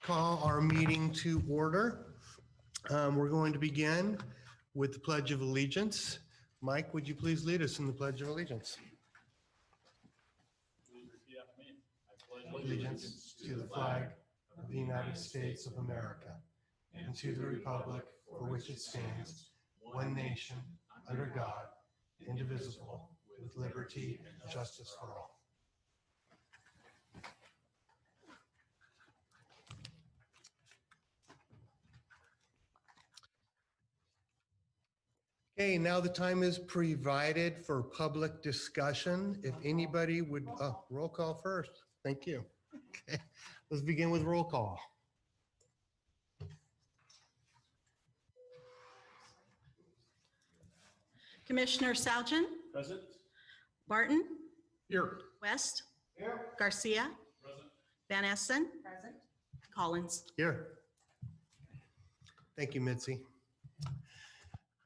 Call our meeting to order. We're going to begin with the Pledge of Allegiance. Mike, would you please lead us in the Pledge of Allegiance? Please repeat after me. I pledge Allegiance to the flag of the United States of America and to the republic for which it stands, one nation, under God, indivisible, with liberty and justice for all. Okay, now the time is provided for public discussion. If anybody would, roll call first. Thank you. Okay, let's begin with roll call. Commissioner Salgin, Present. Barton, Here. West, Garcia, Present. Van Essen, present, Collins. Here. Thank you, Mitzi.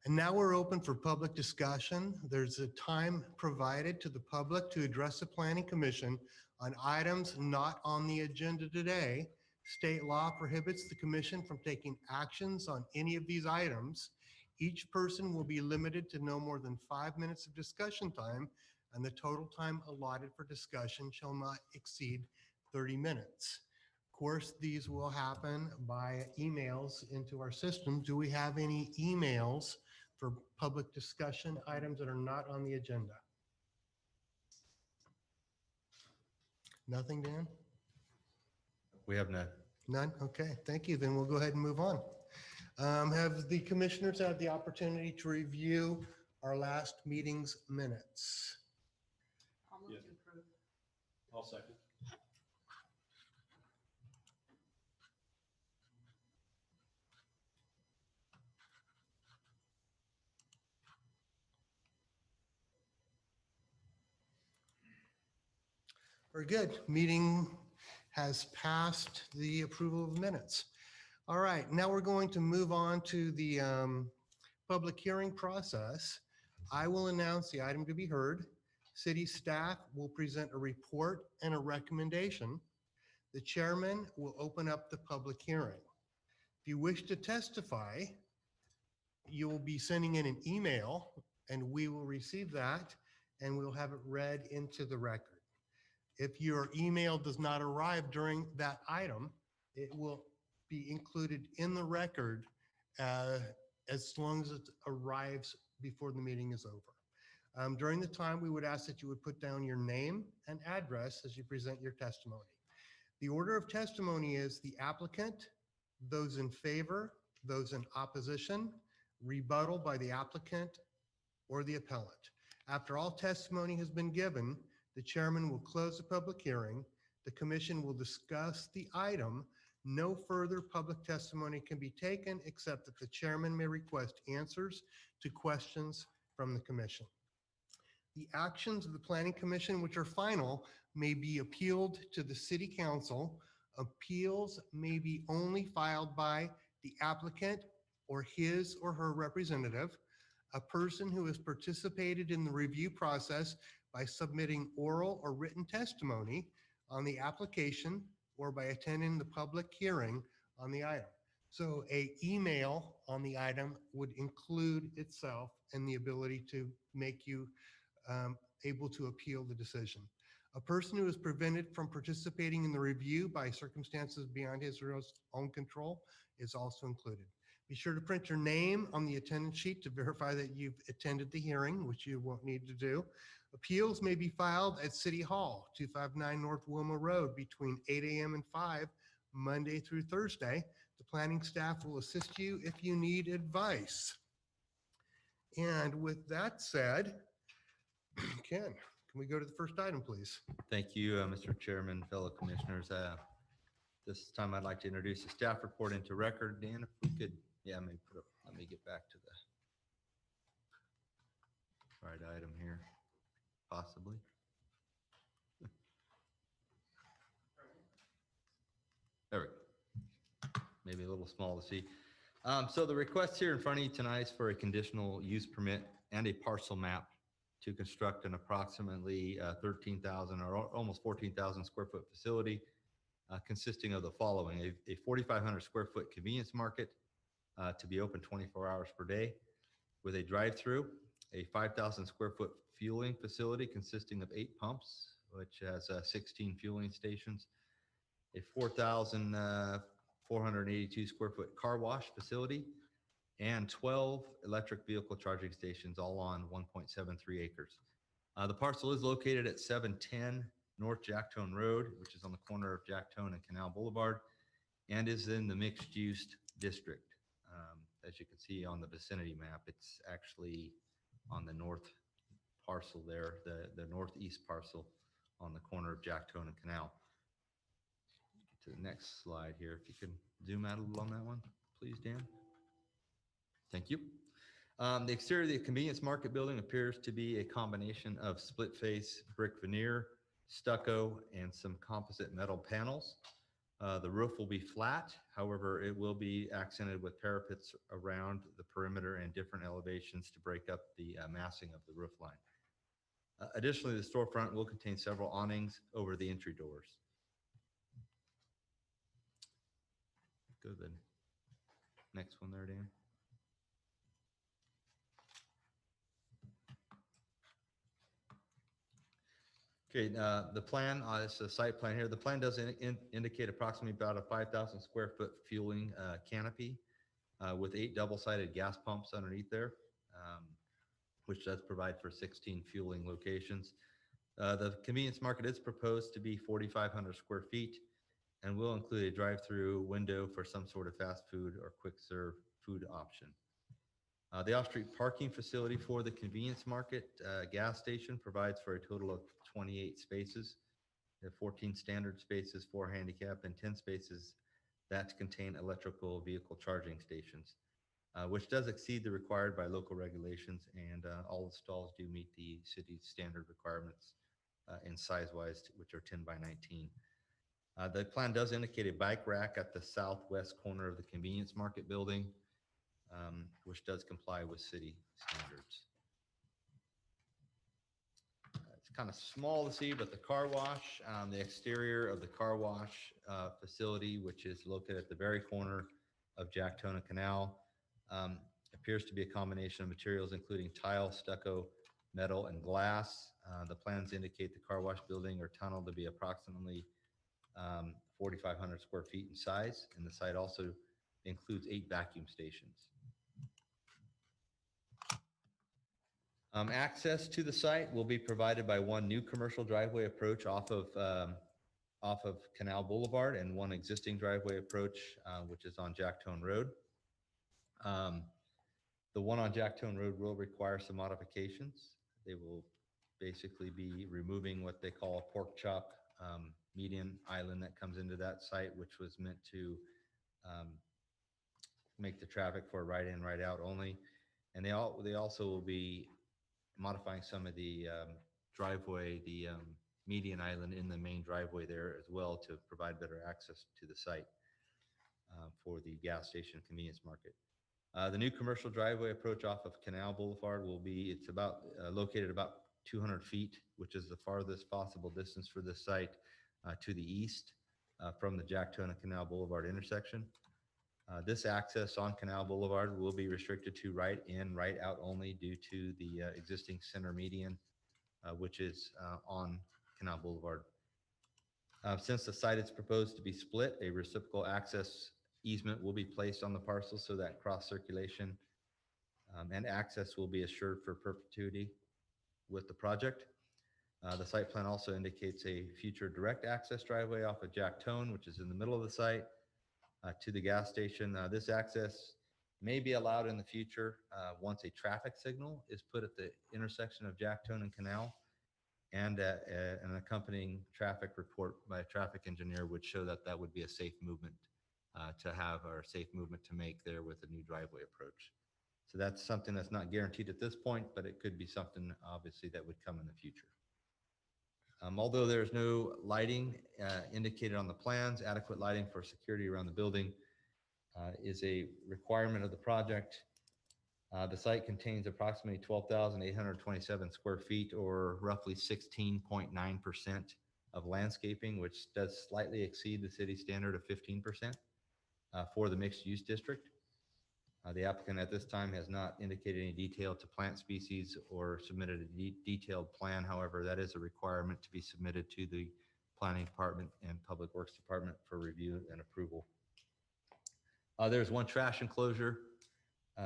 And now we're open for public discussion. There's a time provided to the public to address the Planning Commission on items not on the agenda today. State law prohibits the commission from taking actions on any of these items. Each person will be limited to no more than 5 minutes of discussion time, and the total time allotted for discussion shall not exceed 30 minutes. Of course, these will happen by emails into our system. Do we have any emails for public discussion items that are not on the agenda? Nothing, Dan? We have none. None? Okay, thank you. Then we'll go ahead and move on. Have the commissioners had the opportunity to review our last meeting's minutes? I'll move to approve. I'll second. Very good. Meeting has passed the approval of minutes. All right, now we're going to move on to the public hearing process. I will announce the item to be heard. City staff will present a report and a recommendation. The chairman will open up the public hearing. If you wish to testify, you will be sending in an email and we will receive that and we'll have it read into the record. If your email does not arrive during that item, it will be included in the record as long as it arrives before the meeting is over. During the time, we would ask that you would put down your name and address as you present your testimony. The order of testimony is the applicant, those in favor, those in opposition, rebuttal by the applicant or the appellant. After all testimony has been given, the chairman will close the public hearing. The commission will discuss the item. No further public testimony can be taken except that the chairman may request answers to questions from the commission. The actions of the Planning Commission, which are final, may be appealed to the City Council. Appeals may be only filed by the applicant or his or her representative, a person who has participated in the review process by submitting oral or written testimony on the application or by attending the public hearing on the item. So an email on the item would include itself and the ability to make you able to appeal the decision. A person who is prevented from participating in the review by circumstances beyond his or her own control is also included. Be sure to print your name on the attendance sheet to verify that you've attended the hearing, which you won't need to do. Appeals may be filed at City Hall, 259 North Wilma Road between 8 a.m. and 5, Monday through Thursday. The planning staff will assist you if you need advice. And with that said, Ken, can we go to the first item, please? Thank you, Mr. Chairman, fellow commissioners. This time I'd like to introduce the staff report into record. Dan, if we could, let me get back to the right item here, possibly. There we go. Maybe a little small to see. So the request here in front of you tonight is for a conditional use permit and a parcel map to construct an approximately 13,000 or almost 14,000 square foot facility consisting of the following: a 4,500 square foot convenience market to be open 24 hours per day with a drive-through, a 5,000 square foot fueling facility consisting of 8 pumps, which has 16 fueling stations, a 4,482 square foot car wash facility, and 12 electric vehicle charging stations, all on 1.73 acres. The parcel is located at 710 North Jacktone Road, which is on the corner of Jacktone and Canal Boulevard, and is in the mixed-use district. As you can see on the vicinity map, it's actually on the north parcel there, the northeast parcel on the corner of Jacktone and Canal. Get to the next slide here. If you can zoom out a little on that one, please, Dan. Thank you. The exterior of the convenience market building appears to be a combination of split face brick veneer, stucco, and some composite metal panels. The roof will be flat. However, it will be accented with parapets around the perimeter and different elevations to break up the massing of the roof line. Additionally, the storefront will contain several awnings over the entry doors. Go to the next one there, Dan. Okay, the plan, it's a site plan here. The plan does indicate approximately about a 5,000 square foot fueling canopy with 8 double-sided gas pumps underneath there, which does provide for 16 fueling locations. The convenience market is proposed to be 4,500 square feet and will include a drive-through window for some sort of fast food or quick serve food option. The off-street parking facility for the convenience market gas station provides for a total of 28 spaces. There are 14 standard spaces, 4 handicap, and 10 spaces that contain electrical vehicle charging stations, which does exceed the required by local regulations, and all the stalls do meet the city's standard requirements in size-wise, which are 10 by 19. The plan does indicate a bike rack at the southwest corner of the convenience market building, which does comply with city standards. It's kind of small to see, but the car wash, the exterior of the car wash facility, which is located at the very corner of Jacktone and Canal, appears to be a combination of materials including tile, stucco, metal, and glass. The plans indicate the car wash building or tunnel to be approximately 4,500 square feet in size, and the site also includes 8 vacuum stations. Access to the site will be provided by one new commercial driveway approach off of Canal Boulevard and one existing driveway approach, which is on Jacktone Road. The one on Jacktone Road will require some modifications. They will basically be removing what they call a pork chop median island that comes into that site, which was meant to make the traffic for right in, right out only. And they also will be modifying some of the driveway, the median island in the main driveway there as well to provide better access to the site for the gas station convenience market. The new commercial driveway approach off of Canal Boulevard will be, it's about located about 200 feet, which is the farthest possible distance for this site to the east from the Jacktone and Canal Boulevard intersection. This access on Canal Boulevard will be restricted to right in, right out only due to the existing center median, which is on Canal Boulevard. Since the site is proposed to be split, a reciprocal access easement will be placed on the parcel so that cross circulation and access will be assured for perpetuity with the project. The site plan also indicates a future direct access driveway off of Jacktone, which is in the middle of the site, to the gas station. This access may be allowed in the future once a traffic signal is put at the intersection of Jacktone and Canal, and an accompanying traffic report by a traffic engineer would show that that would be a safe movement to have, or a safe movement to make there with a new driveway approach. So that's something that's not guaranteed at this point, but it could be something obviously that would come in the future. Although there's no lighting indicated on the plans, adequate lighting for security around the building is a requirement of the project. The site contains approximately 12,827 square feet, or roughly 16.9% of landscaping, which does slightly exceed the city standard of 15% for the mixed-use district. The applicant at this time has not indicated any detail to plant species or submitted a detailed plan. However, that is a requirement to be submitted to the Planning Department and Public Works Department for review and approval. There's one trash enclosure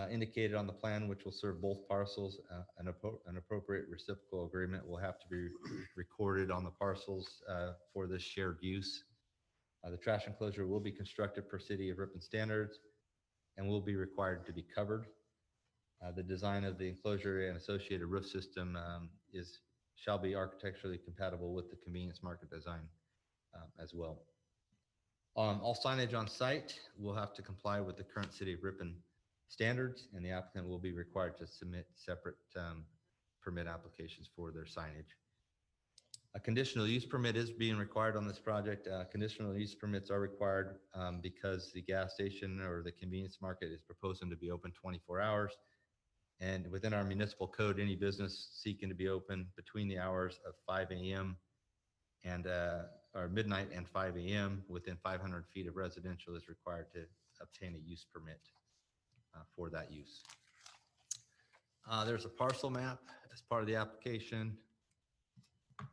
indicated on the plan, which will serve both parcels. An appropriate reciprocal agreement will have to be recorded on the parcels for this shared use. The trash enclosure will be constructed per City of Ripon standards and will be required to be covered. The design of the enclosure and associated roof system shall be architecturally compatible with the convenience market design as well. All signage on site will have to comply with the current City of Ripon standards, and the applicant will be required to submit separate permit applications for their signage. A conditional use permit is being required on this project. Conditional use permits are required because the gas station or the convenience market is proposing to be open 24 hours. And within our municipal code, any business seeking to be open between the hours of 5 a.m. and or midnight and 5 a.m. within 500 feet of residential is required to obtain a use permit for that use. There's a parcel map as part of the application.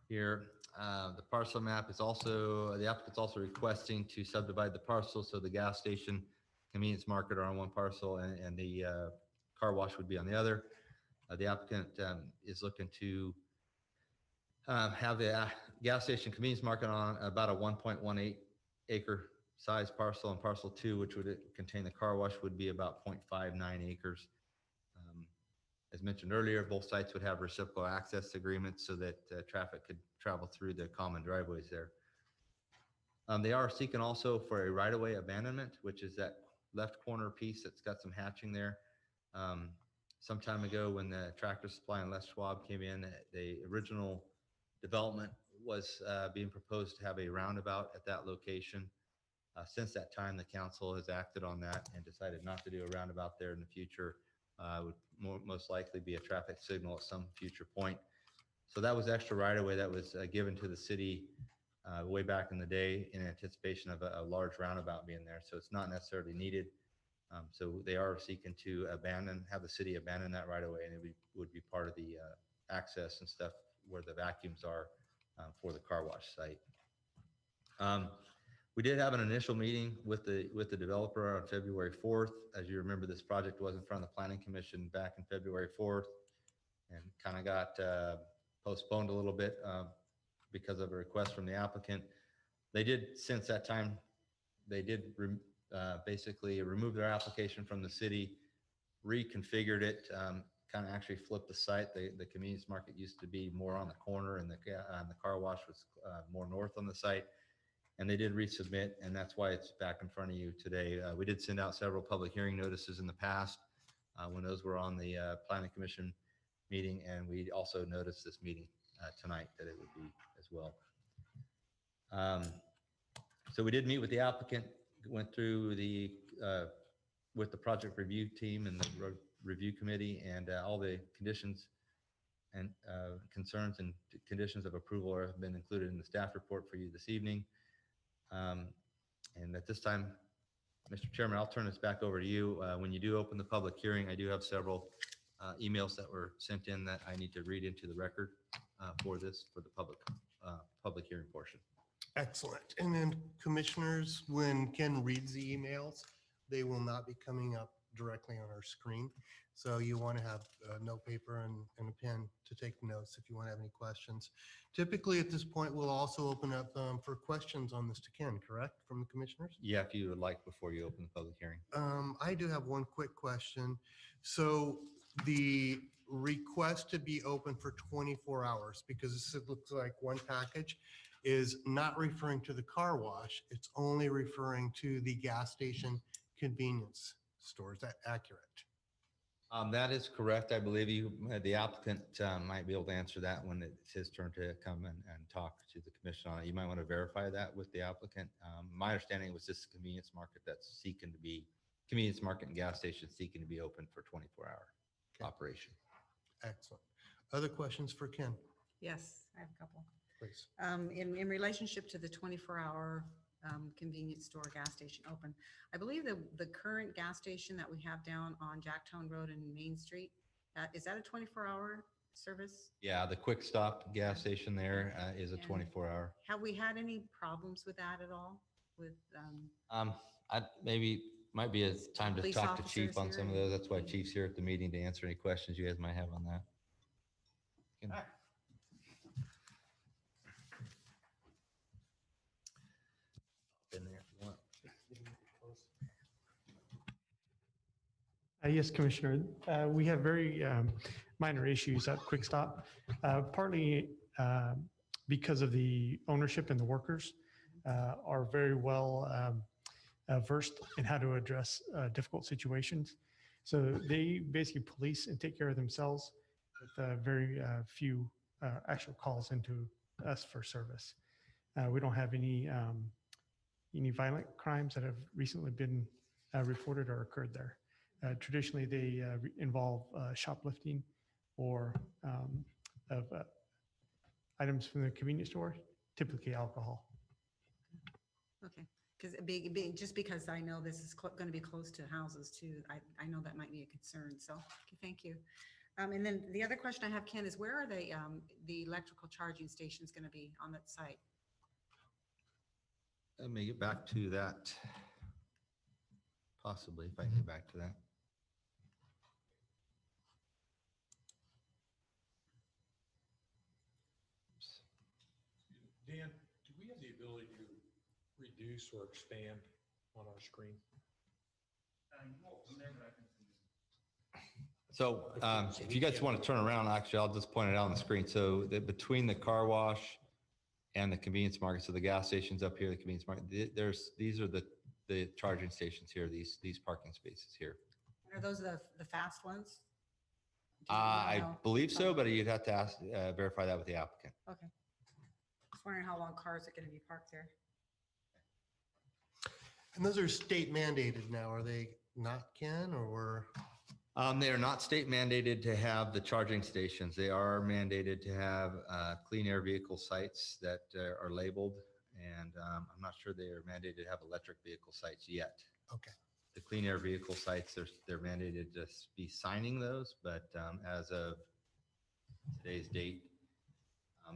Here, the parcel map is also, the applicant's also requesting to subdivide the parcel so the gas station, convenience market are on one parcel and the car wash would be on the other. The applicant is looking to have the gas station convenience market on about a 1.18 acre size parcel, and parcel 2, which would contain the car wash, would be about 0.59 acres. As mentioned earlier, both sites would have reciprocal access agreements so that traffic could travel through the common driveways there. They are seeking also for a right-of-way abandonment, which is that left corner piece that's got some hatching there. Some time ago when the Tractor Supply and Les Schwab came in, the original development was being proposed to have a roundabout at that location. Since that time, the council has acted on that and decided not to do a roundabout there in the future. Would most likely be a traffic signal at some future point. So that was extra right-of-way that was given to the city way back in the day in anticipation of a large roundabout being there. So it's not necessarily needed. So they are seeking to have the city abandon that right-of-way, and it would be part of the access and stuff where the vacuums are for the car wash site. We did have an initial meeting with the developer on February 4th. As you remember, this project was in front of the Planning Commission back in February 4th and kind of got postponed a little bit because of a request from the applicant. They did, since that time, they did basically remove their application from the city, reconfigured it, kind of actually flipped the site. The convenience market used to be more on the corner and the car wash was more north on the site. And they did resubmit, and that's why it's back in front of you today. We did send out several public hearing notices in the past when those were on the Planning Commission meeting, and we also noticed this meeting tonight that it would be as well. So we did meet with the applicant, went through with the project review team and the review committee, and all the conditions and concerns and conditions of approval have been included in the staff report for you this evening. And at this time, Mr. Chairman, I'll turn this back over to you. When you do open the public hearing, I do have several emails that were sent in that I need to read into the record for the public hearing portion. Excellent. And then commissioners, when Ken reads the emails, they will not be coming up directly on our screen. So you want to have a note paper and a pen to take notes if you want to have any questions. Typically at this point, we'll also open up for questions on this to Ken, correct, from the commissioners? Yeah, if you would like, before you open the public hearing. I do have one quick question. So the request to be open for 24 hours, because this looks like one package, is not referring to the car wash. It's only referring to the gas station convenience store. Is that accurate? That is correct. I believe the applicant might be able to answer that when it's his turn to come and talk to the commission on it. You might want to verify that with the applicant. My understanding was this convenience market that's seeking to be, convenience market and gas station seeking to be open for 24-hour operation. Excellent. Other questions for Ken? Yes, I have a couple. please. In relationship to the 24-hour convenience store gas station open, I believe the current gas station that we have down on Jacktone Road and Main Street, is that a 24-hour service? Yeah, the Quick Stop gas station there is a And- 24-hour. Have we had any problems with that at all? With, Maybe might be a time to Police talk to Chief officers on some of here those. and- That's why Chief's here at the meeting to answer any questions you guys might have on that. Can- Been there if you want. Yes, Commissioner. We have very minor issues at Quick Stop, partly because of the ownership and the workers are very well versed in how to address difficult situations. So they basically police and take care of themselves with very few actual calls into us for service. We don't have any violent crimes that have recently been reported or occurred there. Traditionally, they involve shoplifting or of items from the convenience store, typically alcohol. okay, because just because I know this is going to be close to houses too, I know that might be a concern. So, okay, thank you. And then the other question I have, Ken, is where are the electrical charging stations going to be on that site? Let me get back to that. Possibly, if I can get back to that. Dan, do we have the ability to reduce or expand on our screen? So if you guys want to turn around, actually, I'll just point it out on the screen. So between the car wash and the convenience market, so the gas stations up here, the convenience market, these are the charging stations here, these parking spaces here. Are those the fast ones? Do you I know? believe so, but you'd have to ask, verify that with the applicant. Okay. Just wondering how long cars are going to be parked there. And those are state mandated now, are they not, Ken, or we're? They are not state mandated to have the charging stations. They are mandated to have clean air vehicle sites that are labeled. And I'm not sure they are mandated to have electric vehicle sites yet. Okay. The clean air vehicle sites, they're mandated to be signing those, but as of today's date,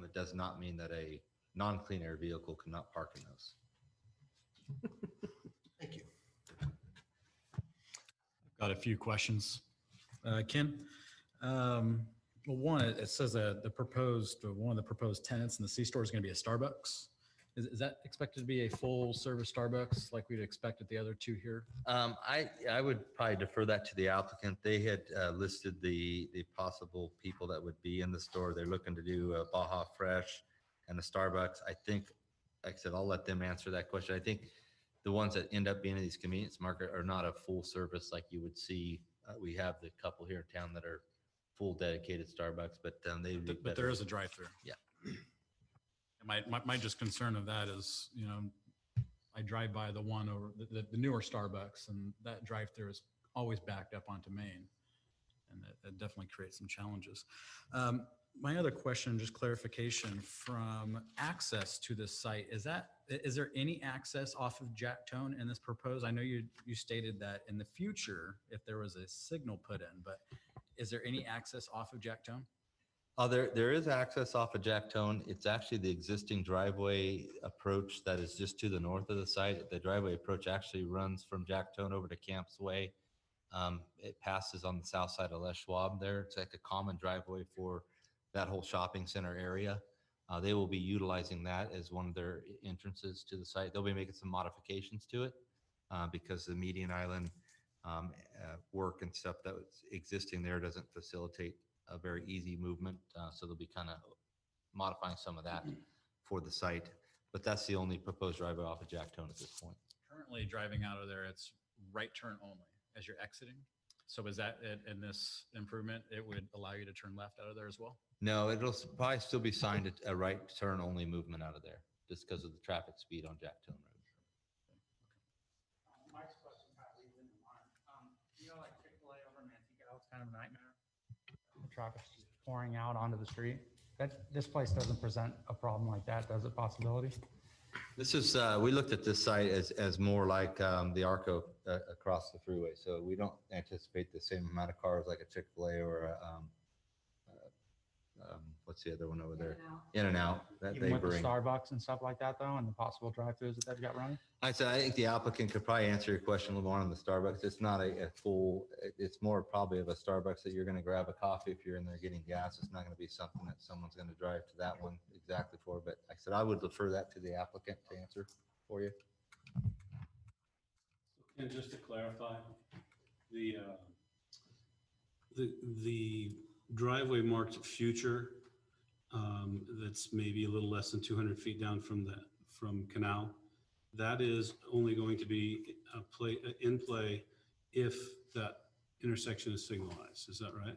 it does not mean that a non-clean air vehicle cannot park in those. Thank you. Got a few questions. Ken, well, one, it says that one of the proposed tenants in the C-store is going to be a Starbucks. Is that expected to be a full service Starbucks like we'd expect at the other two here? I would probably defer that to the applicant. They had listed the possible people that would be in the store. They're looking to do a Baja Fresh and a Starbucks. I think, like I said, I'll let them answer that question. I think the ones that end up being in these convenience market are not a full service like you would see. We have the couple here in town that are full dedicated Starbucks, but they. But there is a drive-through. Yeah. My just concern of that is, I drive by the one over the newer Starbucks, and that drive-through is always backed up onto Main, and that definitely creates some challenges. My other question, just clarification from access to this site, is there any access off of Jacktone in this proposed? I know you stated that in the future, if there was a signal put in, but is there any access off of Jacktone? There is access off of Jacktone. It's actually the existing driveway approach that is just to the north of the site. The driveway approach actually runs from Jacktone over to Camps Way. It passes on the south side of Les Schwab there. It's like a common driveway for that whole shopping center area. They will be utilizing that as one of their entrances to the site. They'll be making some modifications to it because the median island work and stuff that was existing there doesn't facilitate a very easy movement. So they'll be kind of modifying some of that for the site. But that's the only proposed driveway off of Jacktone at this point. Currently driving out of there, it's right turn only as you're exiting. So is that in this improvement, it would allow you to turn left out of there as well? No, it'll probably still be signed a right turn only movement out of there just because of the traffic speed on Jacktone Road. Mike's question kind of leads into mine. Like Chick-fil-A over in Manteca, it's kind of a nightmare. The traffic's just pouring out onto the street. this place doesn't present a problem like that, does it, possibility? This is, we looked at this site as more like the Arco across the freeway. So we don't anticipate the same amount of cars like a Chick-fil-A or a, what's the other one over there? In-N-Out that Even they with the bring. Starbucks and stuff like that though, and the possible drive-throughs that they've got running? I think the applicant could probably answer your question a little more on the Starbucks. It's not a full, it's more probably of a Starbucks that you're going to grab a coffee if you're in there getting gas. It's not going to be something that someone's going to drive to that one exactly for. But like I said, I would defer that to the applicant to answer for you. And just to clarify, the the driveway marked future, that's maybe a little less than 200 feet down from Canal, that is only going to be in play if that intersection is signalized. Is that right?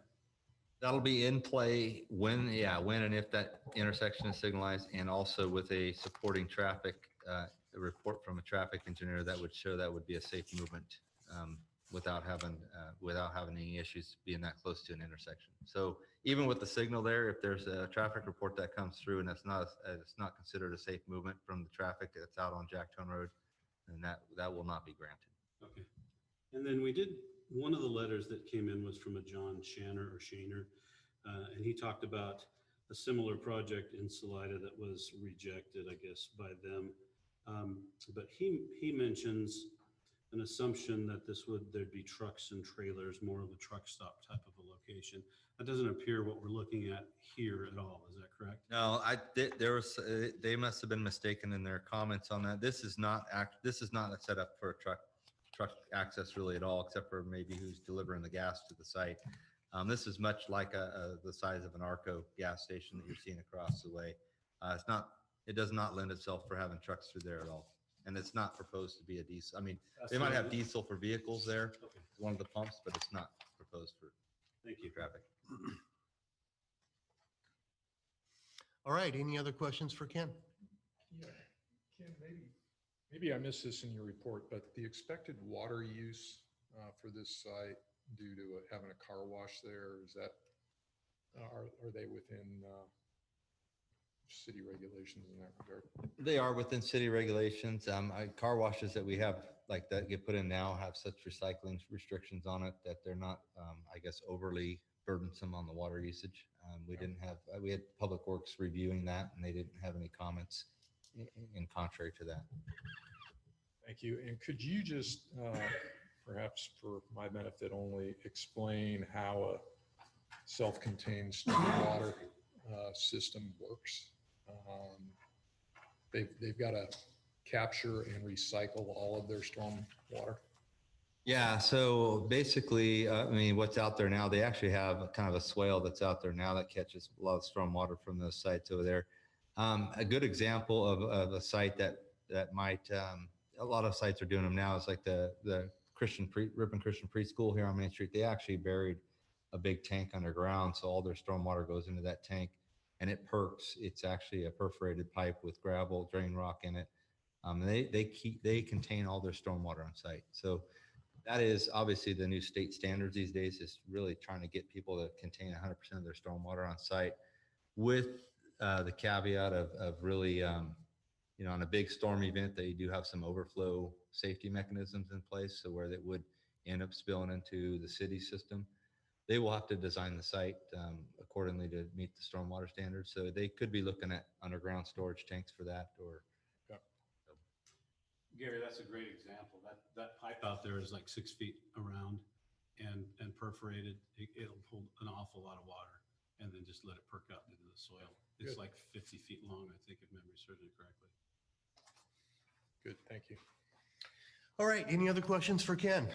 That'll be in play when and if that intersection is signalized, and also with a supporting traffic, a report from a traffic engineer that would show that would be a safe movement without having any issues being that close to an intersection. So even with the signal there, if there's a traffic report that comes through and it's not considered a safe movement from the traffic that's out on Jacktone Road, then that will not be granted. Okay. And then one of the letters that came in was from a John Shaner, and he talked about a similar project in Salida that was rejected, I guess, by them. But he mentions an assumption that there'd be trucks and trailers, more of a truck stop type of a location. That doesn't appear what we're looking at here at all. Is that correct? No, they must have been mistaken in their comments on that. This is not a setup for a truck access really at all, except for maybe who's delivering the gas to the site. This is much like the size of an Arco gas station that you're seeing across the way. It does not lend itself for having trucks through there at all. And it's not proposed to be a diesel. I mean, they might have diesel for vehicles there, Okay. one of the pumps, but it's not proposed for Thank you. traffic. All right, any other questions for Ken? Yeah, Ken, maybe I missed this in your report, but the expected water use for this site due to having a car wash there, is that, are they within city regulations in that regard? They are within city regulations. Car washes that we have like that get put in now have such recycling restrictions on it that they're not, I guess, overly burdensome on the water usage. We had Public Works reviewing that and they didn't have any comments in contrary to that. Thank you. And could you just, perhaps for my benefit only, explain how a self-contained stormwater system works? They've got to capture and recycle all of their storm water. Yeah, so basically, I mean, what's out there now, they actually have kind of a swale that's out there now that catches a lot of storm water from those sites over there. A good example of a site that might, a lot of sites are doing them now is like the Ripon Christian Preschool here on Main Street. They actually buried a big tank underground, so all their storm water goes into that tank and it perks. It's actually a perforated pipe with gravel, drain rock in it. They contain all their stormwater on site. So that is obviously the new state standards these days, is really trying to get people to contain 100% of their stormwater on site, with the caveat of really, on a big storm event, they do have some overflow safety mechanisms in place. So where that would end up spilling into the city system, they will have to design the site accordingly to meet the stormwater standards. So they could be looking at underground storage tanks for that, or Gary, that's a great example. That pipe out there is like 6 feet around and perforated. It'll hold an awful lot of water and then just let it perk up into the soil. It's Good. like 50 feet long, I think, if memory serves me correctly. Good, thank you. All right, any other questions for Ken?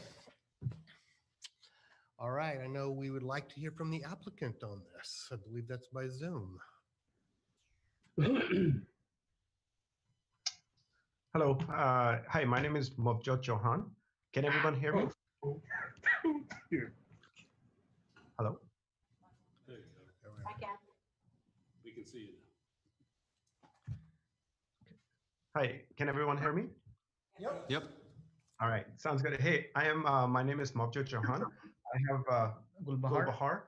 All right, I know we would like to hear from the applicant on this. I believe that's by Zoom. Hello. Hi, my name is Mobjot Johan. Can everyone hear me? Hello. There you go. We can see you now. Hi, can everyone hear me? Yep. All right, sounds good. Hey, my name is Mobjot Johan. I have Gulbahar.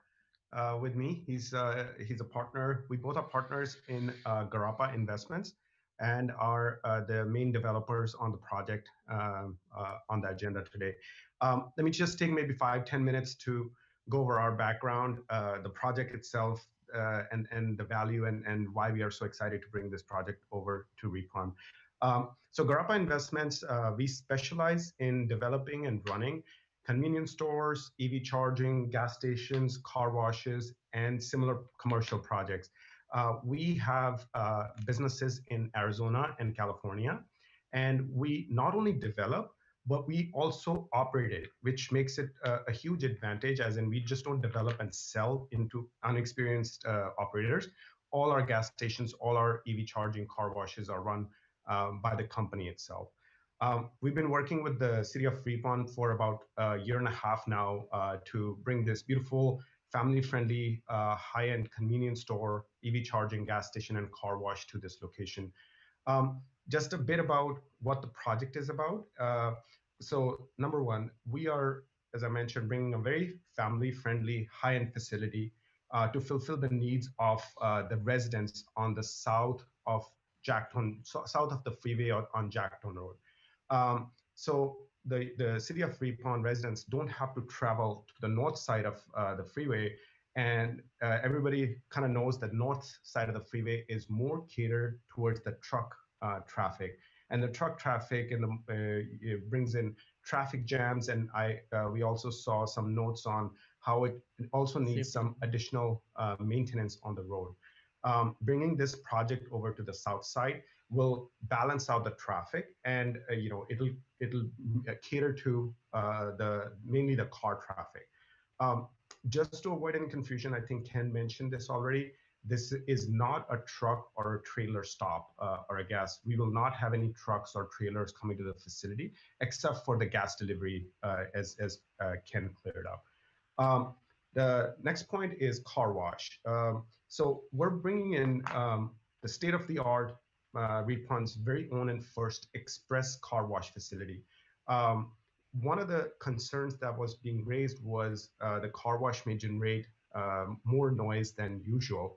with me. He's a partner. We both are partners in Garapa Investments and are the main developers on the project on the agenda today. Let me just take maybe 5-10 minutes to go over our background, the project itself, and the value and why we are so excited to bring this project over to REPON. So Garapa Investments, we specialize in developing and running convenience stores, EV charging, gas stations, car washes, and similar commercial projects. We have businesses in Arizona and California, and we not only develop, but we also operate it, which makes it a huge advantage, as in we just don't develop and sell into unexperienced operators. All our gas stations, all our EV charging car washes are run by the company itself. We've been working with the city of Fremont for about a year and a half now to bring this beautiful, family-friendly, high-end convenience store, EV charging, gas station, and car wash to this location. Just a bit about what the project is about. So number one, we are, as I mentioned, bringing a very family-friendly, high-end facility to fulfill the needs of the residents on the south of Jackton, south of the freeway on Jackton Road. So the city of Fremont residents don't have to travel to the north side of the freeway, and everybody kind of knows that north side of the freeway is more catered towards the truck traffic, and the truck traffic and it brings in traffic jams. And we also saw some notes on how it also needs some additional maintenance on the road. Bringing this project over to the south side will balance out the traffic, and it'll cater to mainly the car traffic. Just to avoid any confusion, I think Ken mentioned this already. This is not a truck or a trailer stop or a gas. We will not have any trucks or trailers coming to the facility except for the gas delivery, as Ken cleared up. The next point is car wash. So we're bringing in the state-of-the-art REPON's very own and first express car wash facility. One of the concerns that was being raised was the car wash may generate more noise than usual.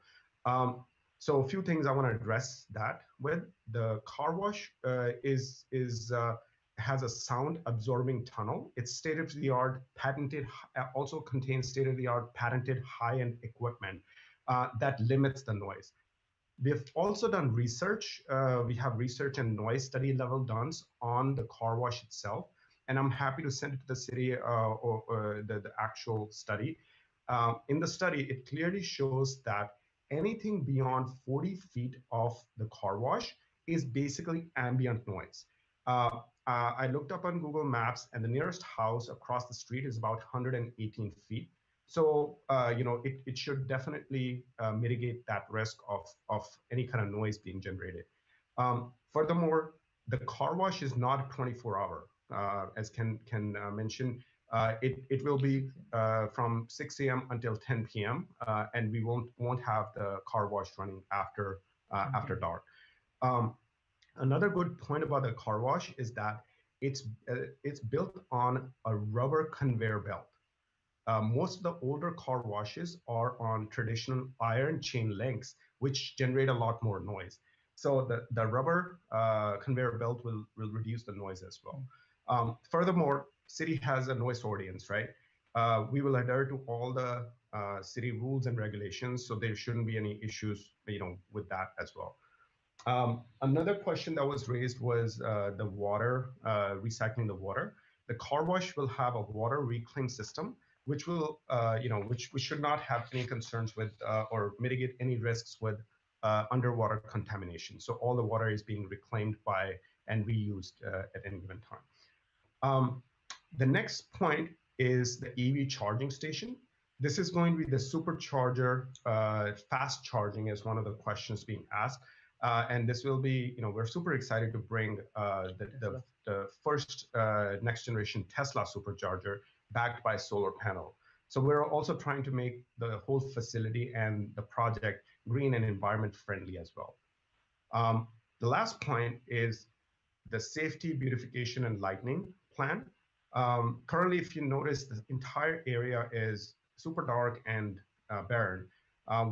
So a few things I want to address that with. The car wash has a sound absorbing tunnel. It's state-of-the-art, patented, also contains state-of-the-art patented high-end equipment that limits the noise. We've also done research. We have research and noise study level done on the car wash itself, and I'm happy to send it to the city or the actual study. In the study, it clearly shows that anything beyond 40 feet of the car wash is basically ambient noise. I looked up on Google Maps, and the nearest house across the street is about 118 feet. So, it should definitely mitigate that risk of any kind of noise being generated. Furthermore, the car wash is not 24-hour, as Ken mentioned. It will be from 6 a.m. until 10 p.m. And we won't have the car wash running after dark. Another good point about the car wash is that it's built on a rubber conveyor belt. Most of the older car washes are on traditional iron chain links, which generate a lot more noise. So the rubber conveyor belt will reduce the noise as well. Furthermore, city has a noise ordinance, right? We will adhere to all the city rules and regulations, so there shouldn't be any issues, with that as well. Another question that was raised was the water, recycling the water. The car wash will have a water reclaim system, which will, which we should not have any concerns with or mitigate any risks with underwater contamination. So all the water is being reclaimed by and reused at any given time. The next point is the EV charging station. This is going to be the supercharger, fast charging is one of the questions being asked. And this will be, we're super excited to bring the first next generation Tesla supercharger backed by solar panel. So we're also trying to make the whole facility and the project green and environment friendly as well. The last point is the safety, beautification, and lighting plan. Currently, if you notice, the entire area is super dark and Barron,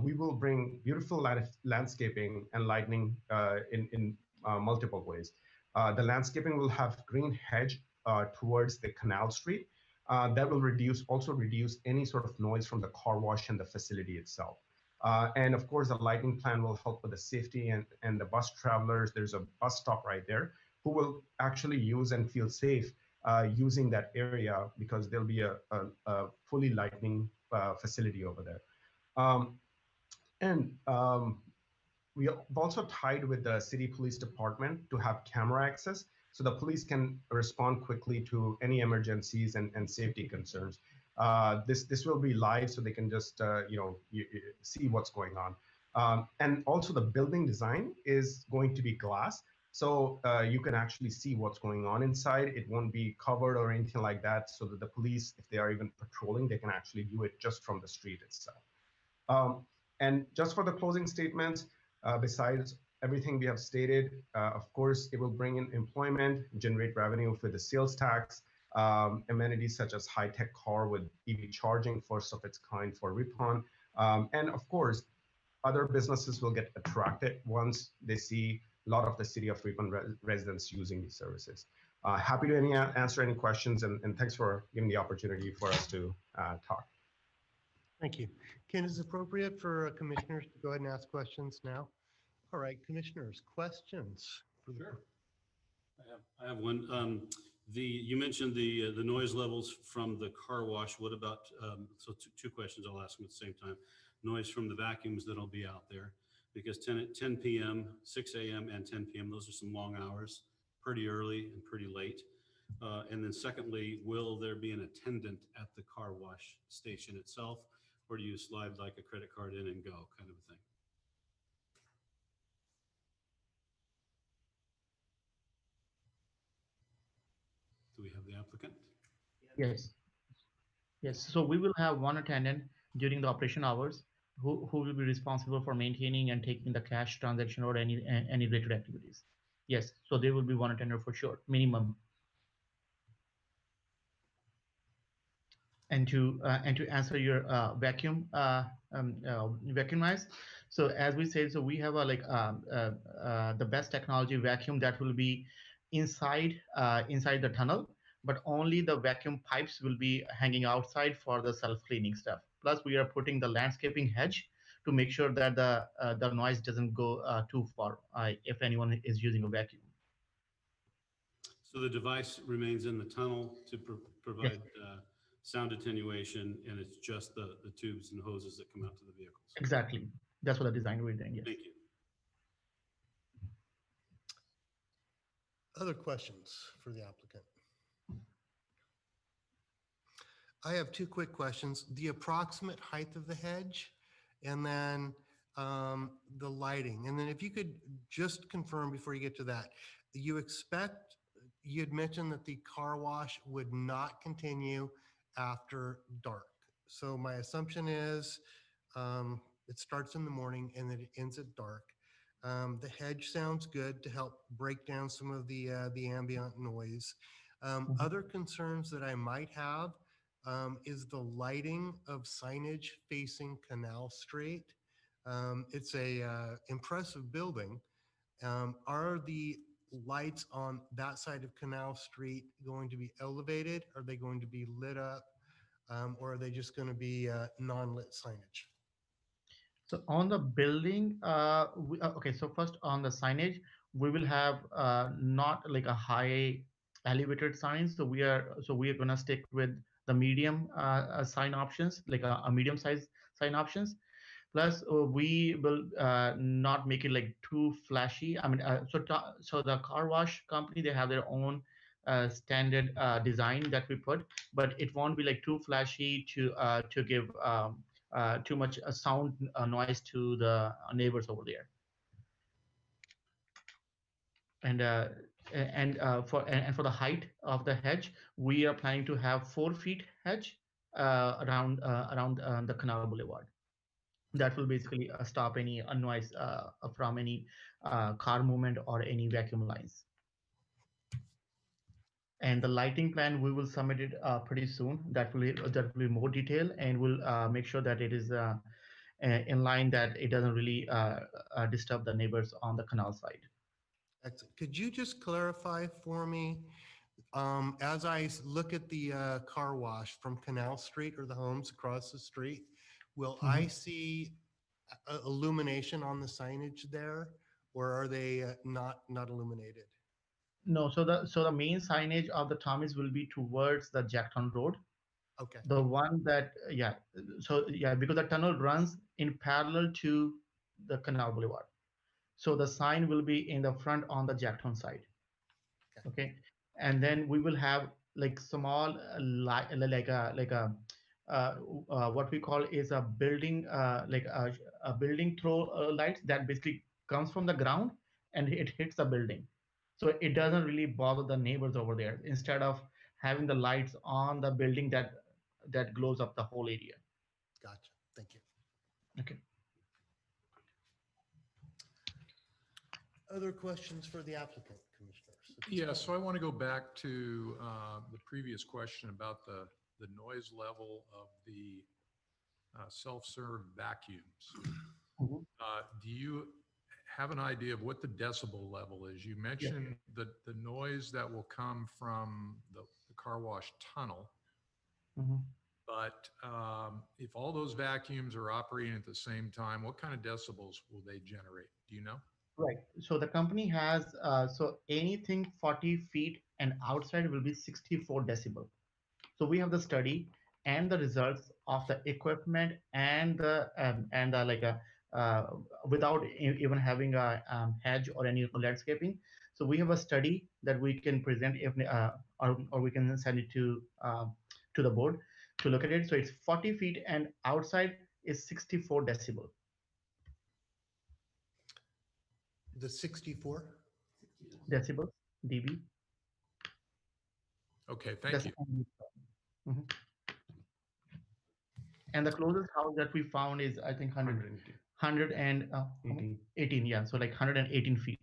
we will bring beautiful landscaping and lighting in multiple ways. The landscaping will have green hedge towards the Canal Street. That will also reduce any sort of noise from the car wash and the facility itself. And of course, the lighting plan will help with the safety and the bus travelers. There's a bus stop right there who will actually use and feel safe using that area because there'll be a fully lighting facility over there. We've also tied with the city police department to have camera access so the police can respond quickly to any emergencies and safety concerns. This will be live so they can just see what's going on. And also the building design is going to be glass. So you can actually see what's going on inside. It won't be covered or anything like that so that the police, if they are even patrolling, they can actually view it just from the street itself. And just for the closing statements, besides everything we have stated, of course, it will bring in employment, generate revenue for the sales tax, amenities such as high-tech car with EV charging, first of its kind for Ripon. And of course, other businesses will get attracted once they see a lot of the city of Ripon residents using these services. Happy to answer any questions, and thanks for giving the opportunity for us to talk. Thank you. Ken, is it appropriate for commissioners to go ahead and ask questions now? All right, commissioners, questions? Sure. I have one. You mentioned the noise levels from the car wash. What about, so two questions I'll ask them at the same time. Noise from the vacuums that'll be out there, because 10 p.m., 6 a.m. and 10 p.m., those are some long hours, pretty early and pretty late. And then secondly, will there be an attendant at the car wash station itself, or do you slide like a credit card in and go kind of a thing? Do we have the applicant? Yes. Yes. So we will have one attendant during the operation hours who will be responsible for maintaining and taking the cash transaction or any related activities. Yes. So there will be one attendant for sure, minimum. And to answer your vacuum noise, so as we said, so we have the best technology vacuum that will be inside the tunnel, but only the vacuum pipes will be hanging outside for the self-cleaning stuff. Plus, we are putting the landscaping hedge to make sure that the noise doesn't go too far if anyone is using a vacuum. So the device remains in the tunnel to provide Yes. Sound attenuation, and it's just the tubes and hoses that come out to the vehicles. Exactly. That's what the design we're doing. Yes. Thank you. Other questions for the applicant? I have two quick questions. The approximate height of the hedge, and then the lighting. And then if you could just confirm before you get to that, you had mentioned that the car wash would not continue after dark. So my assumption is it starts in the morning and then it ends at dark. The hedge sounds good to help break down some of the ambient noise. Other concerns that I might have is the lighting of signage facing Canal Street. It's a impressive building. Are the lights on that side of Canal Street going to be elevated? Are they going to be lit up? Or are they just going to be non-lit signage? So on the building, okay, so first on the signage, we will have not like a high elevated sign. So we are going to stick with the medium sign options, like a medium size sign options. Plus, we will not make it like too flashy. I mean, so the car wash company, they have their own standard design that we put, but it won't be like too flashy to give too much sound noise to the neighbors over there. And for the height of the hedge, we are planning to have 4 feet hedge around the Canal Boulevard. That will basically stop any noise from any car movement or any vacuum lines. And the lighting plan, we will submit it pretty soon. That will be more detail, and we'll make sure that it is in line, that it doesn't really disturb the neighbors on the canal side. Excellent. Could you just clarify for me, as I look at the car wash from Canal Street or the homes across the street, will I see illumination on the signage there, or are they not illuminated? No, so the main signage of the Thomas will be towards the Jacktown Road. Okay. The one that, yeah, so yeah, because the tunnel runs in parallel to the Canal Boulevard. So the sign will be in the front on the Jacktown side. Okay. And then we will have like small, what we call is a building, a building throw lights that basically comes from the ground and it hits the building. So it doesn't really bother the neighbors over there, instead of having the lights on the building that glows up the whole area. Gotcha. Thank you. Okay. Other questions for the applicant, commissioners? Yeah, so I want to go back to the previous question about the noise level of the self-serve vacuums. Do you have an idea of what the decibel level is? You mentioned the noise that will come from the car wash tunnel. But if all those vacuums are operating at the same time, what kind of decibels will they generate? Do you know? Right. So the company has, so anything 40 feet and outside will be 64 decibel. So we have the study and the results of the equipment and the without even having a hedge or any landscaping. So we have a study that we can present if or we can send it to the board to look at it. So it's 40 feet and outside is 64 decibel. The 64? Decibel, dB. Okay, thank you. And the closest house that we found is, I think, 118, yeah, so like 118 feet.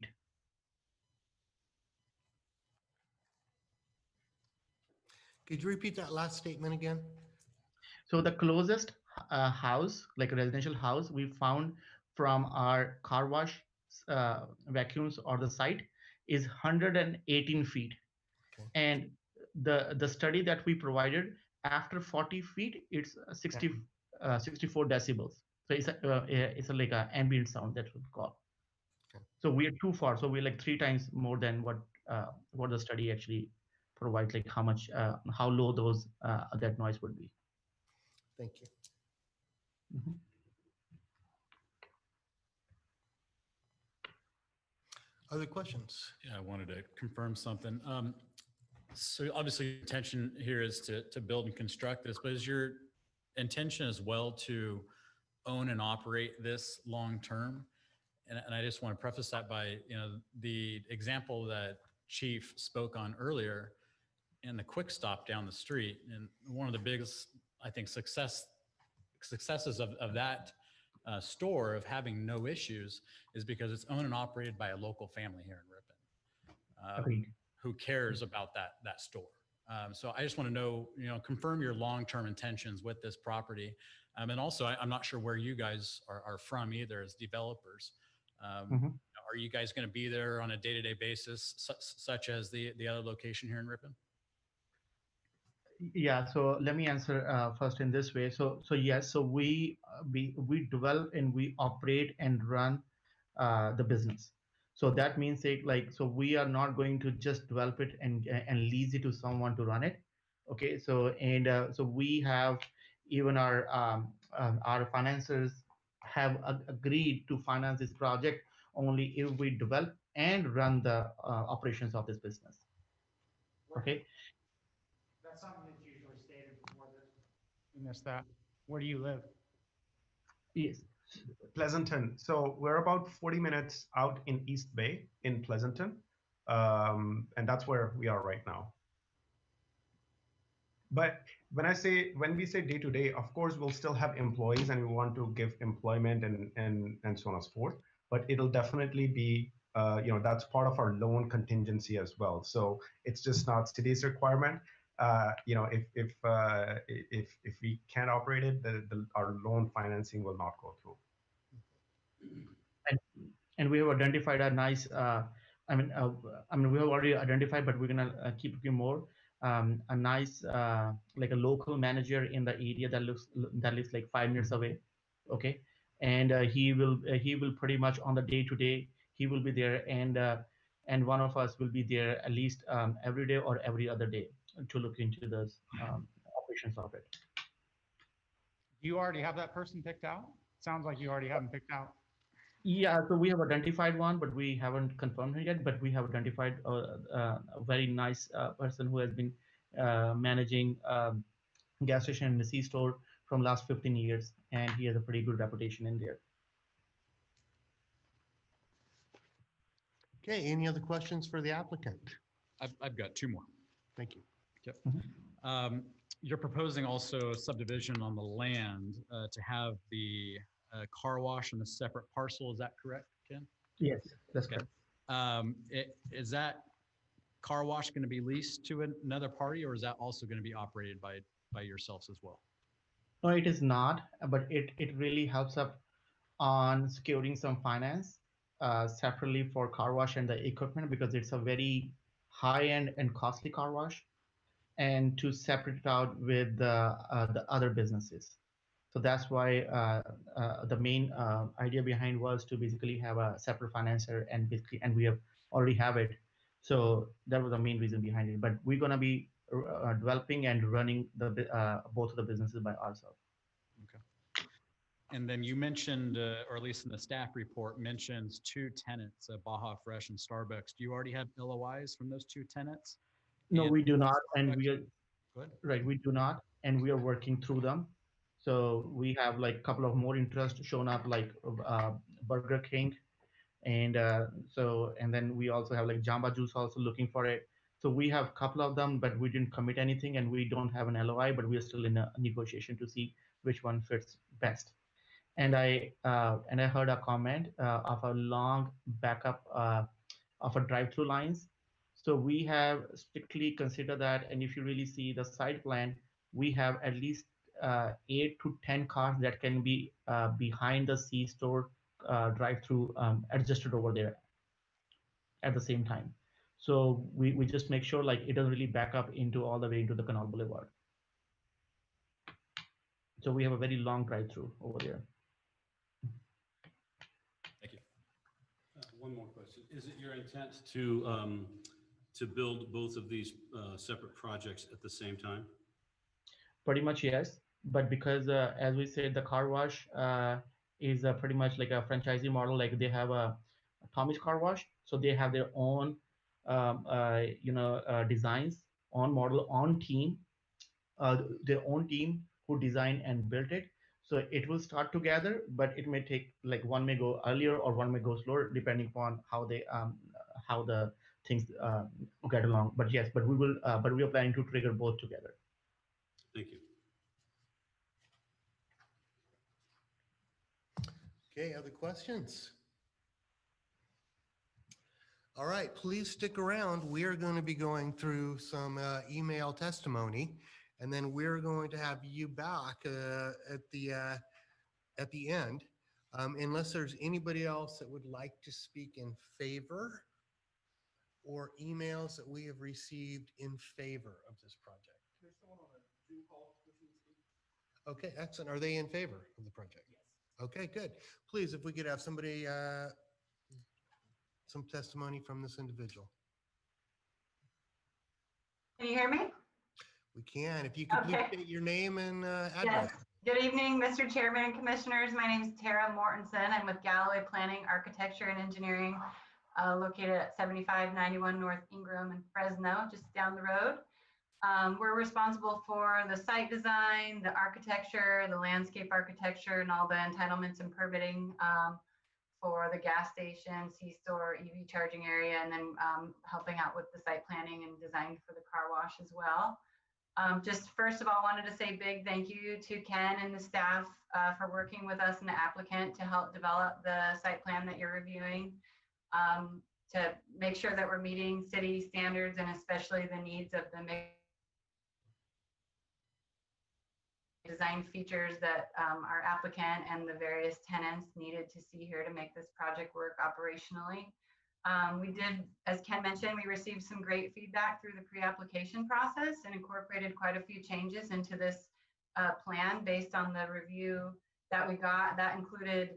Could you repeat that last statement again? So the closest house, like a residential house, we found from our car wash vacuums or the site is 118 feet. Okay. And the study that we provided, after 40 feet, it's 64 decibels. So it's like an ambient sound that we call. Okay. So we are too far. So we're like 3 times more than what the study actually provides, like how much, how low those that noise would be. Thank you. Other questions? Yeah, I wanted to confirm something. So obviously the intention here is to build and construct this, but is your intention as well to own and operate this long-term? And I just want to preface that by, the example that Chief spoke on earlier and the Quick Stop down the street. And one of the biggest, I think, successes of that store of having no issues is because it's owned and operated by a local family here in Ripon who cares about that store. So I just want to know, confirm your long-term intentions with this property. And also, I'm not sure where you guys are from either as developers. Are you guys going to be there on a day-to-day basis, such as the other location here in Ripon? Yeah, so let me answer first in this way. So yes, so we develop and we operate and run the business. So that means so we are not going to just develop it and lease it to someone to run it. Okay, so so we have even our financiers have agreed to finance this project only if we develop and run the operations of this business. Okay. That's something that's usually stated before this. You missed that. Where do you live? Yes. Pleasanton. So we're about 40 minutes out in East Bay in Pleasanton. And that's where we are right now. But when we say day to day, of course, we'll still have employees and we want to give employment and so on and so forth. But it'll definitely be that's part of our loan contingency as well. So it's just not city's requirement. If we can't operate it, our loan financing will not go through. And we have identified a nice, we have already identified, but we're gonna keep looking more. A nice, like a local manager in the area that lives like 5 minutes away. Okay, and he will pretty much on the day-to-day, he will be there, and one of us will be there at least every day or every other day to look into the operations of it. Do you already have that person picked out? Sounds like you already have them picked out. Yeah, so we have identified one, but we haven't confirmed it yet. But we have identified a very nice person who has been managing gas station and the C-store from last 15 years, and he has a pretty good reputation in there. Okay, any other questions for the applicant? I've got two more. Thank you. Yep. You're proposing also subdivision on the land to have the car wash in a separate parcel. Is that correct, Ken? Yes, that's Okay. correct. Is that car wash going to be leased to another party, or is that also going to be operated by yourselves as well? No, it is not, but it really helps up on securing some finance separately for car wash and the equipment, because it's a very high-end and costly car wash, and to separate it out with the other businesses. So that's why the main idea behind was to basically have a separate financer, and we have already have it. So that was the main reason behind it. But we're gonna be developing and running both of the businesses by ourselves. Okay. And then you mentioned, or at least in the staff report, mentions two tenants, Baja Fresh and Starbucks. Do you already have LOIs from those two tenants? No, And we do not, and Starbucks- we are Good. right. We do not, and we are working through them. So we have like a couple of more interest shown up, like Burger King, and and then we also have like Jamba Juice also looking for it. So we have a couple of them, but we didn't commit anything, and we don't have an LOI, but we are still in a negotiation to see which one fits best. And I heard a comment of a long backup of a drive-through lines. So we have strictly considered that, and if you really see the site plan, we have at least 8 to 10 cars that can be behind the C-store drive-through adjusted over there at the same time. So we just make sure like it doesn't really back up into all the way into the Canal Boulevard. So we have a very long drive-through over there. Thank you. One more question. Is it your intent to build both of these separate projects at the same time? Pretty much, yes. But because, as we said, the car wash is pretty much like a franchisee model. Like they have a Tommy's Car Wash, so they have their own, designs, on model, on team, their own team who designed and built it. So it will start together, but it may take like one may go earlier or one may go slower, depending upon how they how the things get along. But yes, but we are planning to trigger both together. Thank you. Okay, other questions? All right, please stick around. We are going to be going through some email testimony, and then we're going to have you back at the end, unless there's anybody else that would like to speak in favor or emails that we have received in favor of this project. Okay, excellent. Are they in favor of the project? Yes. Okay, good. Please, if we could have somebody, some testimony from this individual. Can you hear me? We can. If you could please Okay. state your name and address. Yes. Good evening, Mr. Chairman and Commissioners. My name is Tara Mortensen. I'm with Galloway Planning, Architecture, and Engineering, located at 7591 North Ingram in Fresno, just down the road. We're responsible for the site design, the architecture, the landscape architecture, and all the entitlements and permitting for the gas station, C-store, EV charging area, and then helping out with the site planning and design for the car wash as well. Just first of all, wanted to say big thank you to Ken and the staff for working with us and the applicant to help develop the site plan that you're reviewing. to make sure that we're meeting city standards and especially the needs of the design features that our applicant and the various tenants needed to see here to make this project work operationally. We did, as Ken mentioned, we received some great feedback through the pre-application process and incorporated quite a few changes into this plan based on the review that we got. That included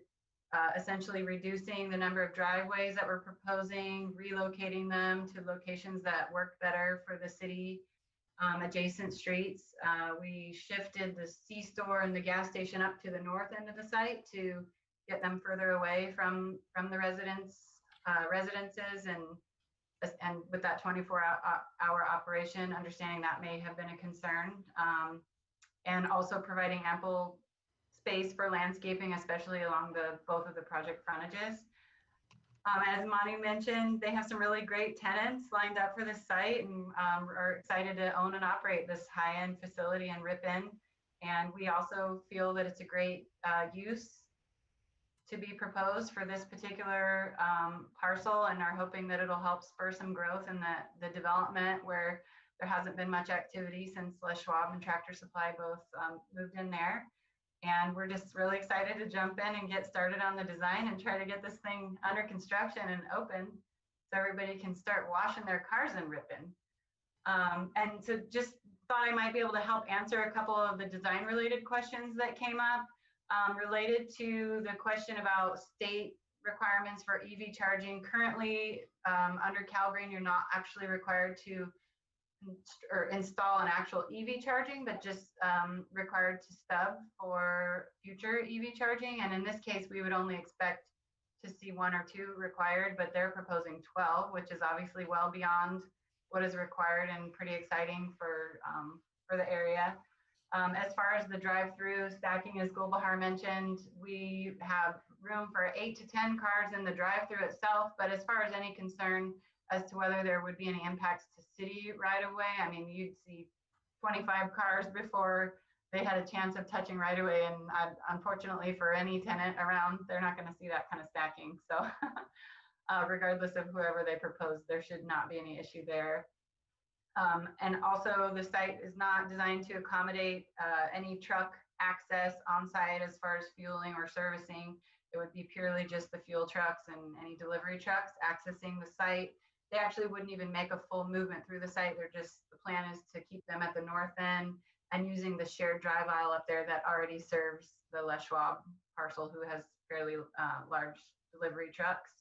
essentially reducing the number of driveways that we're proposing, relocating them to locations that work better for the city adjacent streets. We shifted the C-store and the gas station up to the north end of the site to get them further away from the residences and with that 24-hour operation, understanding that may have been a concern, and also providing ample space for landscaping, especially along both of the project frontages. As Monty mentioned, they have some really great tenants lined up for this site and are excited to own and operate this high-end facility in Ripon. And we also feel that it's a great use to be proposed for this particular parcel, and are hoping that it'll help spur some growth in the development where there hasn't been much activity since Les Schwab and Tractor Supply both moved in there. And we're just really excited to jump in and get started on the design and try to get this thing under construction and open so everybody can start washing their cars in Ripon. And so just thought I might be able to help answer a couple of the design related questions that came up related to the question about state requirements for EV charging. Currently under CalGreen, you're not actually required to or install an actual EV charging, but just required to stub for future EV charging. And in this case, we would only expect to see 1 or 2 required, but they're proposing 12, which is obviously well beyond what is required and pretty exciting for the area. As far as the drive-through stacking, as Gulbahar mentioned, we have room for 8 to 10 cars in the drive-through itself, but as far as any concern as to whether there would be any impacts to city right away, I mean, you'd see 25 cars before they had a chance of touching right away. And unfortunately for any tenant around, they're not going to see that kind of stacking. So regardless of whoever they propose, there should not be any issue there. And also the site is not designed to accommodate any truck access on site as far as fueling or servicing. It would be purely just the fuel trucks and any delivery trucks accessing the site. They actually wouldn't even make a full movement through the site. The plan is to keep them at the north end and using the shared drive aisle up there that already serves the Les Schwab parcel, who has fairly large delivery trucks.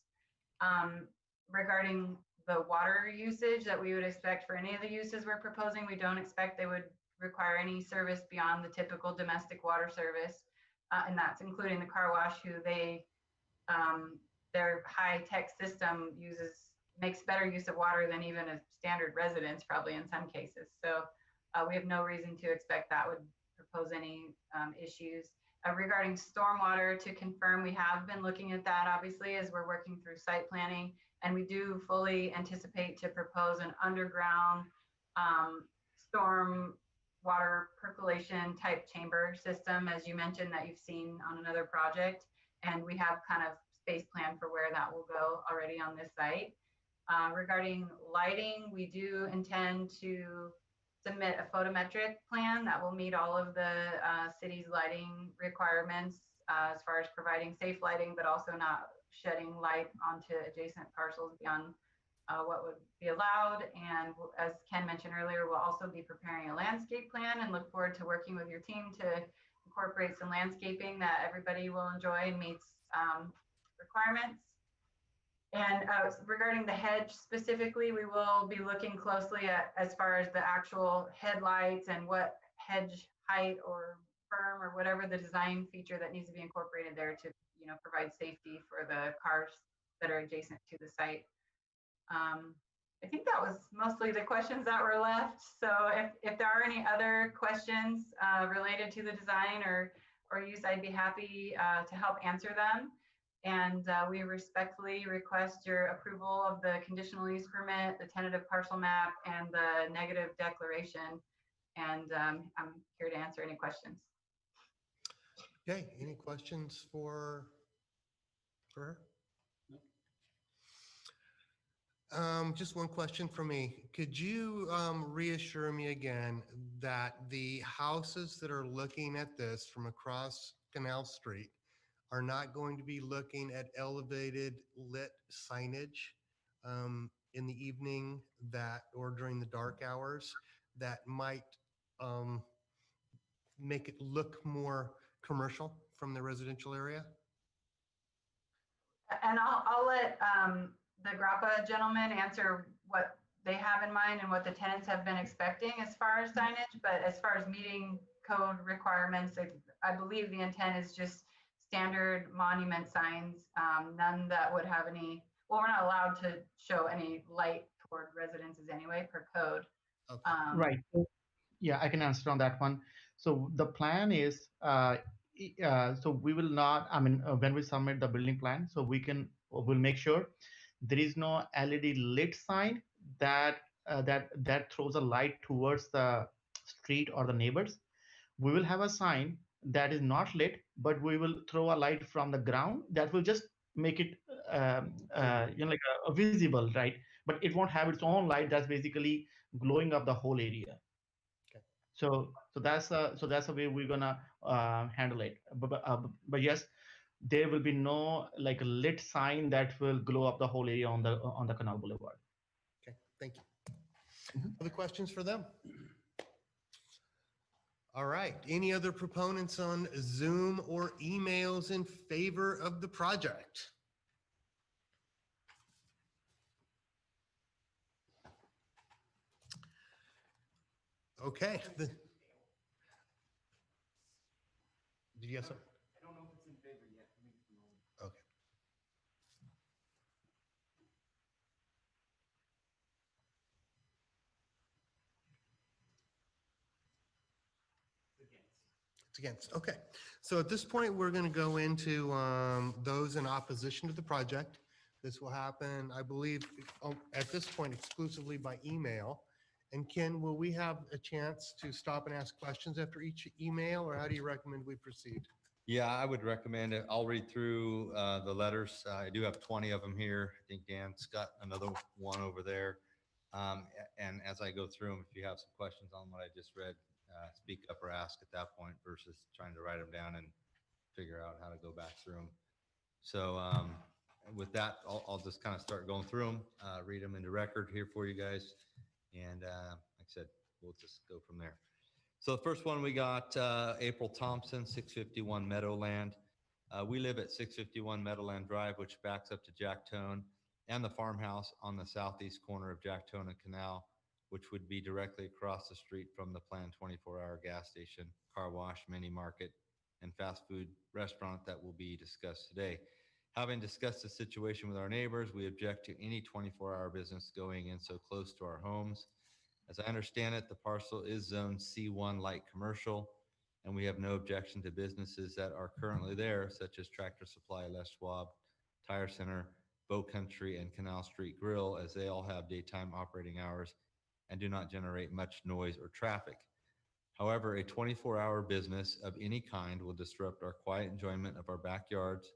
Regarding the water usage that we would expect for any of the uses we're proposing, we don't expect they would require any service beyond the typical domestic water service. And that's including the car wash, who their high-tech system makes better use of water than even a standard residence, probably in some cases. So we have no reason to expect that would propose any issues. Regarding stormwater, to confirm, we have been looking at that, obviously, as we're working through site planning, and we do fully anticipate to propose an underground storm water percolation type chamber system, as you mentioned, that you've seen on another project. And we have kind of space plan for where that will go already on this site. Regarding lighting, we do intend to submit a photometric plan that will meet all of the city's lighting requirements as far as providing safe lighting, but also not shedding light onto adjacent parcels beyond what would be allowed. And as Ken mentioned earlier, we'll also be preparing a landscape plan and look forward to working with your team to incorporate some landscaping that everybody will enjoy and meets requirements. And regarding the hedge specifically, we will be looking closely at as far as the actual headlights and what hedge height or berm or whatever the design feature that needs to be incorporated there to, you know, provide safety for the cars that are adjacent to the site. I think that was mostly the questions that were left. So if there are any other questions related to the design or use, I'd be happy to help answer them. And we respectfully request your approval of the conditional use permit, the tentative parcel map, and the negative declaration. And I'm here to answer any questions. Okay, any questions for her? Just one question for me. Could you reassure me again that the houses that are looking at this from across Canal Street are not going to be looking at elevated lit signage in the evening that, or during the dark hours that might make it look more commercial from the residential area? And I'll let the Grappa gentleman answer what they have in mind and what the tenants have been expecting as far as signage. But as far as meeting code requirements, I believe the intent is just standard monument signs, none that would have any, well, we're not allowed to show any light toward residences anyway per code. Okay. Right. Yeah, I can answer on that one. So the plan is, so we will not, I mean, when we submit the building plan, so we'll make sure there is no LED lit sign that throws a light towards the street or the neighbors. We will have a sign that is not lit, but we will throw a light from the ground that will just make it, like a visible, right? But it won't have its own light that's basically glowing up the whole area. So that's the way we're gonna handle it. But yes, there will be no like lit sign that will glow up the whole area on the Canal Boulevard. Okay, thank you. Other questions for them? All right, any other proponents on Zoom or emails in favor of the project? Okay. Did you have something? I don't know if it's in favor yet. Okay. It's against. Okay. So at this point, we're going to go into those in opposition to the project. This will happen, I believe, at this point exclusively by email. And Ken, will we have a chance to stop and ask questions after each email, or how do you recommend we proceed? Yeah, I would recommend it. I'll read through the letters. I do have 20 of them here. I think Dan's got another one over there. And as I go through them, if you have some questions on what I just read, speak up or ask at that point versus trying to write them down and figure out how to go back through them. So with that, I'll just kind of start going through them, read them into record here for you guys. And like I said, we'll just go from there. So the first one we got April Thompson, 651 Meadowland. We live at 651 Meadowland Drive, which backs up to Jacktone and the farmhouse on the southeast corner of Jacktone and Canal, which would be directly across the street from the planned 24-hour gas station, car wash, mini market, and fast food restaurant that will be discussed today. Having discussed the situation with our neighbors, we object to any 24-hour business going in so close to our homes. As I understand it, the parcel is zoned C1 light commercial, and we have no objection to businesses that are currently there, such as Tractor Supply, Les Schwab, Tire Center, Bow Country, and Canal Street Grill, as they all have daytime operating hours and do not generate much noise or traffic. However, a 24-hour business of any kind will disrupt our quiet enjoyment of our backyards,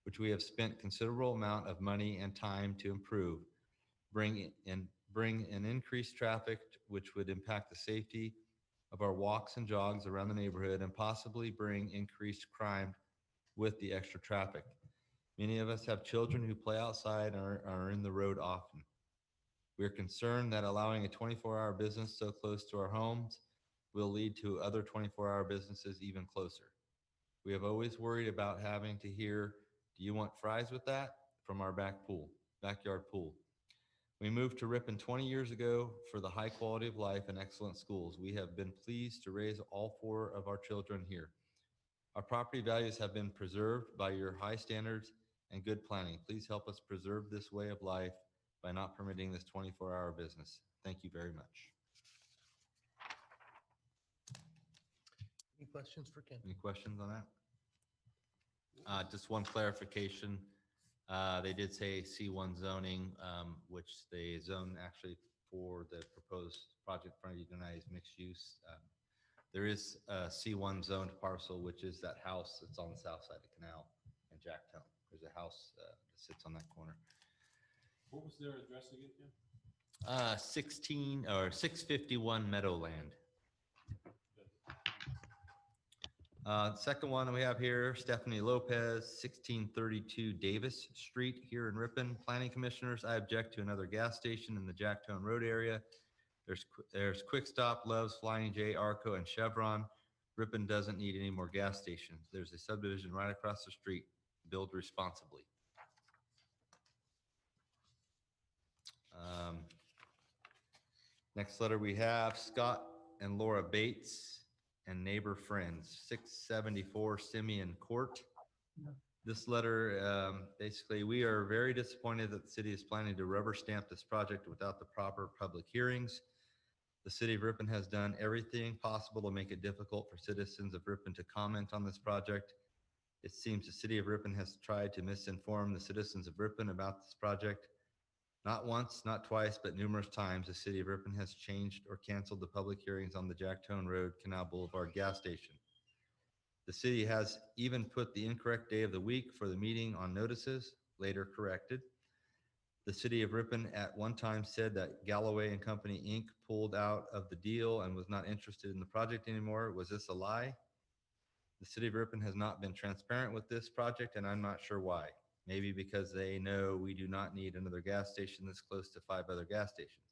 which we have spent considerable amount of money and time to improve, bring in increased traffic, which would impact the safety of our walks and jogs around the neighborhood and possibly bring increased crime with the extra traffic. Many of us have children who play outside and are in the road often. We are concerned that allowing a 24-hour business so close to our homes will lead to other 24-hour businesses even closer. We have always worried about having to hear, "Do you want fries with that?" from our backyard pool. We moved to Ripon 20 years ago for the high quality of life and excellent schools. We have been pleased to raise all 4 of our children here. Our property values have been preserved by your high standards and good planning. Please help us preserve this way of life by not permitting this 24-hour business. Thank you very much. Any questions for Ken? Any questions on that? Just one clarification. They did say C1 zoning, which they zone actually for the proposed project in front of you tonight is mixed use. There is a C1 zoned parcel, which is that house that's on the south side of the canal in Jacktone. There's a house that sits on that corner. What was their address again, Kim? 16 or 651 Meadowland. Second one we have here, Stephanie Lopez, 1632 Davis Street here in Ripon. Planning Commissioners, I object to another gas station in the Jacktone Road area. There's Quick Stop, Love's, Flying J, Arco, and Chevron. Ripon doesn't need any more gas stations. There's a subdivision right across the street. Build responsibly. Next letter we have Scott and Laura Bates and neighbor friends, 674 Simeon Court. This letter, basically, we are very disappointed that the city is planning to rubber stamp this project without the proper public hearings. The city of Ripon has done everything possible to make it difficult for citizens of Ripon to comment on this project. It seems the city of Ripon has tried to misinform the citizens of Ripon about this project. Not once, not twice, but numerous times, the city of Ripon has changed or canceled the public hearings on the Jacktone Road Canal Boulevard gas station. The city has even put the incorrect day of the week for the meeting on notices, later corrected. The city of Ripon at one time said that Galloway and Company, Inc. pulled out of the deal and was not interested in the project anymore. Was this a lie? The city of Ripon has not been transparent with this project, and I'm not sure why. Maybe because they know we do not need another gas station this close to 5 other gas stations.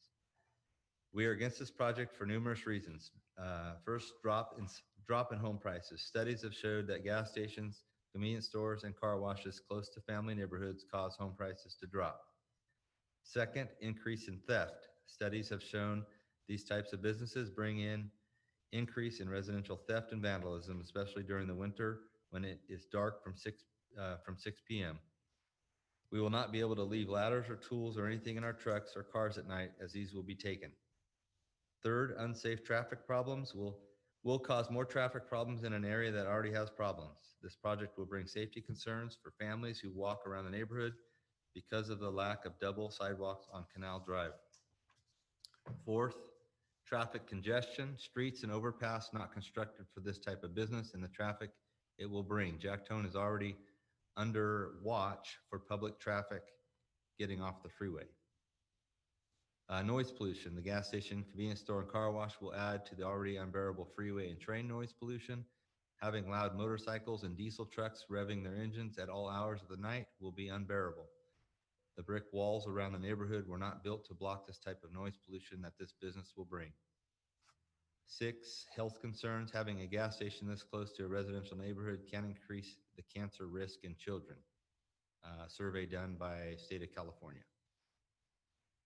We are against this project for numerous reasons. First, drop in home prices. Studies have showed that gas stations, convenience stores, and car washes close to family neighborhoods cause home prices to drop. Second, increase in theft. Studies have shown these types of businesses bring in increase in residential theft and vandalism, especially during the winter when it is dark from 6 p.m. We will not be able to leave ladders or tools or anything in our trucks or cars at night, as these will be taken. Third, unsafe traffic problems will cause more traffic problems in an area that already has problems. This project will bring safety concerns for families who walk around the neighborhood because of the lack of double sidewalks on Canal Drive. Fourth, traffic congestion, streets and overpass not constructed for this type of business and the traffic it will bring. Jacktone is already under watch for public traffic getting off the freeway. Noise pollution. The gas station, convenience store, and car wash will add to the already unbearable freeway and train noise pollution. Having loud motorcycles and diesel trucks revving their engines at all hours of the night will be unbearable. The brick walls around the neighborhood were not built to block this type of noise pollution that this business will bring. 6, health concerns. Having a gas station this close to a residential neighborhood can increase the cancer risk in children. Survey done by state of California.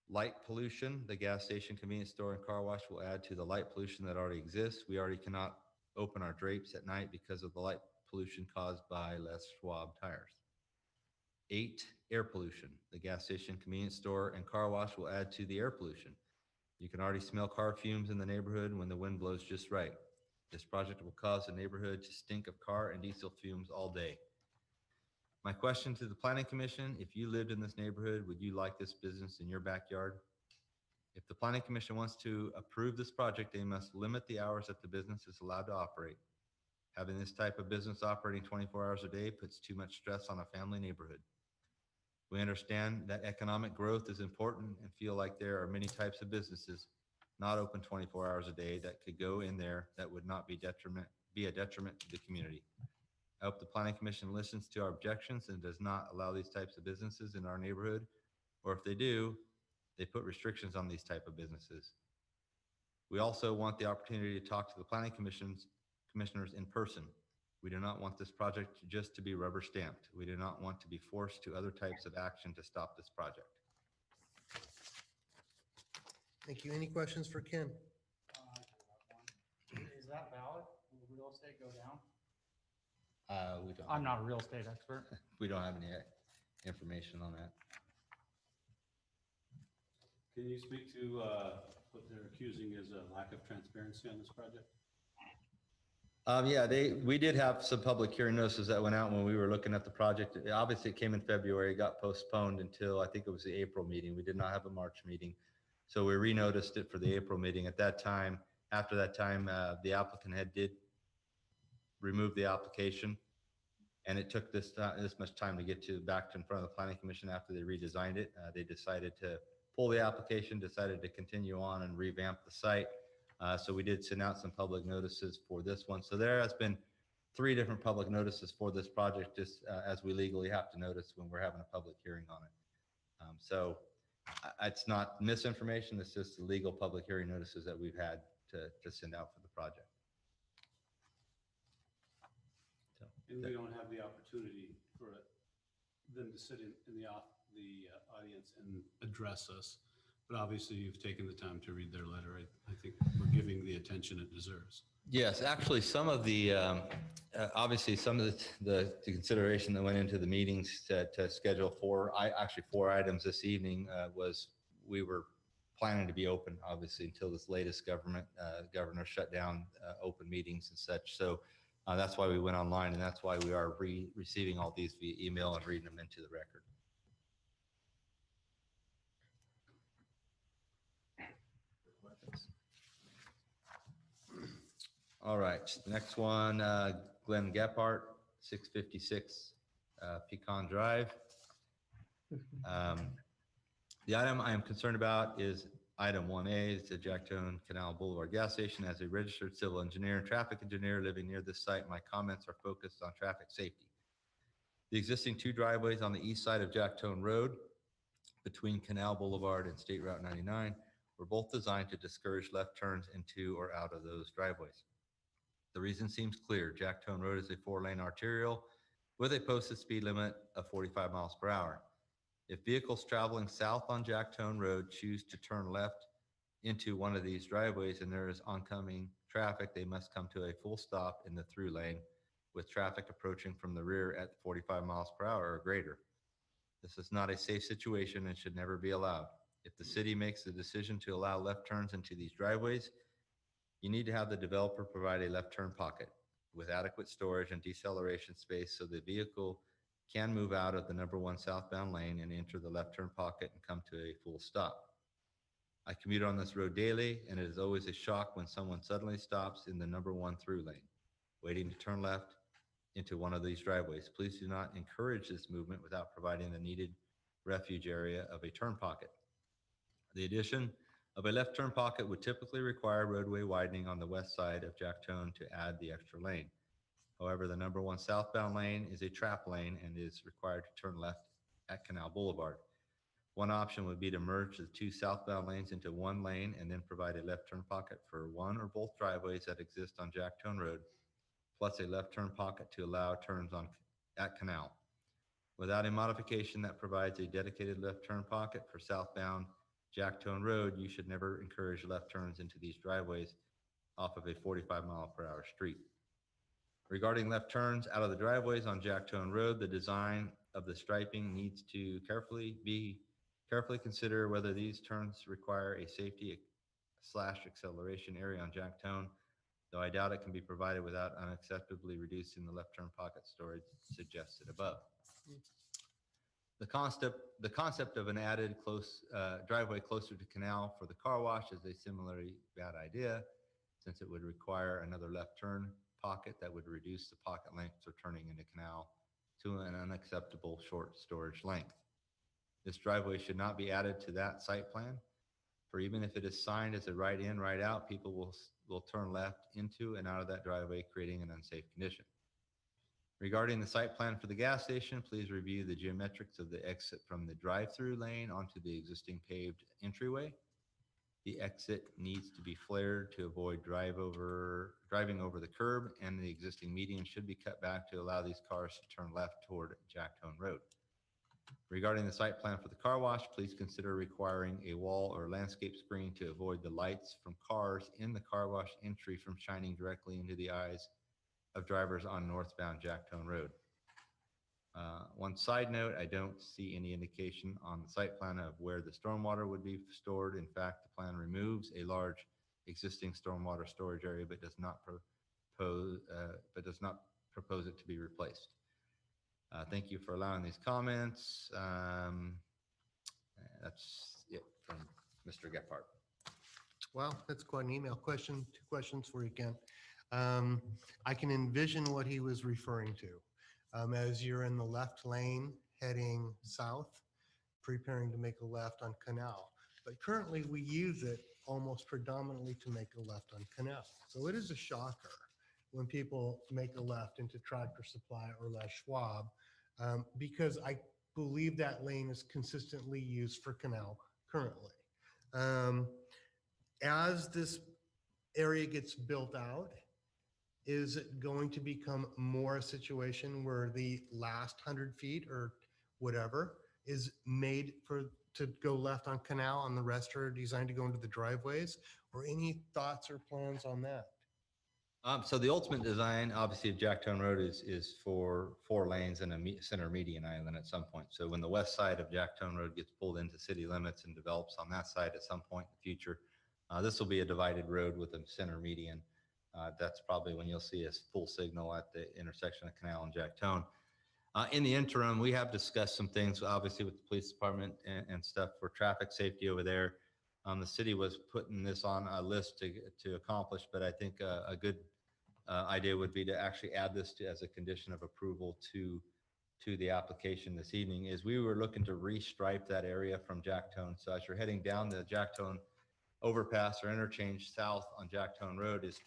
Light pollution. The gas station, convenience store, and car wash will add to the light pollution that already exists. We already cannot open our drapes at night because of the light pollution caused by Les Schwab tires. 8, air pollution. The gas station, convenience store, and car wash will add to the air pollution. You can already smell car fumes in the neighborhood when the wind blows just right. This project will cause the neighborhood to stink of car and diesel fumes all day. My question to the Planning Commission, if you lived in this neighborhood, would you like this business in your backyard? If the Planning Commission wants to approve this project, they must limit the hours that the business is allowed to operate. Having this type of business operating 24 hours a day puts too much stress on a family neighborhood. We understand that economic growth is important and feel like there are many types of businesses not open 24 hours a day that could go in there that would not be a detriment to the community. I hope the Planning Commission listens to our objections and does not allow these types of businesses in our neighborhood, or if they do, they put restrictions on these type of businesses. We also want the opportunity to talk to the Planning Commissioners in person. We do not want this project just to be rubber stamped. We do not want to be forced to other types of action to stop this project. Thank you. Any questions for Ken? Is that valid? Will real estate go down? We don't. I'm not a real estate expert. We don't have any information on that. Can you speak to what they're accusing as a lack of transparency on this project? Yeah, we did have some public hearing notices that went out when we were looking at the project. Obviously, it came in February, it got postponed until I think it was the April meeting. We did not have a March meeting. So we re-noticed it for the April meeting. At that time, after that time, the applicant did remove the application. And it took this much time to get back in front of the planning commission after they redesigned it. They decided to pull the application, decided to continue on and revamp the site. So we did send out some public notices for this one. So there has been 3 different public notices for this project, just as we legally have to notice when we're having a public hearing on it. So it's not misinformation, it's just the legal public hearing notices that we've had to send out for the project. So, And we don't have the opportunity for them to sit in the audience and address us. But obviously, you've taken the time to read their letter. I think we're giving the attention it deserves. Yes, actually, some of the, obviously, some of the consideration that went into the meetings to schedule 4 items this evening was we were planning to be open, obviously, until this latest governor shut down open meetings and such. So that's why we went online, and that's why we are receiving all these via email and reading them into the record. All right, next one, Glenn Gephardt, 656 Pecan Drive. The item I am concerned about is item 1A. It's the Jacktone Canal Boulevard gas station. As a registered civil engineer and traffic engineer living near this site, my comments are focused on traffic safety. The existing 2 driveways on the east side of Jacktone Road between Canal Boulevard and State Route 99 were both designed to discourage left turns into or out of those driveways. The reason seems clear. Jacktone Road is a 4-lane arterial with a posted speed limit of 45 miles per hour. If vehicles traveling south on Jacktone Road choose to turn left into one of these driveways and there is oncoming traffic, they must come to a full stop in the through lane with traffic approaching from the rear at 45 miles per hour or greater. This is not a safe situation and should never be allowed. If the city makes the decision to allow left turns into these driveways, you need to have the developer provide a left turn pocket with adequate storage and deceleration space so the vehicle can move out of the number 1 southbound lane and enter the left turn pocket and come to a full stop. I commute on this road daily, and it is always a shock when someone suddenly stops in the number 1 through lane, waiting to turn left into one of these driveways. Please do not encourage this movement without providing the needed refuge area of a turn pocket. The addition of a left turn pocket would typically require roadway widening on the west side of Jacktone to add the extra lane. However, the number 1 southbound lane is a trap lane and is required to turn left at Canal Boulevard. One option would be to merge the 2 southbound lanes into 1 lane and then provide a left turn pocket for one or both driveways that exist on Jacktone Road, plus a left turn pocket to allow turns at Canal. Without a modification that provides a dedicated left turn pocket for southbound Jacktone Road, you should never encourage left turns into these driveways off of a 45-mile-per-hour street. Regarding left turns out of the driveways on Jacktone Road, the design of the striping needs to carefully consider whether these turns require a safety/acceleration area on Jacktone, though I doubt it can be provided without unacceptably reducing the left turn pocket storage suggested above. The concept of an added driveway closer to Canal for the car wash is a similarly bad idea, since it would require another left turn pocket that would reduce the pocket length for turning into Canal to an unacceptable short storage length. This driveway should not be added to that site plan, for even if it is signed as a right in, right out, people will turn left into and out of that driveway, creating an unsafe condition. Regarding the site plan for the gas station, please review the geometrics of the exit from the drive-through lane onto the existing paved entryway. The exit needs to be flared to avoid driving over the curb, and the existing median should be cut back to allow these cars to turn left toward Jacktone Road. Regarding the site plan for the car wash, please consider requiring a wall or landscape screen to avoid the lights from cars in the car wash entry from shining directly into the eyes of drivers on northbound Jacktone Road. One side note, I don't see any indication on the site plan of where the stormwater would be stored. In fact, the plan removes a large existing stormwater storage area, but does not propose it to be replaced. Thank you for allowing these comments. That's it from Mr. Gephardt. Well, that's quite an email. Two questions for you, Ken. I can envision what he was referring to. as you're in the left lane heading south, preparing to make a left on Canal. But currently, we use it almost predominantly to make a left on Canal. So it is a shocker when people make a left into Tractor Supply or Les Schwab, because I believe that lane is consistently used for Canal currently. As this area gets built out, is it going to become more a situation where the last 100 feet or whatever is made to go left on Canal and the rest are designed to go into the driveways? Or any thoughts or plans on that? So the ultimate design, obviously, of Jacktone Road is for 4 lanes and a center median island at some point. So when the west side of Jacktone Road gets pulled into city limits and develops on that side at some point in the future, this will be a divided road with a center median. That's probably when you'll see a full signal at the intersection of Canal and Jacktone. In the interim, we have discussed some things, obviously, with the police department and stuff for traffic safety over there. The city was putting this on a list to accomplish, but I think a good idea would be to actually add this as a condition of approval to the application this evening. Is we were looking to restripe that area from Jacktone. So as you're heading down the Jacktone overpass or interchange south on Jacktone Road, is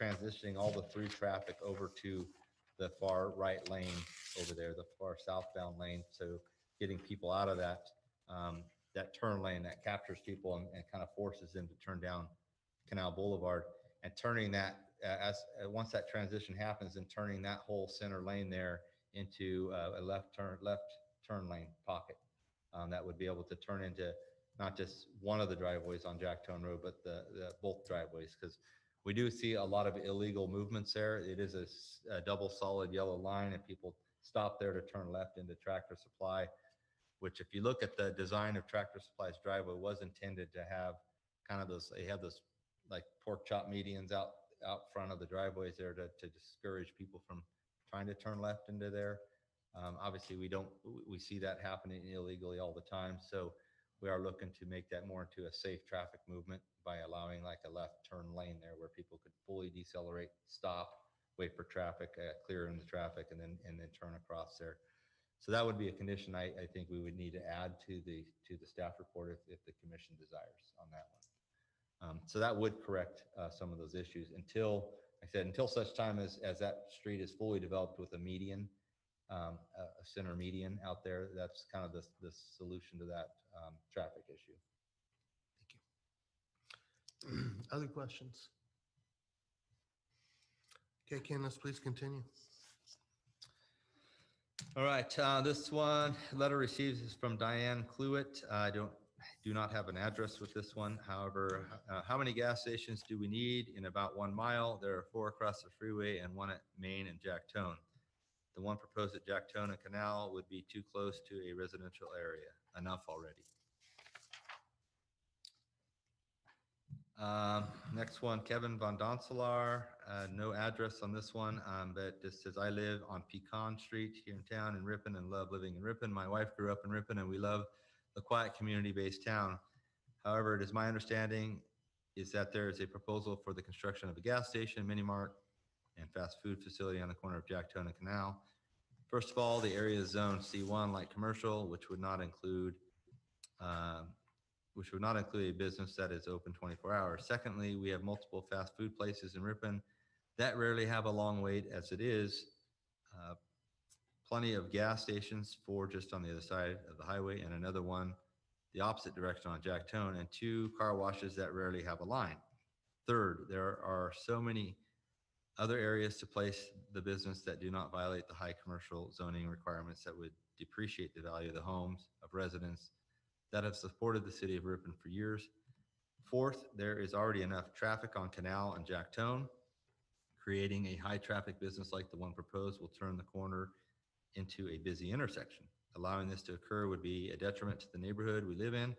transitioning all the through traffic over to the far right lane over there, the far southbound lane. So getting people out of that that turn lane that captures people and kind of forces them to turn down Canal Boulevard, and turning that once that transition happens, and turning that whole center lane there into a left turn lane pocket that would be able to turn into not just one of the driveways on Jacktone Road, but the both driveways, because we do see a lot of illegal movements there. It is a double solid yellow line, and people stop there to turn left into Tractor Supply, which, if you look at the design of Tractor Supply's driveway, was intended to have kind of those, they have those like pork chop medians out front of the driveways there to discourage people from trying to turn left into there. Obviously, we see that happening illegally all the time. So we are looking to make that more into a safe traffic movement by allowing like a left turn lane there where people could fully decelerate, stop, wait for traffic, clear in the traffic, and then turn across there. So that would be a condition I think we would need to add to the staff report if the commission desires on that one. So that would correct some of those issues until, like I said, until such time as that street is fully developed with a median, a center median out there. That's kind of the solution to that traffic issue. Thank you. Other questions? Okay, Ken, let's please continue. All right, this one letter received is from Diane Cluett. I do not have an address with this one. However, how many gas stations do we need in about 1 mile? There are 4 across the freeway and 1 at Main and Jacktone. The one proposed at Jacktone and Canal would be too close to a residential area. Enough already. Next one, Kevin Von Doncelar. No address on this one, but just says, I live on Pecan Street here in town in Ripon and love living in Ripon. My wife grew up in Ripon and we love the quiet community-based town. However, it is my understanding is that there is a proposal for the construction of a gas station, mini mart, and fast food facility on the corner of Jacktone and Canal. First of all, the area is zoned C1 light commercial, which would not include a business that is open 24 hours. Secondly, we have multiple fast food places in Ripon that rarely have a long wait as it is. Plenty of gas stations, 4 just on the other side of the highway and another one the opposite direction on Jacktone, and 2 car washes that rarely have a line. Third, there are so many other areas to place the business that do not violate the high commercial zoning requirements that would depreciate the value of the homes of residents that have supported the city of Ripon for years. Fourth, there is already enough traffic on Canal and Jacktone. Creating a high traffic business like the one proposed will turn the corner into a busy intersection. Allowing this to occur would be a detriment to the neighborhood we live in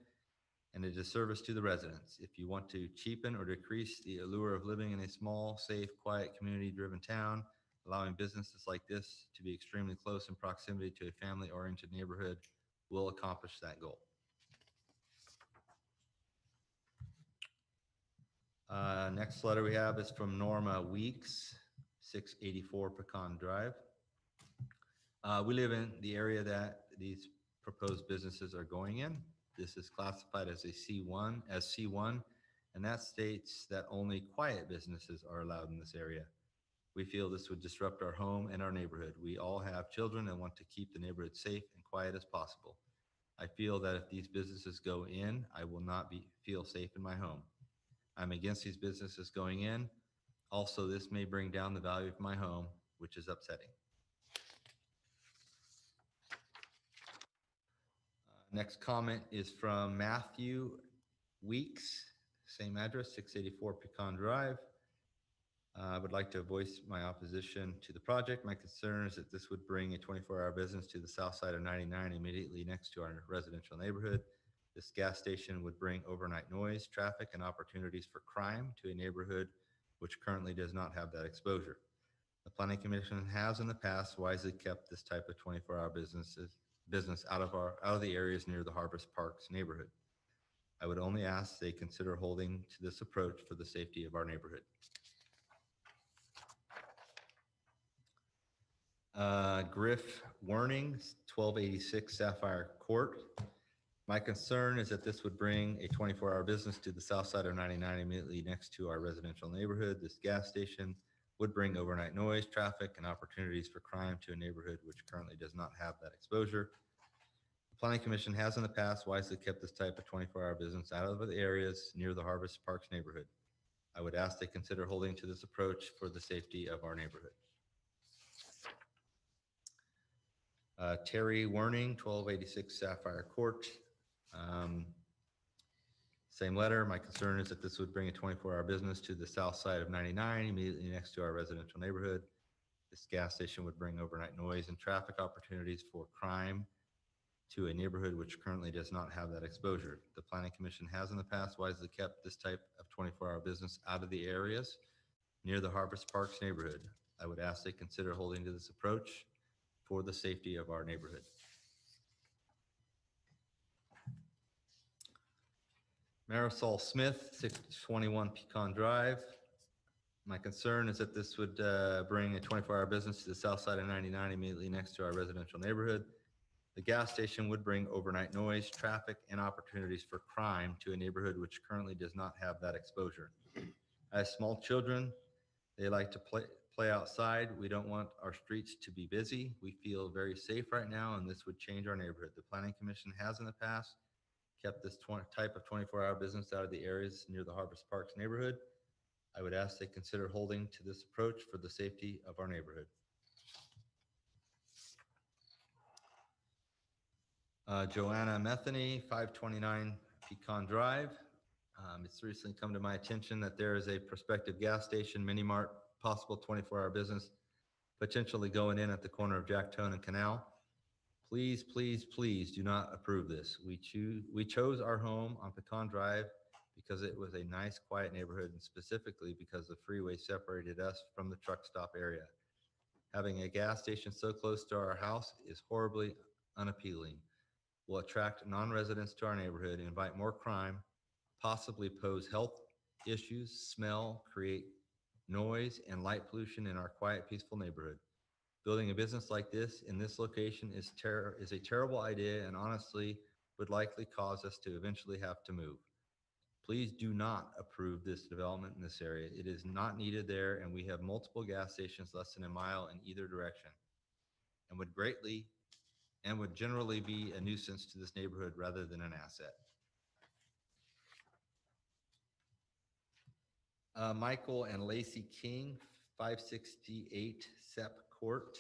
and a disservice to the residents. If you want to cheapen or decrease the allure of living in a small, safe, quiet, community-driven town, allowing businesses like this to be extremely close in proximity to a family-oriented neighborhood will accomplish that goal. Next letter we have is from Norma Weeks, 684 Pecan Drive. We live in the area that these proposed businesses are going in. This is classified as a C1, and that states that only quiet businesses are allowed in this area. We feel this would disrupt our home and our neighborhood. We all have children and want to keep the neighborhood safe and quiet as possible. I feel that if these businesses go in, I will not feel safe in my home. I'm against these businesses going in. Also, this may bring down the value of my home, which is upsetting. Next comment is from Matthew Weeks, same address, 684 Pecan Drive. I would like to voice my opposition to the project. My concern is that this would bring a 24-hour business to the south side of 99 immediately next to our residential neighborhood. This gas station would bring overnight noise, traffic, and opportunities for crime to a neighborhood which currently does not have that exposure. The Planning Commission has in the past wisely kept this type of 24-hour business out of the areas near the Harvest Parks neighborhood. I would only ask they consider holding to this approach for the safety of our neighborhood. Griff Werning, 1286 Sapphire Court. My concern is that this would bring a 24-hour business to the south side of 99 immediately next to our residential neighborhood. This gas station would bring overnight noise, traffic, and opportunities for crime to a neighborhood which currently does not have that exposure. The Planning Commission has in the past wisely kept this type of 24-hour business out of the areas near the Harvest Parks neighborhood. I would ask they consider holding to this approach for the safety of our neighborhood. Terry Werning, 1286 Sapphire Court. Same letter. My concern is that this would bring a 24-hour business to the south side of 99, immediately next to our residential neighborhood. This gas station would bring overnight noise and traffic opportunities for crime to a neighborhood which currently does not have that exposure. The Planning Commission has in the past wisely kept this type of 24-hour business out of the areas near the Harvest Parks neighborhood. I would ask they consider holding to this approach for the safety of our neighborhood. Marisol Smith, 621 Pecan Drive. My concern is that this would bring a 24-hour business to the south side of 99 immediately next to our residential neighborhood. The gas station would bring overnight noise, traffic, and opportunities for crime to a neighborhood which currently does not have that exposure. I have small children. They like to play outside. We don't want our streets to be busy. We feel very safe right now, and this would change our neighborhood. The Planning Commission has in the past kept this type of 24-hour business out of the areas near the Harvest Parks neighborhood. I would ask they consider holding to this approach for the safety of our neighborhood. Joanna Metheny, 529 Pecan Drive. It's recently come to my attention that there is a prospective gas station, mini mart, possible 24-hour business potentially going in at the corner of Jacktone and Canal. Please, please, please do not approve this. We chose our home on Pecan Drive because it was a nice, quiet neighborhood, and specifically because the freeway separated us from the truck stop area. Having a gas station so close to our house is horribly unappealing. Will attract non-residents to our neighborhood, invite more crime, possibly pose health issues, smell, create noise, and light pollution in our quiet, peaceful neighborhood. Building a business like this in this location is a terrible idea, and honestly would likely cause us to eventually have to move. Please do not approve this development in this area. It is not needed there, and we have multiple gas stations less than a mile in either direction, and would generally be a nuisance to this neighborhood rather than an asset. Michael and Lacey King, 568 Sepp Court.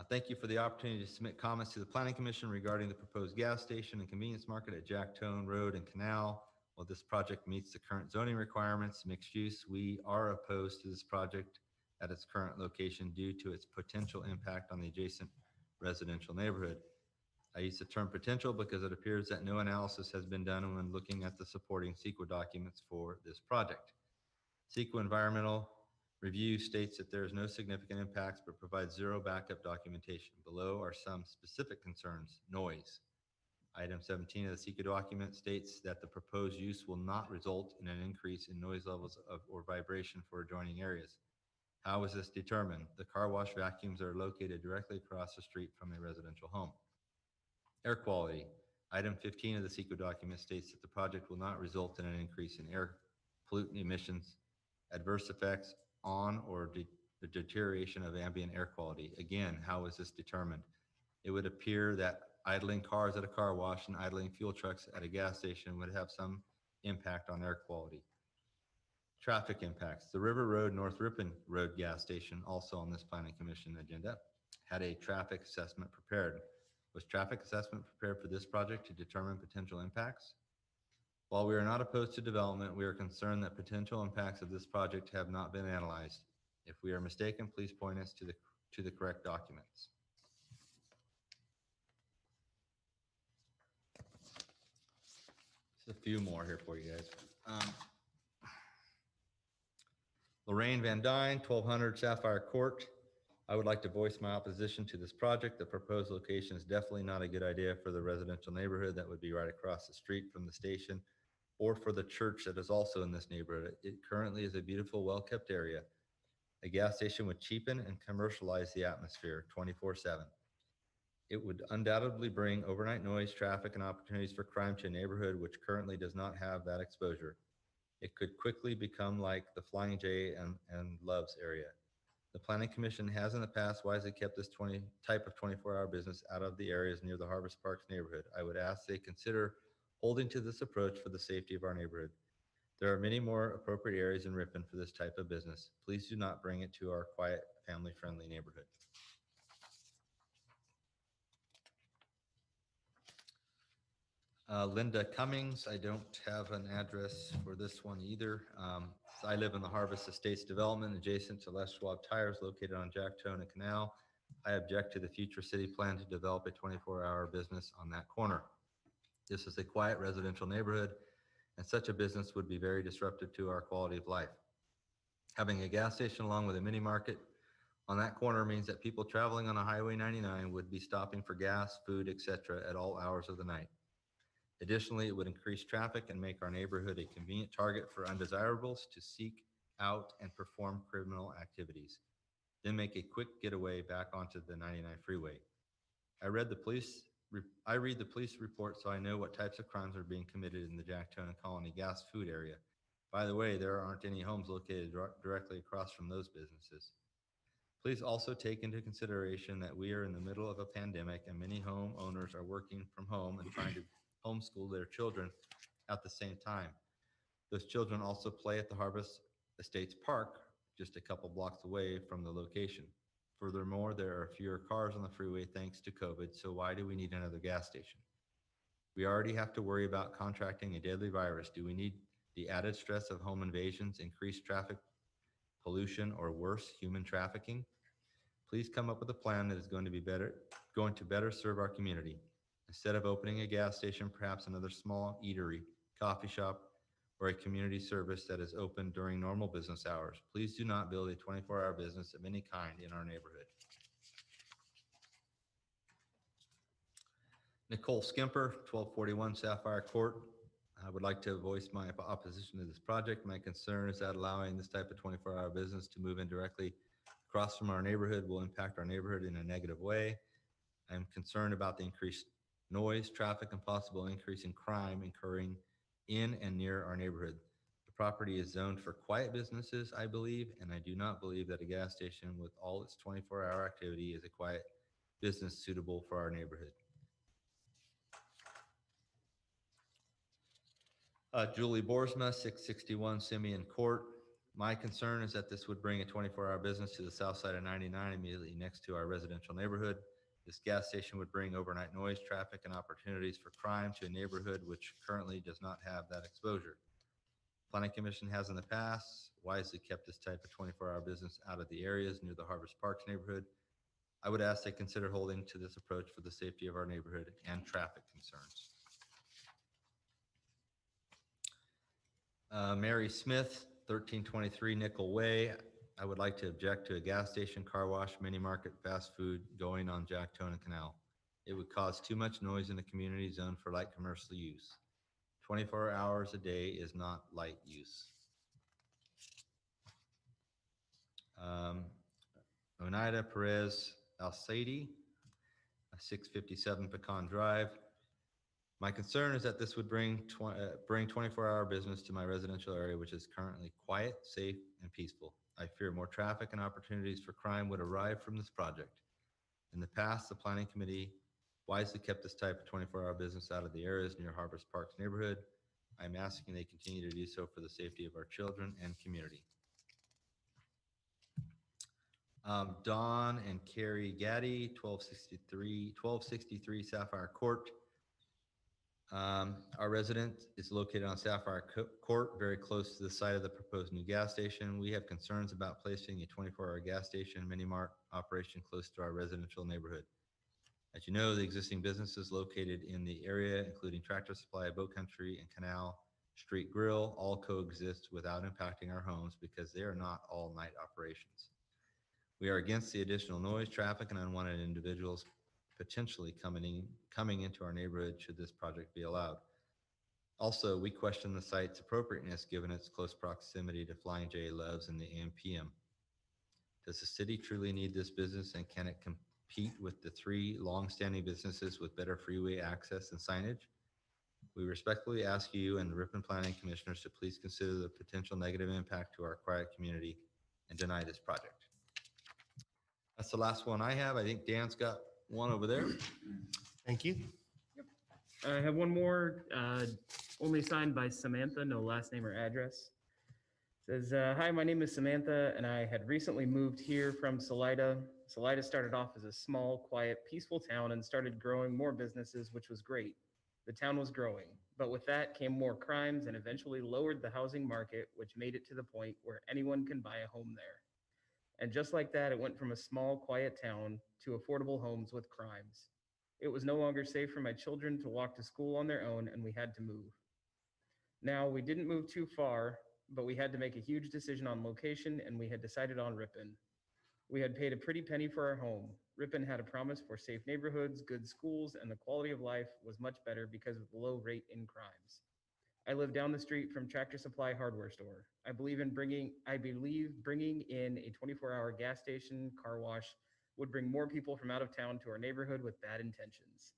Thank you for the opportunity to submit comments to the Planning Commission regarding the proposed gas station and convenience market at Jacktone Road and Canal. While this project meets the current zoning requirements, mixed use, we are opposed to this project at its current location due to its potential impact on the adjacent residential neighborhood. I use the term potential because it appears that no analysis has been done when looking at the supporting CEQA documents for this project. CEQA environmental review states that there is no significant impacts but provides zero backup documentation. Below are some specific concerns. Noise. Item 17 of the CEQA document states that the proposed use will not result in an increase in noise levels or vibration for adjoining areas. How is this determined? The car wash vacuums are located directly across the street from a residential home. Air quality. Item 15 of the CEQA document states that the project will not result in an increase in air pollutant emissions, adverse effects on or the deterioration of ambient air quality. Again, how is this determined? It would appear that idling cars at a car wash and idling fuel trucks at a gas station would have some impact on air quality. Traffic impacts. The River Road, North Ripon Road gas station, also on this Planning Commission agenda, had a traffic assessment prepared. Was traffic assessment prepared for this project to determine potential impacts? While we are not opposed to development, we are concerned that potential impacts of this project have not been analyzed. If we are mistaken, please point us to the correct documents. Just a few more here for you guys. Lorraine Van Dyne, 1200 Sapphire Court. I would like to voice my opposition to this project. The proposed location is definitely not a good idea for the residential neighborhood that would be right across the street from the station, or for the church that is also in this neighborhood. It currently is a beautiful, well-kept area. A gas station would cheapen and commercialize the atmosphere 24/7. It would undoubtedly bring overnight noise, traffic, and opportunities for crime to a neighborhood which currently does not have that exposure. It could quickly become like the Flying J and Loves area. The Planning Commission has in the past wisely kept this type of 24-hour business out of the areas near the Harvest Parks neighborhood. I would ask they consider holding to this approach for the safety of our neighborhood. There are many more appropriate areas in Ripon for this type of business. Please do not bring it to our quiet, family-friendly neighborhood. Linda Cummings, I don't have an address for this one either. I live in the Harvest Estates development adjacent to Les Schwab Tires located on Jacktona Canal. I object to the future city plan to develop a 24-hour business on that corner. This is a quiet residential neighborhood, and such a business would be very disruptive to our quality of life. Having a gas station along with a mini market on that corner means that people traveling on a Highway 99 would be stopping for gas, food, etc. at all hours of the night. Additionally, it would increase traffic and make our neighborhood a convenient target for undesirables to seek out and perform criminal activities, then make a quick getaway back onto the 99 freeway. I read the police report, so I know what types of crimes are being committed in the Jacktona Colony gas food area. By the way, there aren't any homes located directly across from those businesses. Please also take into consideration that we are in the middle of a pandemic and many homeowners are working from home and trying to homeschool their children at the same time. Those children also play at the Harvest Estates Park, just a couple blocks away from the location. Furthermore, there are fewer cars on the freeway thanks to COVID, so why do we need another gas station? We already have to worry about contracting a deadly virus. Do we need the added stress of home invasions, increased traffic pollution, or worse, human trafficking? Please come up with a plan that is going to better serve our community. Instead of opening a gas station, perhaps another small eatery, coffee shop, or a community service that is open during normal business hours. Please do not build a 24-hour business of any kind in our neighborhood. Nicole Skimper, 1241 Sapphire Court. I would like to voice my opposition to this project. My concern is that allowing this type of 24-hour business to move in directly across from our neighborhood will impact our neighborhood in a negative way. I'm concerned about the increased noise, traffic, and possible increase in crime occurring in and near our neighborhood. The property is zoned for quiet businesses, I believe, and I do not believe that a gas station with all its 24-hour activity is a quiet business suitable for our neighborhood. Julie Boersma, 661 Simeon Court. My concern is that this would bring a 24-hour business to the south side of 99 immediately next to our residential neighborhood. This gas station would bring overnight noise, traffic, and opportunities for crime to a neighborhood which currently does not have that exposure. Planning Commission has in the past wisely kept this type of 24-hour business out of the areas near the Harvest Parks neighborhood. I would ask they consider holding to this approach for the safety of our neighborhood and traffic concerns. Mary Smith, 1323 Nickel Way. I would like to object to a gas station, car wash, mini market, fast food going on Jacktona Canal. It would cause too much noise in the community zone for light commercial use. 24 hours a day is not light use. Oneida Perez Alceide, 657 Pecan Drive. My concern is that this would bring 24-hour business to my residential area, which is currently quiet, safe, and peaceful. I fear more traffic and opportunities for crime would arrive from this project. In the past, the planning committee wisely kept this type of 24-hour business out of the areas near Harvest Park's neighborhood. I'm asking they continue to do so for the safety of our children and community. Don and Carrie Gaddy, 1263 Sapphire Court. Our resident is located on Sapphire Court, very close to the site of the proposed new gas station. We have concerns about placing a 24-hour gas station mini mart operation close to our residential neighborhood. As you know, the existing businesses located in the area, including Tractor Supply, Boat Country, and Canal Street Grill, all coexist without impacting our homes because they are not all-night operations. We are against the additional noise, traffic, and unwanted individuals potentially coming into our neighborhood should this project be allowed. Also, we question the site's appropriateness given its close proximity to Flying J, Love's, and the AM/PM. Does the city truly need this business, and can it compete with the 3 long-standing businesses with better freeway access and signage? We respectfully ask you and the Ripon Planning Commissioners to please consider the potential negative impact to our quiet community and deny this project. That's the last one I have. I think Dan's got one over there. Thank you. I have one more, only signed by Samantha, no last name or address. Says, hi, my name is Samantha, and I had recently moved here from Salida. Salida started off as a small, quiet, peaceful town and started growing more businesses, which was great. The town was growing, but with that came more crimes and eventually lowered the housing market, which made it to the point where anyone can buy a home there. And just like that, it went from a small, quiet town to affordable homes with crimes. It was no longer safe for my children to walk to school on their own, and we had to move. Now, we didn't move too far, but we had to make a huge decision on location, and we had decided on Ripon. We had paid a pretty penny for our home. Ripon had a promise for safe neighborhoods, good schools, and the quality of life was much better because of the low rate in crimes. I live down the street from Tractor Supply hardware store. I believe bringing in a 24-hour gas station, car wash would bring more people from out of town to our neighborhood with bad intentions.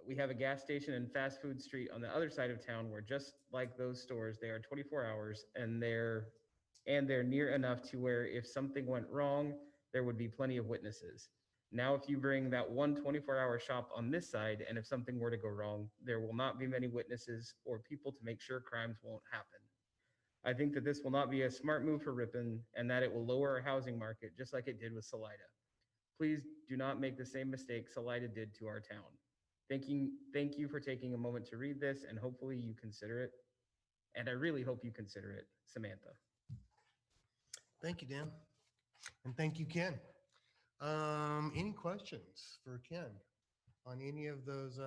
We have a gas station and fast food street on the other side of town where, just like those stores, they are 24 hours and they're near enough to where if something went wrong, there would be plenty of witnesses. Now, if you bring that one 24-hour shop on this side, and if something were to go wrong, there will not be many witnesses or people to make sure crimes won't happen. I think that this will not be a smart move for Ripon and that it will lower our housing market just like it did with Salida. Please do not make the same mistake Salida did to our town. Thank you for taking a moment to read this, and hopefully you consider it. And I really hope you consider it, Samantha. Thank you, Dan. And thank you, Ken. Any questions for Ken on any of those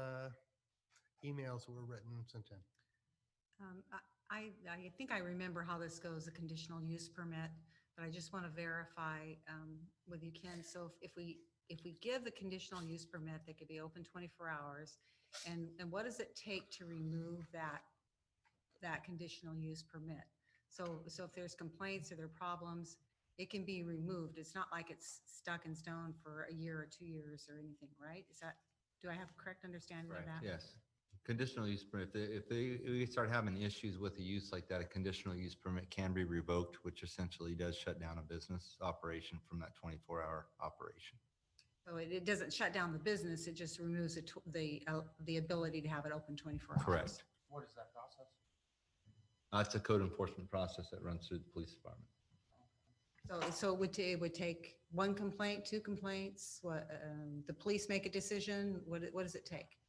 emails that were written sent in? I think I remember how this goes, a conditional use permit, but I just want to verify with you, Ken. So if we give the conditional use permit, they could be open 24 hours. And what does it take to remove that conditional use permit? So if there's complaints or there are problems, it can be removed. It's not like it's stuck in stone for a year or 2 years or anything, right? Do I have a correct understanding of that? Yes. Conditional use permit, if we start having issues with a use like that, a conditional use permit can be revoked, which essentially does shut down a business operation from that 24-hour operation. So it doesn't shut down the business, it just removes the ability to have it open 24 hours. Correct. What is that process? It's a code enforcement process that runs through the police department. So it would take 1 complaint, 2 complaints, the police make a decision, what does it take?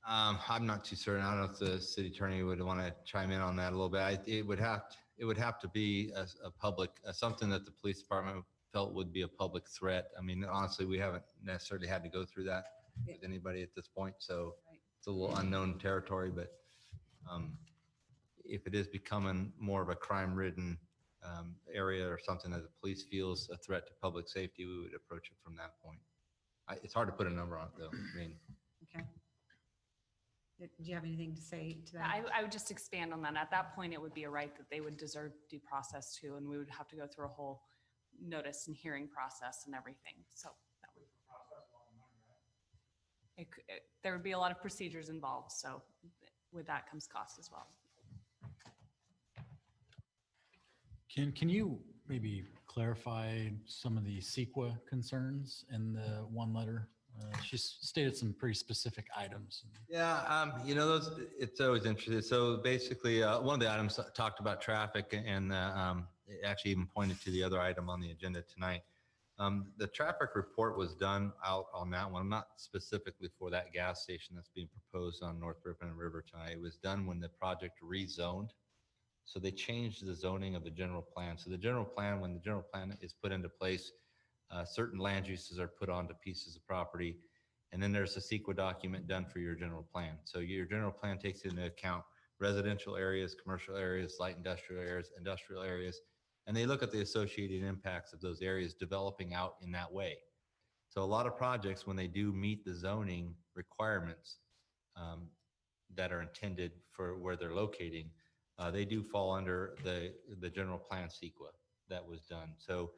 I'm not too certain. I don't know if the city attorney would want to chime in on that a little bit. It would have to be a public, something that the police department felt would be a public threat. I mean, honestly, we haven't necessarily had to go through that with anybody at this point, so it's a little unknown territory. But if it is becoming more of a crime-ridden area or something that the police feels a threat to public safety, we would approach it from that point. It's hard to put a number on it, though. I mean, okay. Do you have anything to say to that? I would just expand on that. At that point, it would be a right that they would deserve due process to, and we would have to go through a whole notice and hearing process and everything. So that would, there would be a lot of procedures involved. So with that comes cost as well. Can you maybe clarify some of the CEQA concerns in the one letter? She stated some pretty specific items. Yeah, those, it's always interesting. So basically, one of the items talked about traffic and it actually even pointed to the other item on the agenda tonight. The traffic report was done out on that one, not specifically for that gas station that's being proposed on North Ripon River tonight. It was done when the project rezoned. So they changed the zoning of the general plan. So the general plan, when the general plan is put into place, certain land uses are put onto pieces of property. And then there's a CEQA document done for your general plan. So your general plan takes into account residential areas, commercial areas, light industrial areas, and they look at the associated impacts of those areas developing out in that way. So a lot of projects, when they do meet the zoning requirements that are intended for where they're locating, they do fall under the general plan CEQA that was done. So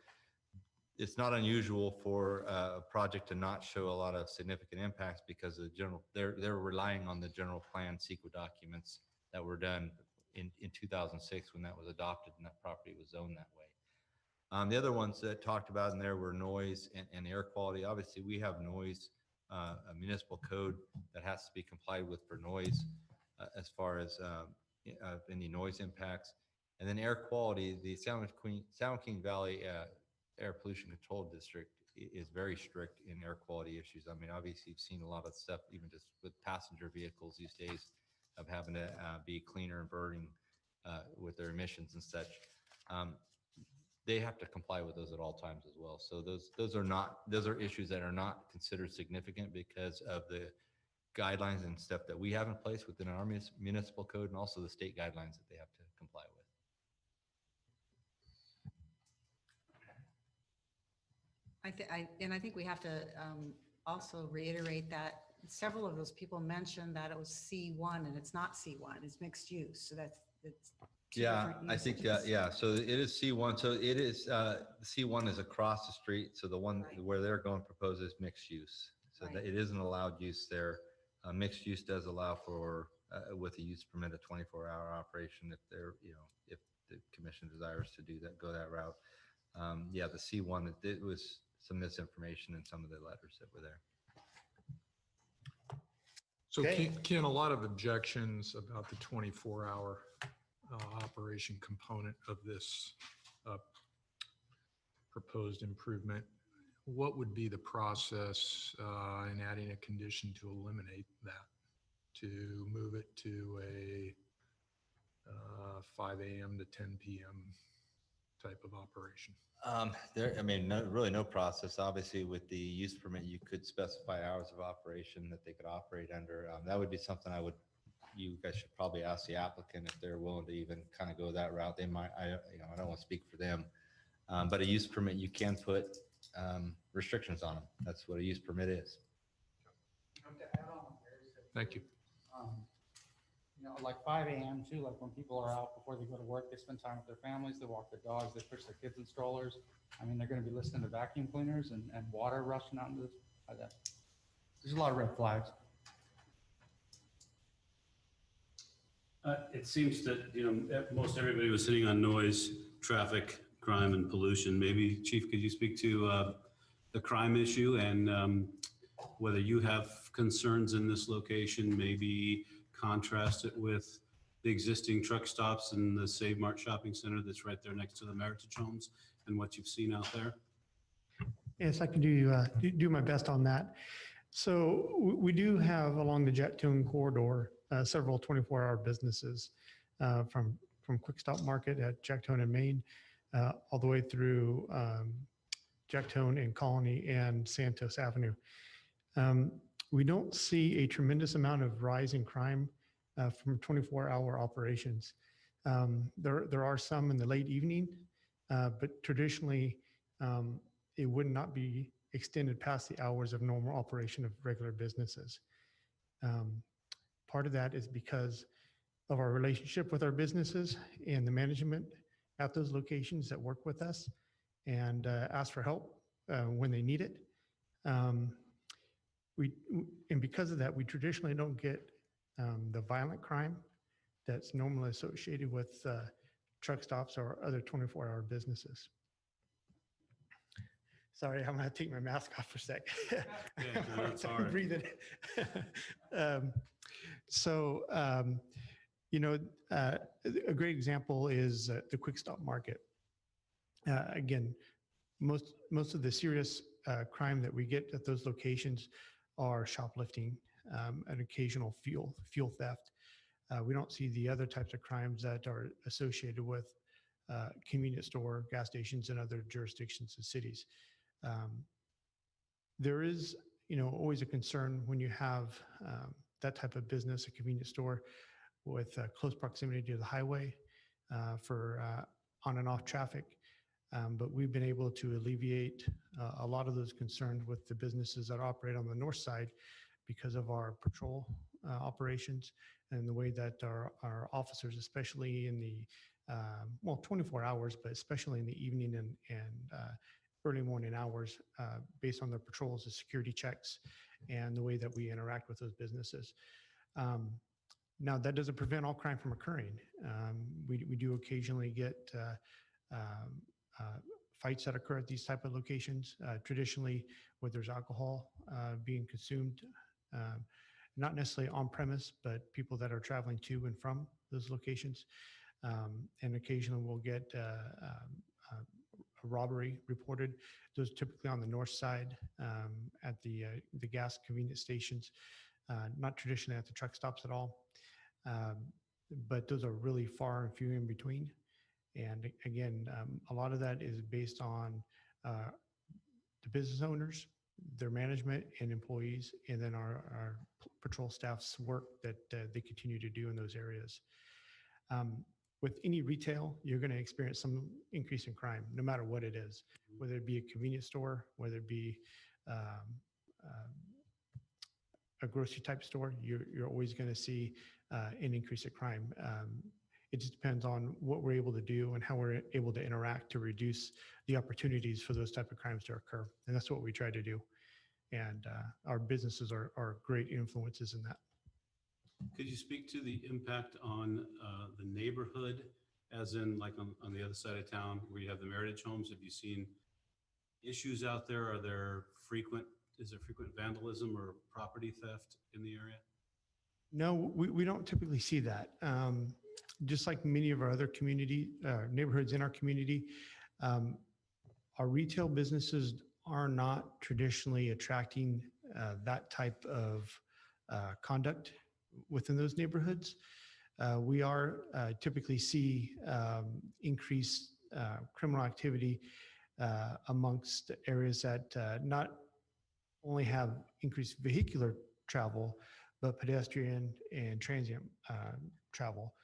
it's not unusual for a project to not show a lot of significant impacts because they're relying on the general plan CEQA documents that were done in 2006 when that was adopted and that property was zoned that way. The other ones that talked about in there were noise and air quality. Obviously, we have noise, a municipal code that has to be complied with for noise as far as any noise impacts. And then air quality, the San Joaquin Valley Air Pollution Control District is very strict in air quality issues. I mean, obviously, you've seen a lot of stuff, even just with passenger vehicles these days, of having to be cleaner and burning with their emissions and such. They have to comply with those at all times as well. So those are issues that are not considered significant because of the guidelines and stuff that we have in place within our municipal code and also the state guidelines that they have to comply with. I think we have to also reiterate that several of those people mentioned that it was C1 and it's not C1, it's mixed use. So it's two different I think, usages. yeah, so it is C1. So it is, C1 is across the street. So the one where they're going to propose is mixed use. So that it isn't allowed use there. Mixed use does allow for, with a use permit, a 24-hour operation if they're, if the commission desires to do that, go that route. Yeah, the C1, it was some misinformation in some of the letters that were there. So Ken, a lot of objections about the 24-hour operation component of this proposed improvement. What would be the process in adding a condition to eliminate that, to move it to a 5 a.m. to 10 p.m. type of operation? Really no process. Obviously, with the use permit, you could specify hours of operation that they could operate under. That would be something you guys should probably ask the applicant if they're willing to even kind of go that route. They might, I don't want to speak for them, but a use permit, you can put restrictions on them. That's what a use permit is. Thank you. Like 5 a.m. too, like when people are out before they go to work, they spend time with their families, they walk their dogs, they push their kids in strollers. I mean, they're going to be listening to vacuum cleaners and water rushing out into this. There's a lot of red flags. It seems that, most everybody was sitting on noise, traffic, crime, and pollution. Maybe, Chief, could you speak to the crime issue and whether you have concerns in this location, maybe contrast it with the existing truck stops in the Save Mart Shopping Center that's right there next to the Meritage Homes and what you've seen out there? Yes, I can do my best on that. So we do have along the Jacktone corridor several 24-hour businesses from Quick Stop Market at Jacktone and Main all the way through Jacktone and Colony and Santos Avenue. We don't see a tremendous amount of rise in crime from 24-hour operations. There are some in the late evening, but traditionally it would not be extended past the hours of normal operation of regular businesses. Part of that is because of our relationship with our businesses and the management at those locations that work with us. and ask for help when they need it. And because of that, we traditionally don't get the violent crime that's normally associated with truck stops or other 24-hour businesses. Sorry, I'm going to take my mask off for a sec. Yeah, no, that's all right. Breathing. You know, a great example is the quick stop market. Again, most of the serious crime that we get at those locations are shoplifting, an occasional fuel theft. We don't see the other types of crimes that are associated with convenience store, gas stations, and other jurisdictions and cities. There is, you know, always a concern when you have that type of business, a convenience store with close proximity to the highway for on and off traffic. But we've been able to alleviate a lot of those concerns with the businesses that operate on the north side because of our patrol operations and the way that our officers, especially in the, 24 hours, but especially in the evening and early morning hours, based on their patrols, the security checks, and the way that we interact with those businesses. Now, that doesn't prevent all crime from occurring. We do occasionally get fights that occur at these type of locations, traditionally where there's alcohol being consumed, not necessarily on premise, but people that are traveling to and from those locations. And occasionally we'll get a robbery reported. Those typically on the north side at the gas convenience stations, not traditionally at the truck stops at all. But those are really far and few in between. And again, a lot of that is based on the business owners, their management and employees, and then our patrol staff's work that they continue to do in those areas. With any retail, you're going to experience some increase in crime, no matter what it is, whether it be a convenience store, whether it be a grocery type store, you're always going to see an increase of crime. It just depends on what we're able to do and how we're able to interact to reduce the opportunities for those type of crimes to occur. And that's what we try to do. And our businesses are great influences in that. Could you speak to the impact on the neighborhood, as in like on the other side of town where you have the Meritage homes? Have you seen issues out there? Is there frequent vandalism or property theft in the area? No, we don't typically see that. Just like many of our other neighborhoods in our community, our retail businesses are not traditionally attracting that type of conduct within those neighborhoods. We are typically see increased criminal activity amongst areas that not only have increased vehicular travel, but pedestrian and transient travel.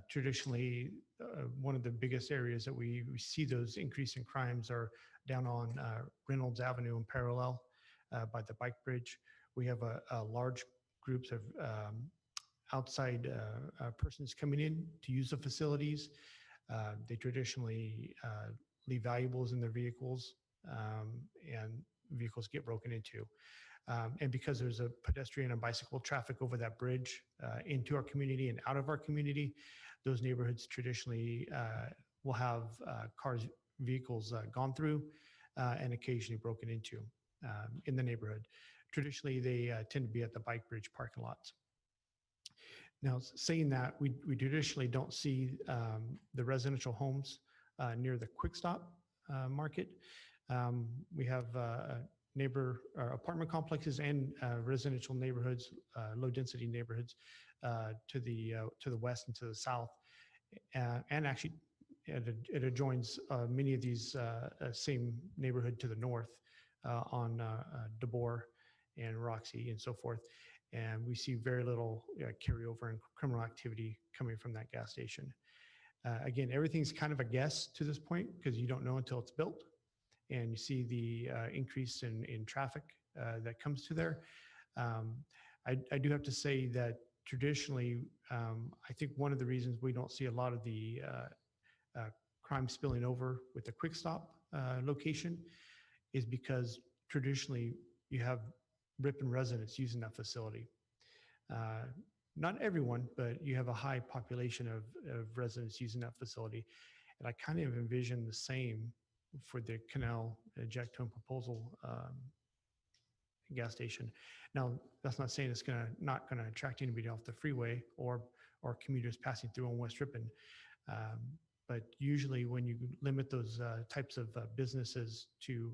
Traditionally, one of the biggest areas that we see those increase in crimes are down on Reynolds Avenue and Parallel by the bike bridge. We have a large groups of outside persons coming in to use the facilities. They traditionally leave valuables in their vehicles, and vehicles get broken into. And because there's a pedestrian and bicycle traffic over that bridge into our community and out of our community, those neighborhoods traditionally will have vehicles gone through and occasionally broken into in the neighborhood. Traditionally, they tend to be at the bike bridge parking lots. Now, saying that, we traditionally don't see the residential homes near the quick stop market. We have apartment complexes and residential neighborhoods, low density neighborhoods to the west and to the south, and actually it adjoins many of these same neighborhood to the north on DeBoer and Roxy and so forth. And we see very little carryover and criminal activity coming from that gas station. Again, everything's kind of a guess to this point because you don't know until it's built. And you see the increase in traffic that comes to there. I do have to say that traditionally, I think one of the reasons we don't see a lot of the crime spilling over with the quick stop location is because traditionally you have Ripon residents using that facility. Not everyone, but you have a high population of residents using that facility. And I kind of envision the same for the Canal Jack Tone proposal gas station. Now, that's not saying it's not going to attract anybody off the freeway or commuters passing through on West Ripon. But usually when you limit those types of businesses to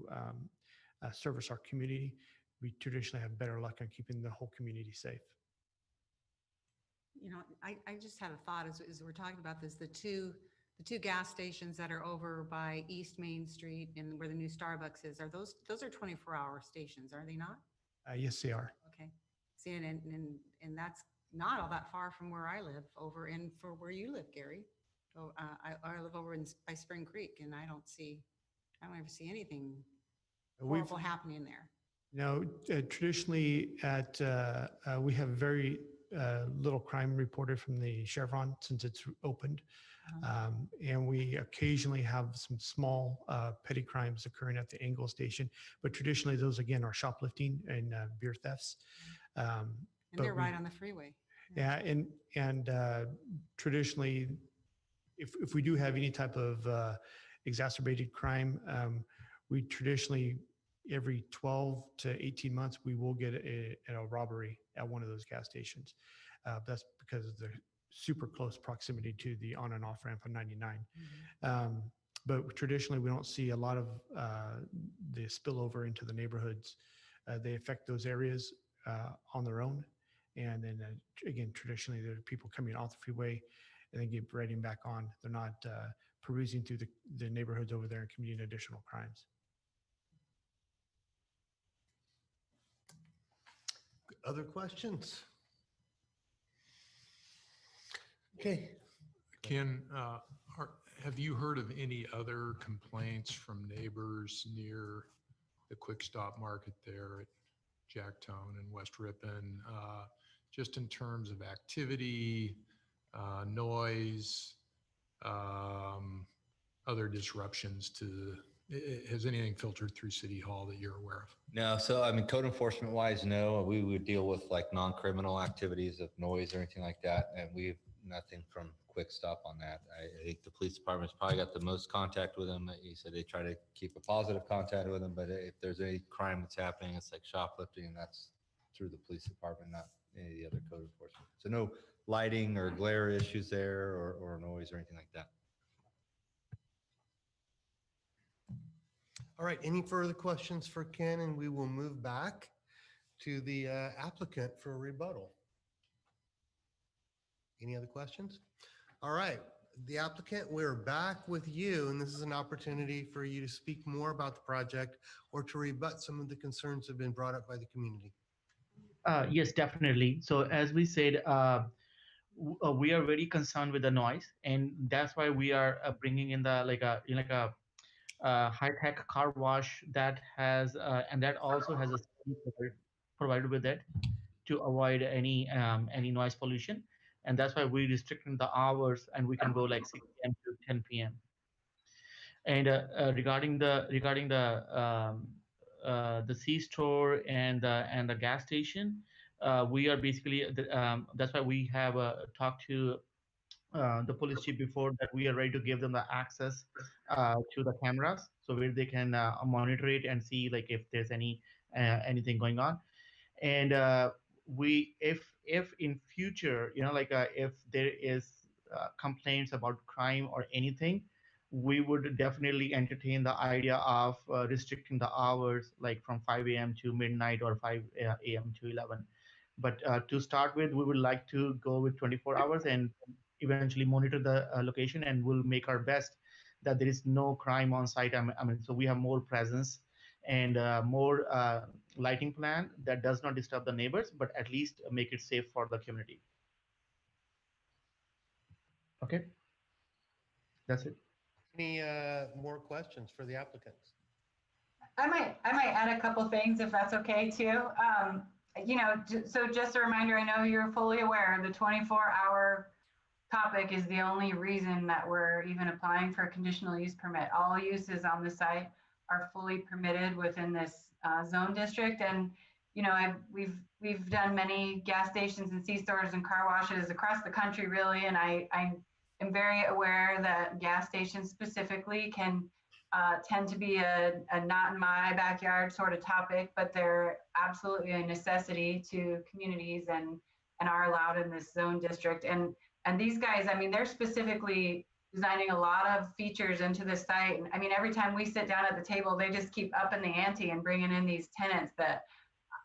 service our community, we traditionally have better luck on keeping the whole community safe. You know, I just had a thought as we're talking about this, the two gas stations that are over by East Main Street and where the new Starbucks is, are those are 24-hour stations, are they not? Yes, they are. Okay. See, and that's not all that far from where I live over in for where you live, Gary. So I live over by Spring Creek, and I don't ever see anything horrible happening there. No, traditionally we have very little crime reported from the Chevron since it's opened. And we occasionally have some small petty crimes occurring at the Engel station, but traditionally those again are shoplifting and beer thefts. And they're right on the freeway. Yeah, and traditionally, if we do have any type of exacerbated crime, we traditionally every 12 to 18 months we will get a robbery at one of those gas stations. That's because of the super close proximity to the on and off ramp on 99. But traditionally, we don't see a lot of the spillover into the neighborhoods. They affect those areas on their own. And then again, traditionally, there are people coming off the freeway and then get riding back on. They're not perusing through the neighborhoods over there and committing additional crimes. Other questions? Okay. Ken, have you heard of any other complaints from neighbors near the Quick Stop Market there at Jack Tone and West Ripon, just in terms of activity, noise, other disruptions to has anything filtered through City Hall that you're aware of? No, so I mean, code enforcement wise, no, we would deal with like non-criminal activities of noise or anything like that. And we've nothing from Quick Stop on that. I think the police department's probably got the most contact with them. He said they try to keep a positive contact with them, but if there's any crime that's happening, it's like shoplifting, and that's through the police department, not any of the other code enforcement. So no lighting or glare issues there or noise or anything like that. All right, any further questions for Ken? And we will move back to the applicant for a rebuttal. Any other questions? All right, the applicant, we're back with you, and this is an opportunity for you to speak more about the project or to rebut some of the concerns that have been brought up by the community. Yes, definitely. So as we said, we are very concerned with the noise, and that's why we are bringing in the high-tech car wash that has and that also has a system provided with it to avoid any noise pollution. And that's why we restricting the hours, and we can go like 6 p.m. to 10 p.m. And regarding the C-store and the gas station, we are basically that's why we have talked to the police chief before that we are ready to give them the access to the cameras, so where they can monitor it and see like if there's anything going on. And if in future, if there is complaints about crime or anything, we would definitely entertain the idea of restricting the hours, like from 5 a.m. to midnight or 5 a.m. to 11. But to start with, we would like to go with 24 hours and eventually monitor the location, and we'll make our best that there is no crime on site. So we have more presence and more lighting plan that does not disturb the neighbors, but at least make it safe for the community. Okay, that's it. Any more questions for the applicants? I might add a couple things if that's okay too. So just a reminder, I know you're fully aware of the 24-hour topic is the only reason that we're even applying for a conditional use permit. All uses on the site are fully permitted within this zone district. And, you know, we've done many gas stations and C-stores and car washes across the country, really. And I am very aware that gas stations specifically can tend to be a not in my backyard sort of topic, but they're absolutely a necessity to communities and are allowed in this zone district. And these guys, I mean, they're specifically designing a lot of features into the site. And I mean, every time we sit down at the table, they just keep upping the ante and bringing in these tenants that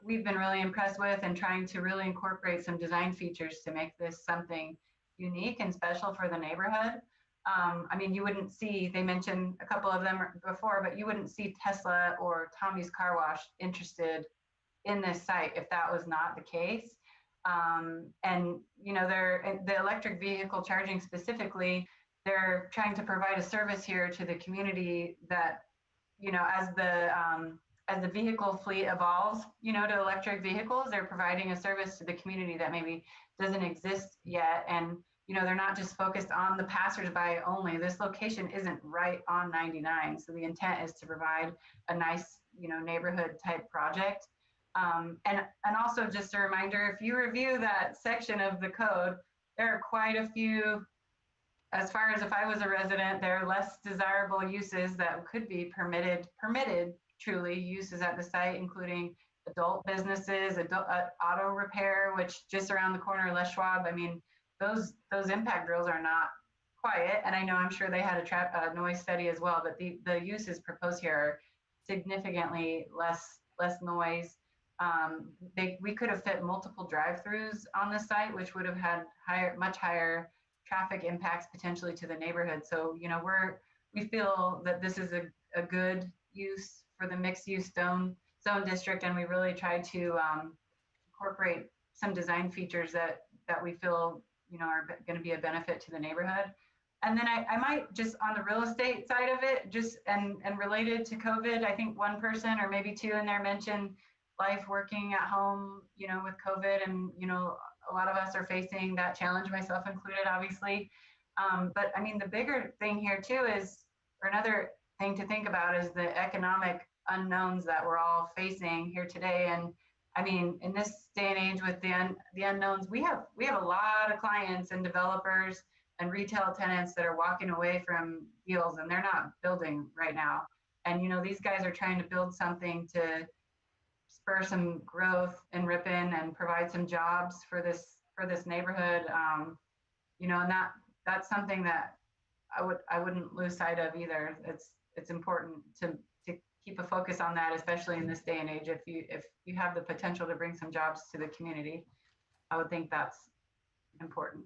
we've been really impressed with, and trying to really incorporate some design features to make this something unique and special for the neighborhood. I mean, you wouldn't see, they mentioned a couple of them before, but you wouldn't see Tesla or Tommy's Car Wash interested in this site if that was not the case. And, you know, the electric vehicle charging specifically, they're trying to provide a service here to the community that, you know, as the vehicle fleet evolves, you know, to electric vehicles, they're providing a service to the community that maybe doesn't exist yet. And, you know, they're not just focused on the passersby only. This location isn't right on 99. So the intent is to provide a nice, you know, neighborhood type project. And also just a reminder, if you review that section of the code, there are quite a few, as far as if I was a resident, there are less desirable uses that could be permitted truly uses at the site, including adult businesses, adult auto repair, which just around the corner, Les Schwab. I mean, those impact drills are not quiet. And I know, I'm sure they had a noise study as well, but the uses proposed here are significantly less noise. We could have fit multiple drive-throughs on the site, which would have had much higher traffic impacts potentially to the neighborhood. So, you know, we feel that this is a good use for the mixed-use zone district, and we really tried to incorporate some design features that we feel, you know, are going to be a benefit to the neighborhood. And then I might just on the real estate side of it, just and related to COVID, I think one person or maybe two in there mentioned life working at home, you know, with COVID, and, you know, a lot of us are facing that challenge, myself included, obviously. But I mean, the bigger thing here too is, or another thing to think about is the economic unknowns that we're all facing here today. And I mean, in this day and age with the unknowns, we have a lot of clients and developers and retail tenants that are walking away from deals, and they're not building right now. And, you know, these guys are trying to build something to spur some growth in Ripon and provide some jobs for this neighborhood. You know, and that's something that I wouldn't lose sight of either. It's important to keep a focus on that, especially in this day and age. If you have the potential to bring some jobs to the community, I would think that's important.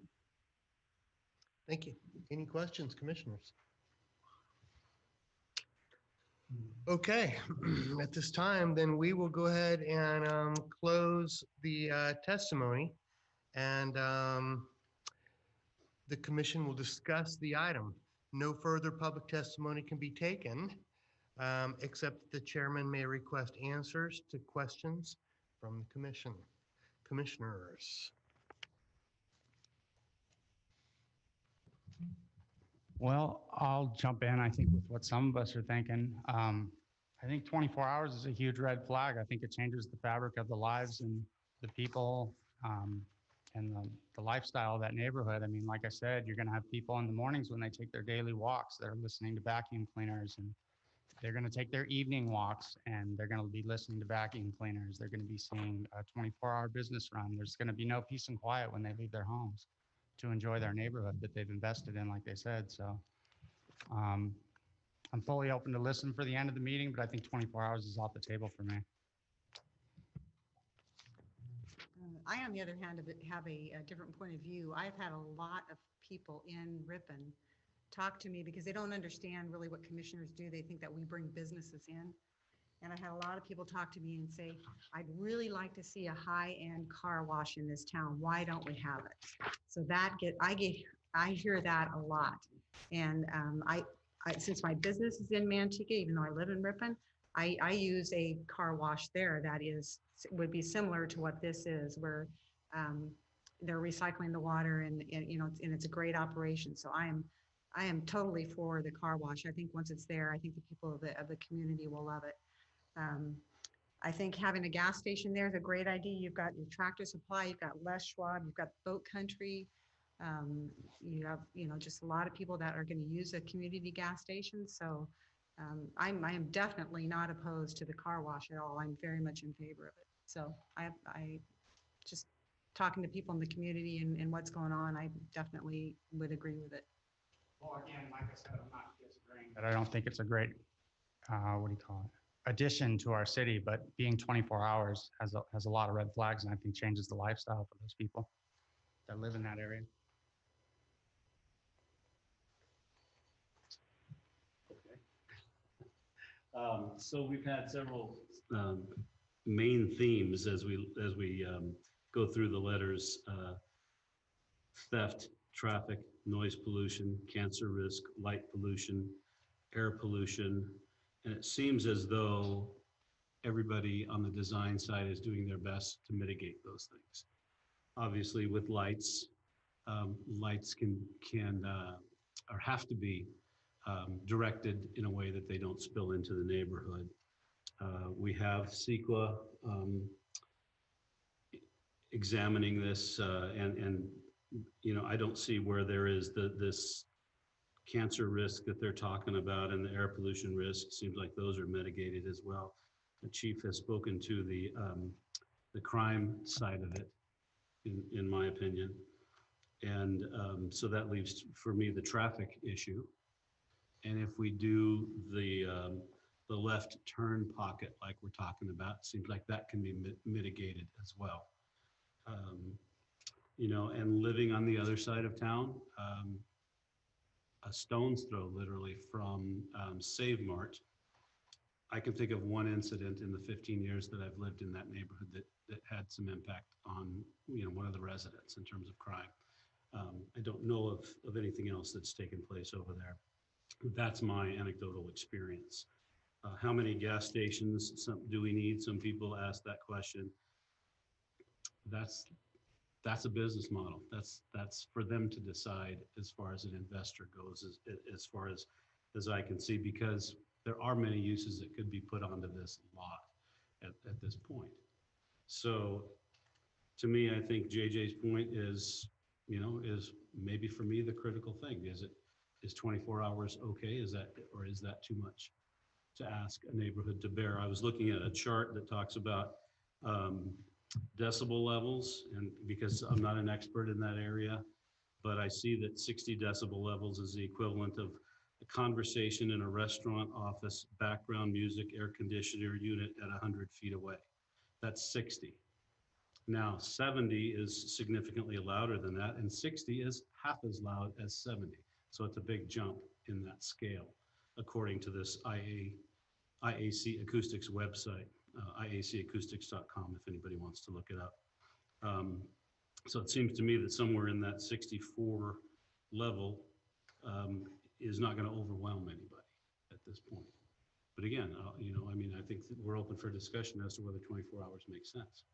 Thank you. Any questions, commissioners? Okay, at this time, then we will go ahead and close the testimony, and the commission will discuss the item. No further public testimony can be taken, except the chairman may request answers to questions from the commission. Commissioners. Well, I'll jump in, I think, with what some of us are thinking. I think 24 hours is a huge red flag. I think it changes the fabric of the lives and the people and the lifestyle of that neighborhood. I mean, like I said, you're going to have people in the mornings when they take their daily walks, they're listening to vacuum cleaners, and they're going to take their evening walks and they're going to be listening to vacuum cleaners. They're going to be seeing a 24-hour business run. There's going to be no peace and quiet when they leave their homes to enjoy their neighborhood that they've invested in, like they said. So I'm fully open to listen for the end of the meeting, but I think 24 hours is off the table for me. I, on the other hand, have a different point of view. I've had a lot of people in Ripon talk to me because they don't understand really what commissioners do. They think that we bring businesses in. And I've had a lot of people talk to me and say, I'd really like to see a high-end car wash in this town. Why don't we have it? So I hear that a lot. And I since my business is in Manteca, even though I live in Ripon, I use a car wash there that would be similar to what this is, where they're recycling the water and, you know, and it's a great operation. So I am totally for the car wash. I think once it's there, I think the people of the community will love it. I think having a gas station there is a great idea. You've got your Tractor Supply, you've got Les Schwab, you've got Boat Country. You have, you know, just a lot of people that are going to use a community gas station. So I am definitely not opposed to the car wash at all. I'm very much in favor of it. So I just talking to people in the community and what's going on, I definitely would agree with it. Well, again, like I said, I'm not disagreeing that I don't think it's a great, what do you call it, addition to our city, but being 24 hours has a lot of red flags, and I think changes the lifestyle for those people that live in that area. So we've had several main themes as we go through the letters: theft, traffic, noise pollution, cancer risk, light pollution, air pollution, and it seems as though everybody on the design side is doing their best to mitigate those things. Obviously, with lights, lights can or have to be directed in a way that they don't spill into the neighborhood. We have CEQA examining this, and you know, I don't see where there is this cancer risk that they're talking about, and the air pollution risk. Seems like those are mitigated as well. The chief has spoken to the crime side of it, in my opinion, and so that leaves for me the traffic issue. And if we do the left turn pocket like we're talking about, seems like that can be mitigated as well. You know, and living on the other side of town, a stone's throw literally from Save Mart. I can think of one incident in the 15 years that I've lived in that neighborhood that had some impact on, you know, one of the residents in terms of crime. I don't know of anything else that's taken place over there. That's my anecdotal experience. How many gas stations do we need? Some people ask that question. That's a business model. That's for them to decide as far as an investor goes, as far as I can see, because there are many uses that could be put onto this lot at this point. So to me, I think JJ's point is, you know, is maybe for me the critical thing. Is 24 hours okay? Is that too much to ask a neighborhood to bear? I was looking at a chart that talks about decibel levels, and because I'm not an expert in that area, but I see that 60 decibel levels is the equivalent of a conversation in a restaurant, office, background music, air conditioner unit at 100 feet away. That's 60. Now 70 is significantly louder than that, and 60 is half as loud as 70. So it's a big jump in that scale, according to this IAC Acoustics website, iacacoustics.com, if anybody wants to look it up. So it seems to me that somewhere in that 64 level is not going to overwhelm anybody at this point. But again, you know, I mean, I think that we're open for discussion as to whether 24 hours makes sense.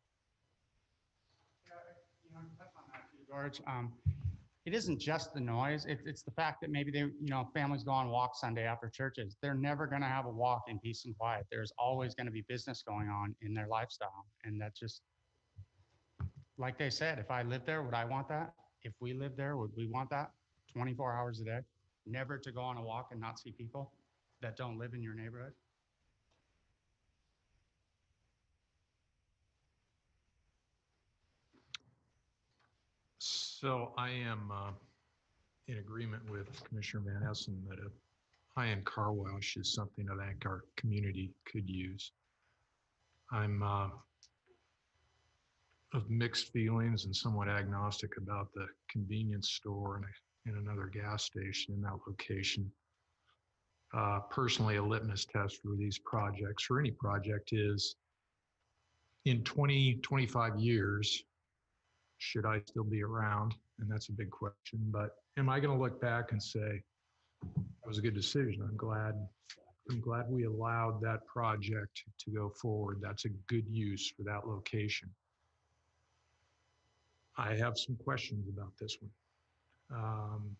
Yeah, you know, touch on that too, George. It isn't just the noise. It's the fact that maybe they, you know, families go on walks Sunday after churches. They're never going to have a walk in peace and quiet. There's always going to be business going on in their lifestyle. And that's just, like they said, if I lived there, would I want that? If we lived there, would we want that? 24 hours a day? Never to go on a walk and not see people that don't live in your neighborhood? So I am in agreement with Commissioner Van Essen that a high-end car wash is something I think our community could use. I'm of mixed feelings and somewhat agnostic about the convenience store and another gas station in that location. Personally, a litmus test for these projects, or any project, is in 20, 25 years, should I still be around? And that's a big question, but am I going to look back and say, that was a good decision. I'm glad we allowed that project to go forward. That's a good use for that location. I have some questions about this one.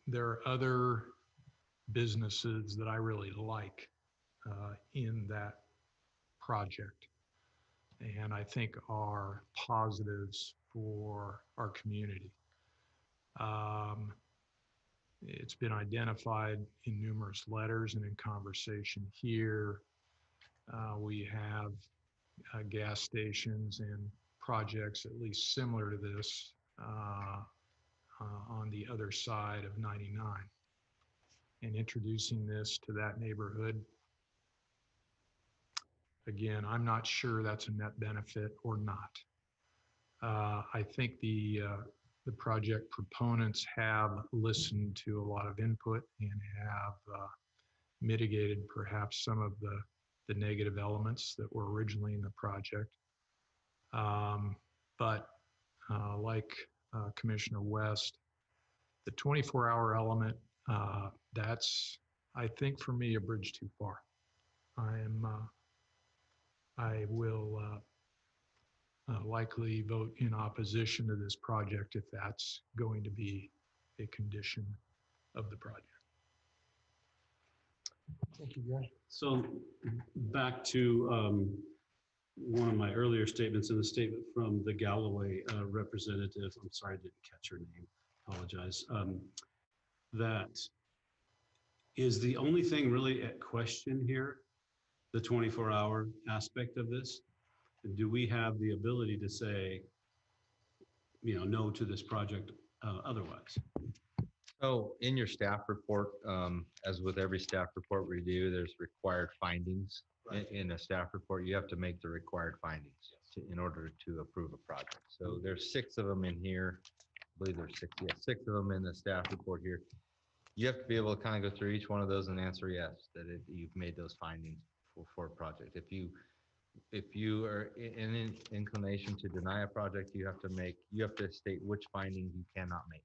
There are other businesses that I really like in that project, and I think are positives for our community. It's been identified in numerous letters and in conversation here. We have gas stations and projects at least similar to this on the other side of 99. And introducing this to that neighborhood, again, I'm not sure that's a net benefit or not. I think the project proponents have listened to a lot of input and have mitigated perhaps some of the negative elements that were originally in the project. But like Commissioner West, the 24-hour element, that's, I think for me, a bridge too far. I will likely vote in opposition to this project if that's going to be a condition of the project. Thank you, Gary. So back to one of my earlier statements in the statement from the Galloway representative. I'm sorry, I didn't catch her name. Apologize. That is the only thing really at question here, the 24-hour aspect of this. Do we have the ability to say, no to this project otherwise? So in your staff report, as with every staff report we do, there's required findings. In a staff report, you have to make the required findings in order to approve a project. So there's 6 of them in here. I believe there's 6, yeah, 6 of them in the staff report here. You have to be able to kind of go through each one of those and answer yes, that you've made those findings for a project. If you are in an inclination to deny a project, you have to state which findings you cannot make,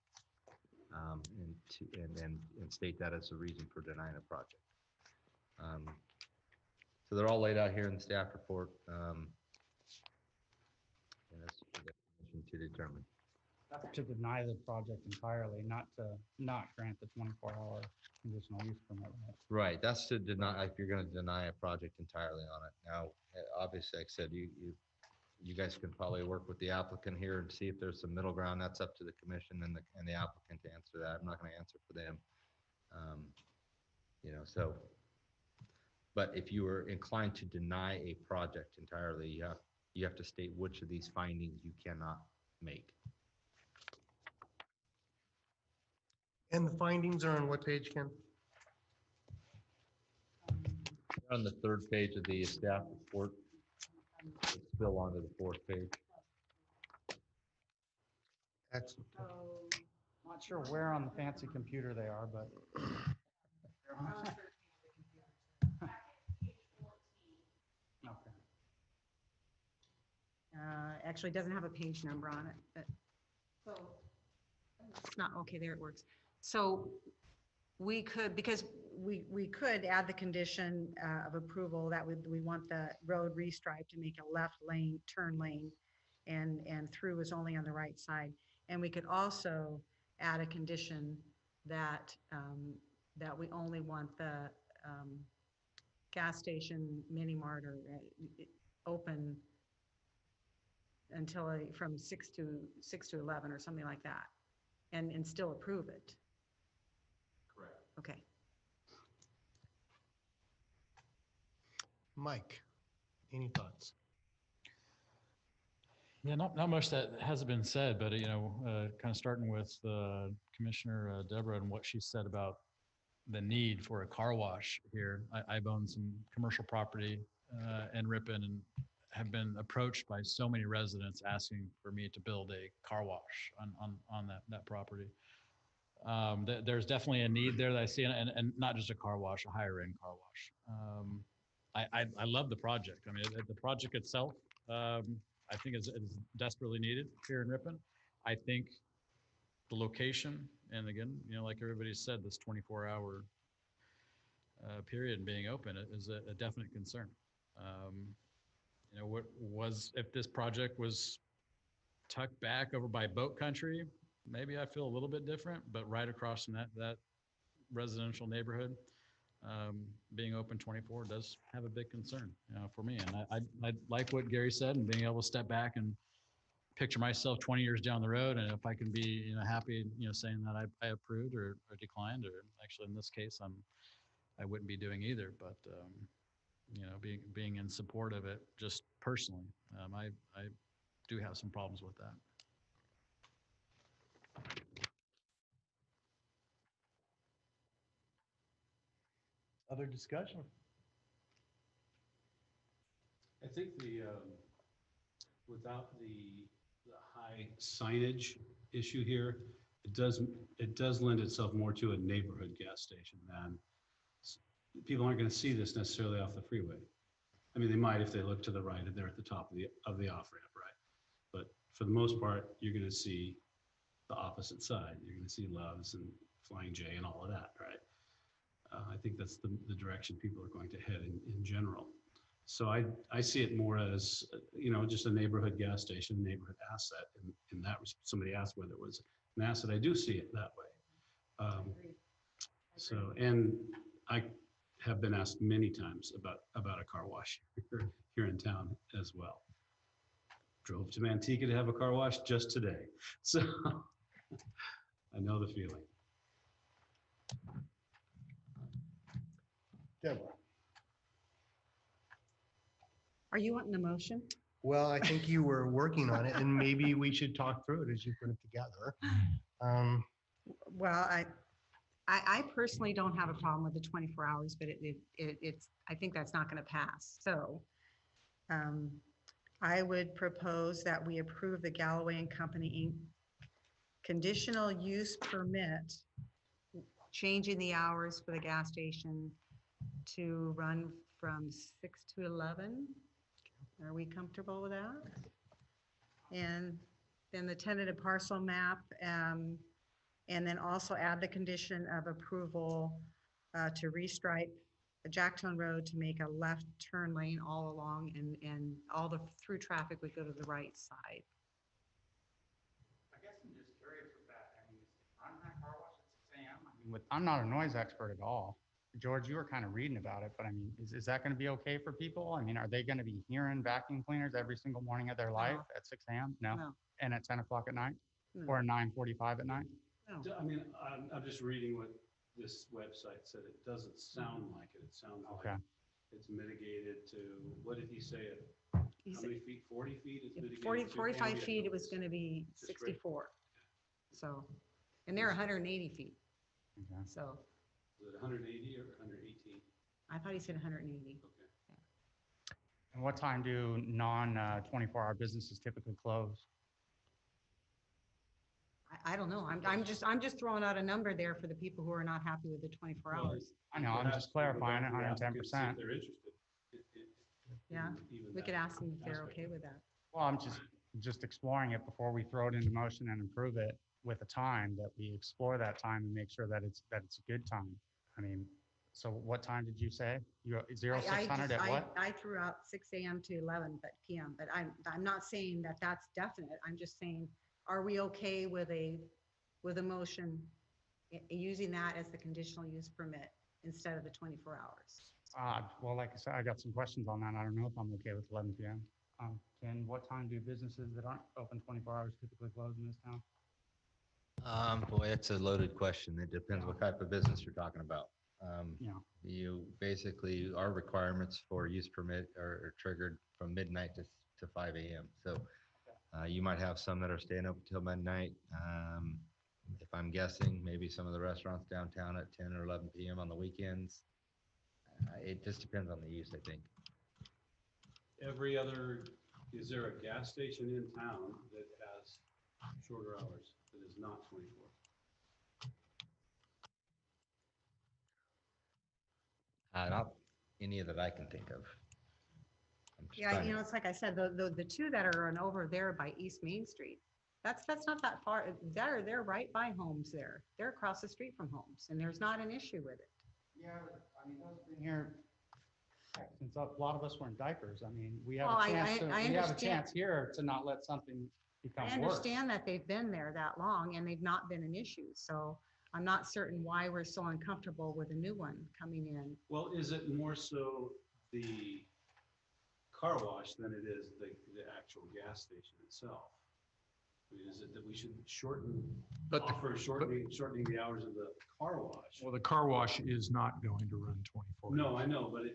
and state that as a reason for denying a project. So they're all laid out here in the staff report, and that's for the commission to determine. To deny the project entirely, not to not grant the 24-hour conditional use permit. Right, that's to deny, if you're going to deny a project entirely on it. Now, obviously, like I said, you guys can probably work with the applicant here and see if there's some middle ground. That's up to the commission and the applicant to answer that. I'm not going to answer for them. So, but if you are inclined to deny a project entirely, you have to state which of these findings you cannot make. And the findings are on what page, Ken? On the 3rd page of the staff report, it's still onto the 4th page. Excellent. Not sure where on the fancy computer they are, but. Okay. Actually, it doesn't have a page number on it, but so it's not, okay, there it works. So we could, because we could add the condition of approval that we want the road restriped to make a left lane, turn lane, and through is only on the right side. And we could also add a condition that that we only want the gas station, mini mart, or open until from 6 to 11 or something like that, and still approve it. Correct. Okay. Mike, any thoughts? Yeah, not much that hasn't been said, but kind of starting with Commissioner Deborah and what she said about the need for a car wash here. I've owned some commercial property in Ripon and have been approached by so many residents asking for me to build a car wash on that property. There's definitely a need there that I see, and not just a car wash, a higher end car wash. I love the project. I mean, the project itself, I think is desperately needed here in Ripon. I think the location, and again, like everybody said, this 24-hour period being open is a definite concern. What was, if this project was tucked back over by boat country, maybe I feel a little bit different, but right across from that residential neighborhood, being open 24 does have a big concern, for me. And I like what Gary said, and being able to step back and picture myself 20 years down the road. And if I can be, happy, saying that I approved or declined, or actually in this case, I wouldn't be doing either, but, being in support of it just personally, I do have some problems with that. Other discussion? I think without the high signage issue here, it does lend itself more to a neighborhood gas station than people aren't going to see this necessarily off the freeway. I mean, they might if they look to the right and they're at the top of the off ramp, right? But for the most part, you're going to see the opposite side. You're going to see Love's and Flying J and all of that, right? I think that's the direction people are going to head in general. So I see it more as, just a neighborhood gas station, neighborhood asset. In that, somebody asked whether it was an asset. I do see it that way. So, and I have been asked many times about a car wash here in town as well. Drove to Manteca to have a car wash just today. So I know the feeling. Deborah. Are you wanting a motion? Well, I think you were working on it, and maybe we should talk through it as you put it together. Well, I personally don't have a problem with the 24 hours, but I think that's not going to pass. So I would propose that we approve the Galloway and Company Inc. conditional use permit, changing the hours for the gas station to run from 6 to 11. Are we comfortable with that? And then the tentative parcel map, and then also add the condition of approval to restripe Jacktown Road to make a left turn lane all along, and all the through traffic would go to the right side. I guess I'm just curious with that. I mean, I'm not car wash at 6 a.m. I mean, I'm not a noise expert at all. George, you were kind of reading about it, but I mean, is that going to be okay for people? I mean, are they going to be hearing vacuum cleaners every single morning of their life at 6 a.m.? No. And at 10 o'clock at night? No. Or 9:45 at night? No. I mean, I'm just reading what this website said. It doesn't sound like it. It sounds like it's mitigated to, what did he say? How many feet? 40 feet? It's mitigated 45 to feet, it was going to be 64. So, and they're 180 feet. Okay. So Is it 180 or 118? I thought he said 180. Okay. And what time do non-24-hour businesses typically close? I don't know. I'm just throwing out a number there for the people who are not happy with the 24 hours. I know, I'm just clarifying it, 110%. If they're interested. Yeah, Even we that could ask them if they're aspect. okay with that. Well, I'm just exploring it before we throw it into motion and approve it with a time, that we explore that time and make sure that it's a good time. I mean, so what time did you say? You 0600 at what? I threw out 6 a.m. to 11 p.m., but I'm not saying that that's definite. I'm just saying, are we okay with a motion using that as the conditional use permit instead of the 24 hours? Well, like I said, I got some questions on that. I don't know if I'm okay with 11 p.m. Ken, what time do businesses that aren't open 24 hours typically close in this town? Boy, that's a loaded question. It depends what type of business you're talking about. Yeah. You basically, our requirements for use permit are triggered from midnight to 5 a.m. So you might have some that are staying open till midnight. If I'm guessing, maybe some of the restaurants downtown at 10 or 11 p.m. on the weekends. It just depends on the use, I think. Is there a gas station in town that has shorter hours that is not 24? Not any that I can think of. I'm just Yeah, trying you to- know, it's like I said, the two that are over there by East Main Street, that's not that far. They're right by homes there. They're across the street from homes, and there's not an issue with it. Yeah, I mean, those have been here since a lot of us were in diapers. I mean, we have Well, a chance. I We have a understand. chance here to not let something become I worse. understand that they've been there that long and they've not been an issue. So I'm not certain why we're so uncomfortable with a new one coming in. Well, is it more so the car wash than it is the actual gas station itself? I mean, is it that we should shortening the hours of the car wash? Well, the car wash is not going to run 24 No, hours. I know, but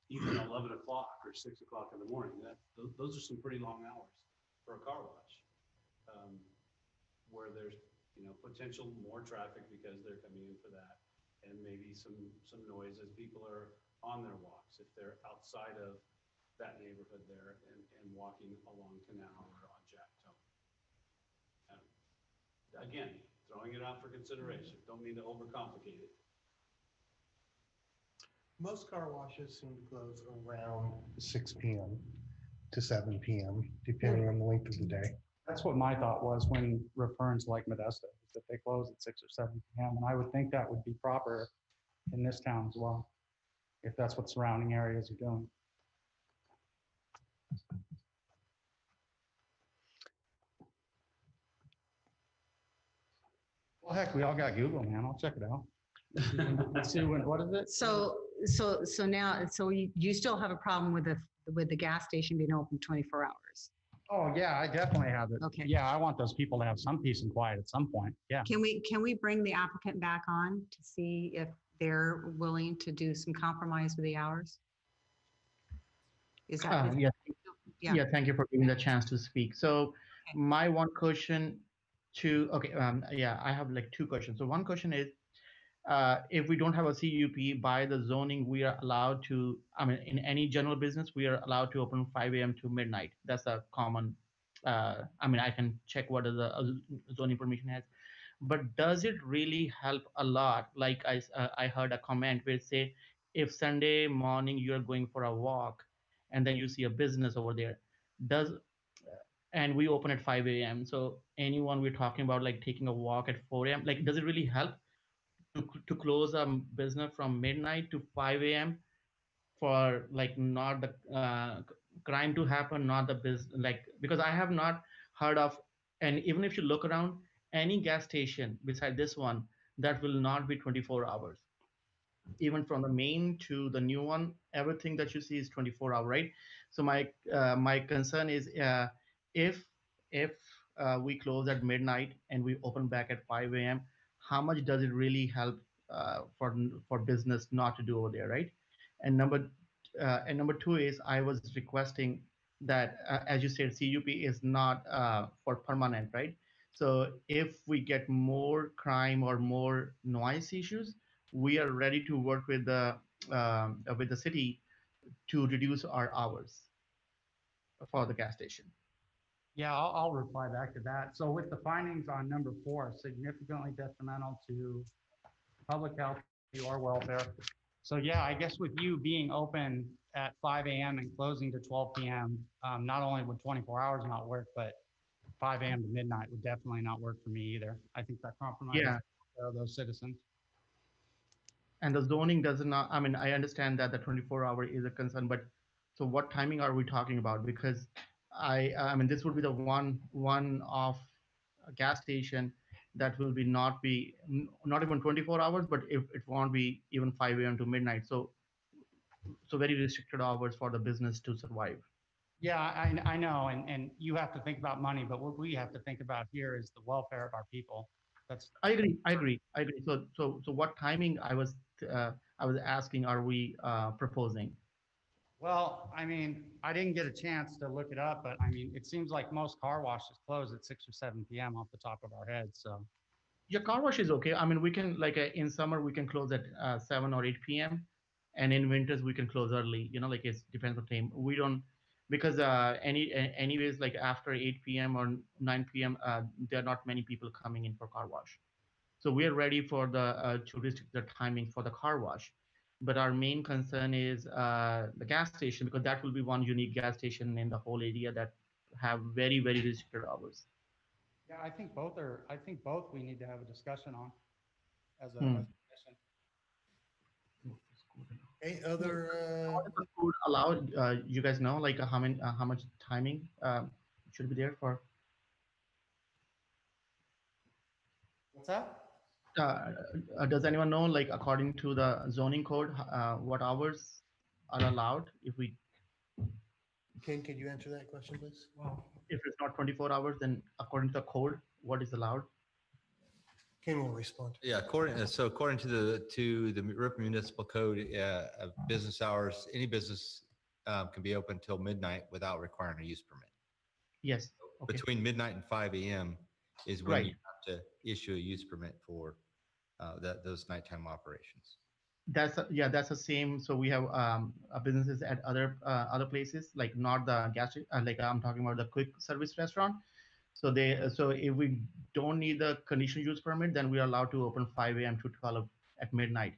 even 11 o'clock or 6 o'clock in the morning, those are some pretty long hours for a car wash. Where there's, potential more traffic because they're coming in for that. And maybe some noise as people are on their walks, if they're outside of that neighborhood there and walking along Canal or on Jack Tone. Again, throwing it out for consideration. Don't mean to overcomplicate it. Most car washes seem to close around 6 p.m. to 7 p.m., depending on the length of the day. That's what my thought was when referring to like Modesto, is that they close at 6 or 7 p.m. And I would think that would be proper in this town as well, if that's what surrounding areas are doing. Well, heck, we all got Google, man. I'll check it out. Let's see what is it? So now, you still have a problem with the gas station being open 24 hours? Oh, yeah, I definitely have it. Okay. Yeah, I want those people to have some peace and quiet at some point. Yeah. Can we bring the applicant back on to see if they're willing to do some compromise with the hours? Is that? Yeah. Yeah. Yeah, thank you for giving the chance to speak. So my one question I have like two questions. So one question is, if we don't have a CUP by the zoning, we are allowed to, in any general business, we are allowed to open 5 a.m. to midnight. That's a common, I can check what the zoning permission has. But does it really help a lot? Like I heard a comment where it say, if Sunday morning you're going for a walk and then you see a business over there, and we open at 5 a.m. So anyone we're talking about like taking a walk at 4 a.m., like does it really help to close a business from midnight to 5 a.m. for like not the crime to happen, not the business, like, because I have not heard of, and even if you look around any gas station beside this one, that will not be 24 hours. Even from the main to the new one, everything that you see is 24 hour, right? So my concern is if we close at midnight and we open back at 5 a.m., how much does it really help for business not to do over there, right? And number two is I was requesting that, as you said, CUP is not for permanent, right? So if we get more crime or more noise issues, we are ready to work with the city to reduce our hours for the gas station. Yeah, I'll reply back to that. So with the findings on number 4, significantly detrimental to public health or welfare. So yeah, I guess with you being open at 5 a.m. and closing to 12 p.m., not only would 24 hours not work, but 5 a.m. to midnight would definitely not work for me either. I think that compromises those citizens. And the zoning does not, I understand that the 24-hour is a concern, but so what timing are we talking about? Because this would be the one off gas station that will be not even 24 hours, but if it won't be even 5 a.m. to midnight. So very restricted hours for the business to survive. Yeah, I know, and you have to think about money, but what we have to think about here is the welfare of our people. I agree. So what timing I was asking, are we proposing? Well, I didn't get a chance to look it up, but it seems like most car washes close at 6 or 7 p.m. off the top of our heads. So your car wash is okay. We can in summer we can close at 7 or 8 p.m. and in winters we can close early. It depends on time. We don't, because anyways, like after 8 p.m. or 9 p.m. There are not many people coming in for car wash. So we are ready for to restrict the timing for the car wash. But our main concern is the gas station, because that will be one unique gas station in the whole area that have very, very restricted hours. yeah, I think both we need to have a discussion on as a commission. Any other? Food allowed? You guys know like how much timing should be there for? What's that? Does anyone know, like, according to the zoning code, what hours are allowed if we, Ken, could you answer that question, please? if it's not 24 hours, then according to the code, what is allowed? Ken will respond. Yeah, according to the Ripon Municipal Code, business hours, any business can be open until midnight without requiring a use permit. Yes. Okay. Between midnight and 5 a.m. is when Right. you have to issue a use permit for those nighttime operations. That's the same. So we have businesses at other places, like not the gas, like I'm talking about the quick service restaurant. So so if we don't need the conditional use permit, then we are allowed to open 5 a.m. to 12 at midnight.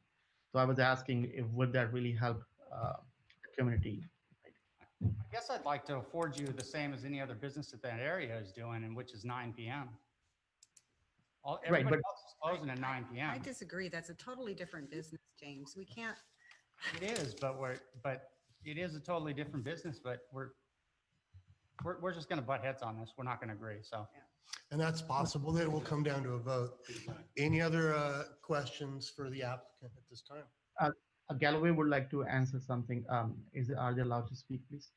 So I was asking if would that really help the community? I guess I'd like to afford you the same as any other business that that area is doing, and which is 9 p.m. Everybody else is closing at 9 p.m. I disagree. That's a totally different business, James. We can't, It is, but it is a totally different business, but we're just going to butt heads on this. We're not going to agree. So, And that's possible that it will come down to a vote. Any other questions for the applicant at this time? Galloway would like to answer something. Are they allowed to speak, please?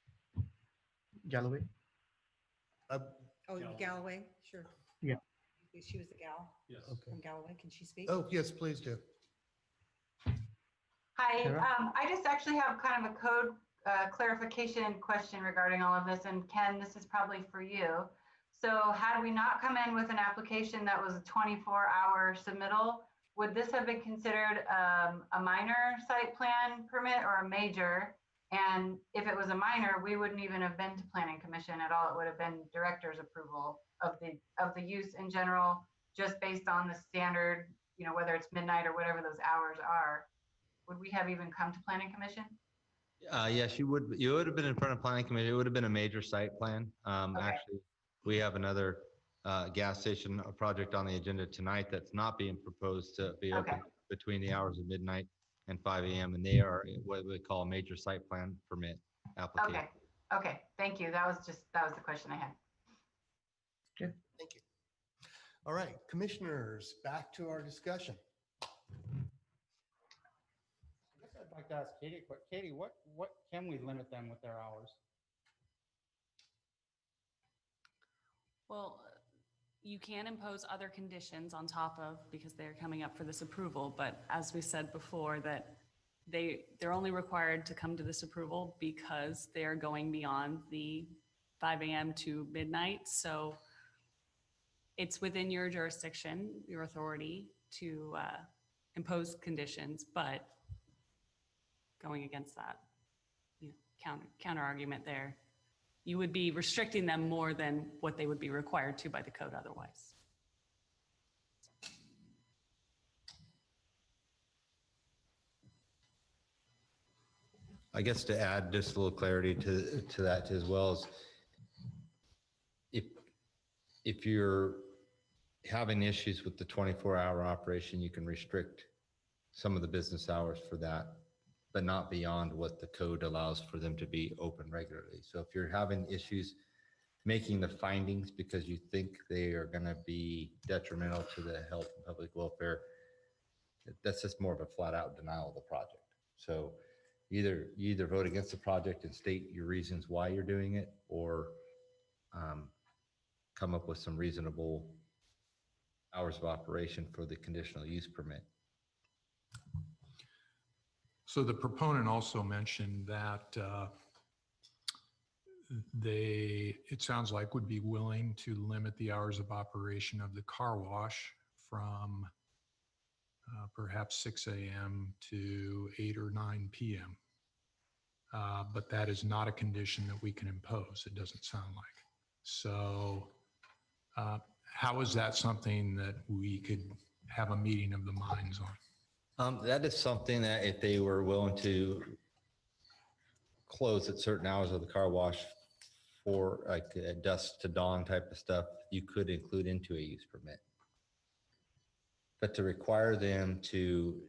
Galloway? oh, Galloway, sure. Yeah. She was the gal. Yes. From Galloway. Can she speak? Oh, yes, please do. Hi, Sarah? I just actually have kind of a code clarification question regarding all of this. And Ken, this is probably for you. So had we not come in with an application that was a 24-hour submittal, would this have been considered a minor site plan permit or a major? And if it was a minor, we wouldn't even have been to planning commission at all. It would have been director's approval of the use in general, just based on the standard, you know, whether it's midnight or whatever those hours are. Would we have even come to planning commission? Yes, you would have been in front of planning committee. It would have been a major site plan. Actually, we have another gas station project on the agenda tonight that's not being proposed to be open between the hours of midnight and 5 a.m. And they are what we call a major site plan permit application. Okay, thank you. That was the question I had. Thank you. All right, commissioners, back to our discussion. I guess I'd like to ask Katie, what can we limit them with their hours? Well, you can impose other conditions on top of, because they're coming up for this approval, but as we said before, that they're only required to come to this approval because they are going beyond the 5 a.m. to midnight. So it's within your jurisdiction, your authority to impose conditions, but going against that, you know, counter argument there, you would be restricting them more than what they would be required to by the code otherwise. I guess to add just a little clarity to that as well as if you're having issues with the 24-hour operation, you can restrict some of the business hours for that, but not beyond what the code allows for them to be open regularly. So if you're having issues making the findings because you think they are going to be detrimental to the health and public welfare, that's just more of a flat out denial of the project. So you either vote against the project and state your reasons why you're doing it, or come up with some reasonable hours of operation for the conditional use permit. So the proponent also mentioned that it sounds like would be willing to limit the hours of operation of the car wash from perhaps 6 a.m. to 8 or 9 p.m. But that is not a condition that we can impose, it doesn't sound like. So how is that something that we could have a meeting of the minds on? That is something that if they were willing to close at certain hours of the car wash for like dusk to dawn type of stuff, you could include into a use permit. But to require them to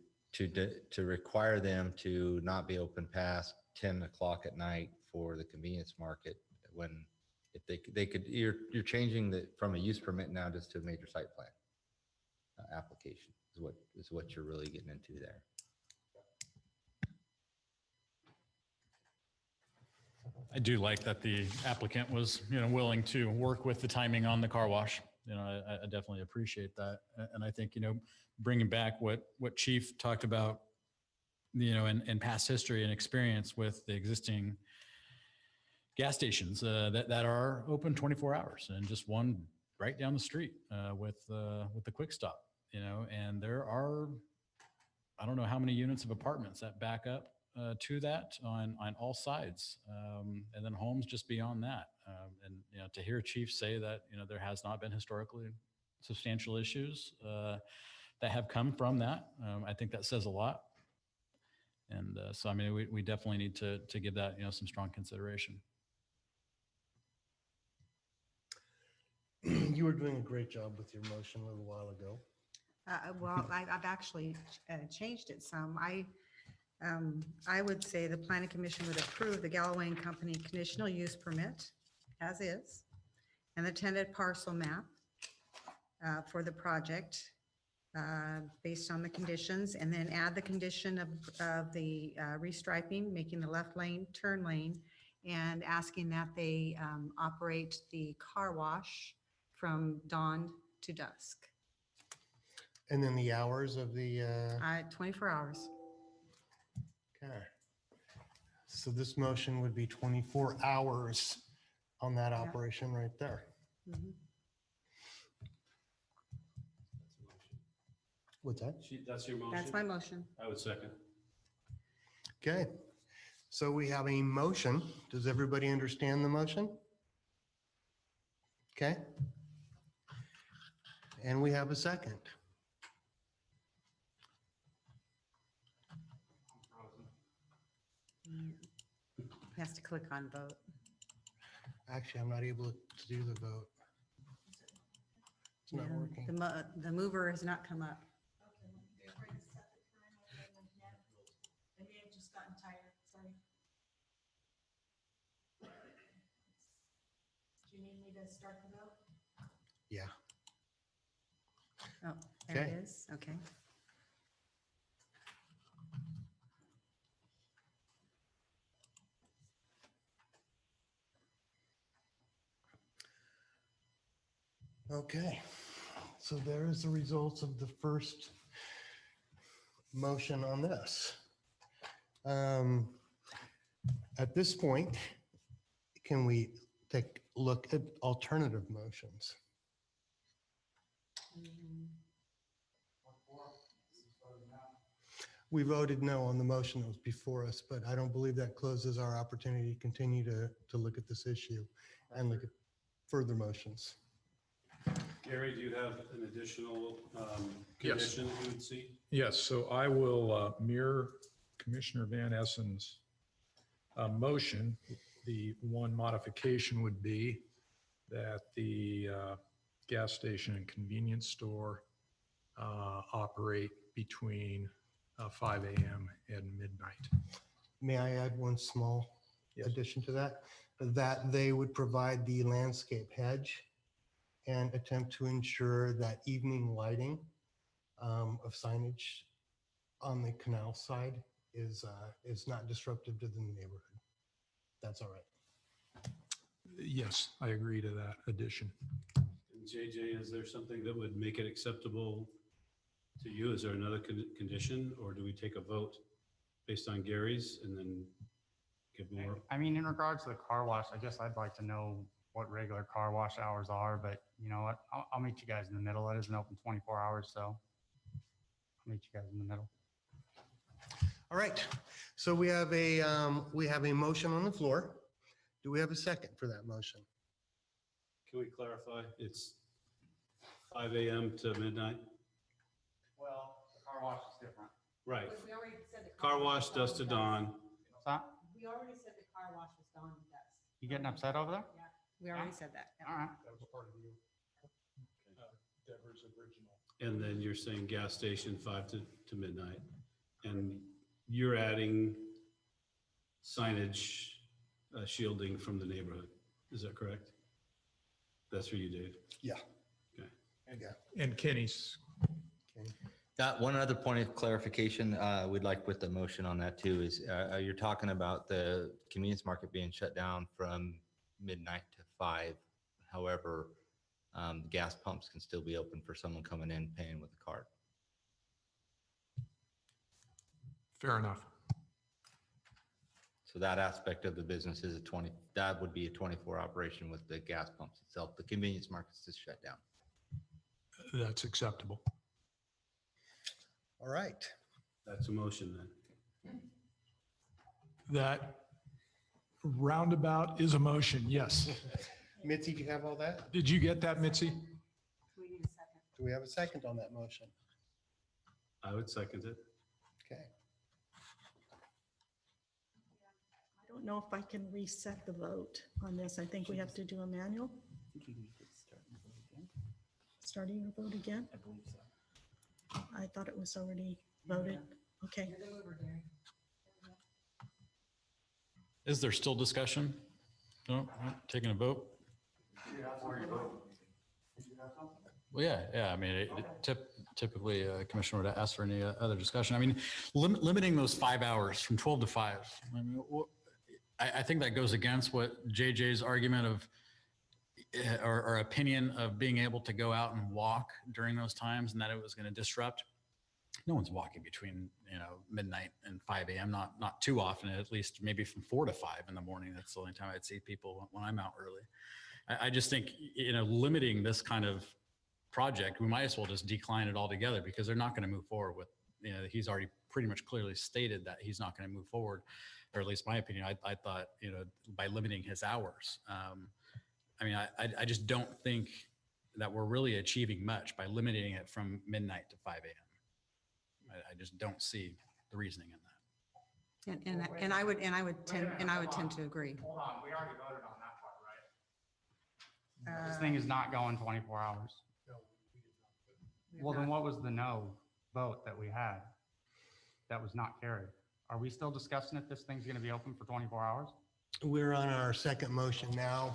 require them to not be open past 10 o'clock at night for the convenience market, when if they could you're changing the from a use permit now just to a major site plan. application is what you're really getting into there. I do like that the applicant was, willing to work with the timing on the car wash. I definitely appreciate that. And I think, bringing back what Chief talked about, in past history and experience with the existing gas stations that are open 24 hours and just one right down the street with the Quick Stop, and there are, I don't know how many units of apartments that back up to that on all sides, and then homes just beyond that. And to hear Chief say that there has not been historically substantial issues that have come from that, I think that says a lot. And so I mean, we definitely need to give that some strong consideration. You were doing a great job with your motion a little while ago. Well, I've actually changed it some. I would say the planning commission would approve the Galloway and Company conditional use permit as is, and the tentative parcel map for the project based on the conditions, and then add the condition of the restriping, making the left lane turn lane, and asking that they operate the car wash from dawn to dusk. And then the hours of the, 24 hours. okay. So this motion would be 24 hours on that operation right there. Mhm. What's that? That's your motion? That's my motion. I would second. Okay. So we have a motion. Does everybody understand the motion? Okay. And we have a second. He has to click on vote. Actually, I'm not able to do the vote. It's not Yeah, working. The mover has not come up. They may have just gotten tired, sorry. Do you need me to start the vote? Yeah. Oh, there Okay. it is. Okay. Okay. So there is the results of the first motion on this. At this point, can we take a look at alternative motions? We voted no on the motion that was before us, but I don't believe that closes our opportunity to continue to look at this issue and look at further motions. Gary, do you have an additional Yes. condition you would see? Yes, so I will mirror Commissioner Van Essen's motion. The one modification would be that the gas station and convenience store operate between 5 a.m. and midnight. May I add one small addition to that? That they would provide the landscape hedge and attempt to ensure that evening lighting of signage on the canal side is not disruptive to the neighborhood. That's all right. Yes, I agree to that addition. And JJ, is there something that would make it acceptable to you? Is there another condition, or do we take a vote based on Gary's and then give more? I mean, in regards to the car wash, I guess I'd like to know what regular car wash hours are, but you know what? I'll meet you guys in the middle. It isn't open 24 hours, so I'll meet you guys in the middle. All right. So we have a motion on the floor. Do we have a second for that motion? Can we clarify? It's 5 a.m. to midnight? Well, the car wash is different. Right. We already said the Car wash dusk to dawn. What's that? We already said the car wash was dawn to dusk. You getting upset over there? Yeah, we already said that. Yeah. All right. That was part of Deborah's original. And then you're saying gas station 5 to midnight. And you're adding signage shielding from the neighborhood. Is that correct? That's for you, Dave? Yeah. Okay. Yeah. And Kenny's Okay. Got one other point of clarification we'd like with the motion on that too is you're talking about the convenience market being shut down from midnight to 5. However, gas pumps can still be open for someone coming in paying with a card. Fair enough. So that aspect of the business is that would be a 24 operation with the gas pumps itself. The convenience market's just shut down. That's acceptable. All right. That's a motion then. That roundabout is a motion, yes. Mitzi, do you have all that? Did you get that, Mitzi? We need a second. Do we have a second on that motion? I would second it. Okay. I don't know if I can reset the vote on this. I think we have to do a manual. Starting your vote again? I believe so. I thought it was already voted. Okay. Is there still discussion? No, taking a vote? Well, yeah. I mean, typically a commissioner would ask for any other discussion. I mean, limiting those 5 hours from 12 to 5. I mean, I think that goes against what JJ's argument of or opinion of being able to go out and walk during those times and that it was going to disrupt. No one's walking between, midnight and 5 a.m. Not too often, at least maybe from 4 to 5 in the morning. That's the only time I'd see people when I'm out early. I just think, limiting this kind of project, we might as well just decline it altogether because they're not going to move forward with, he's already pretty much clearly stated that he's not going to move forward, or at least my opinion. I thought, by limiting his hours, I just don't think that we're really achieving much by limiting it from midnight to 5 a.m. I just don't see the reasoning in that. And I would tend to agree. Hold on, we already voted on that part, right? This Uh, thing is not going 24 hours. Well, then what was the no vote that we had? That was not carried. Are we still discussing if this thing's going to be open for 24 hours? We're on our second motion now.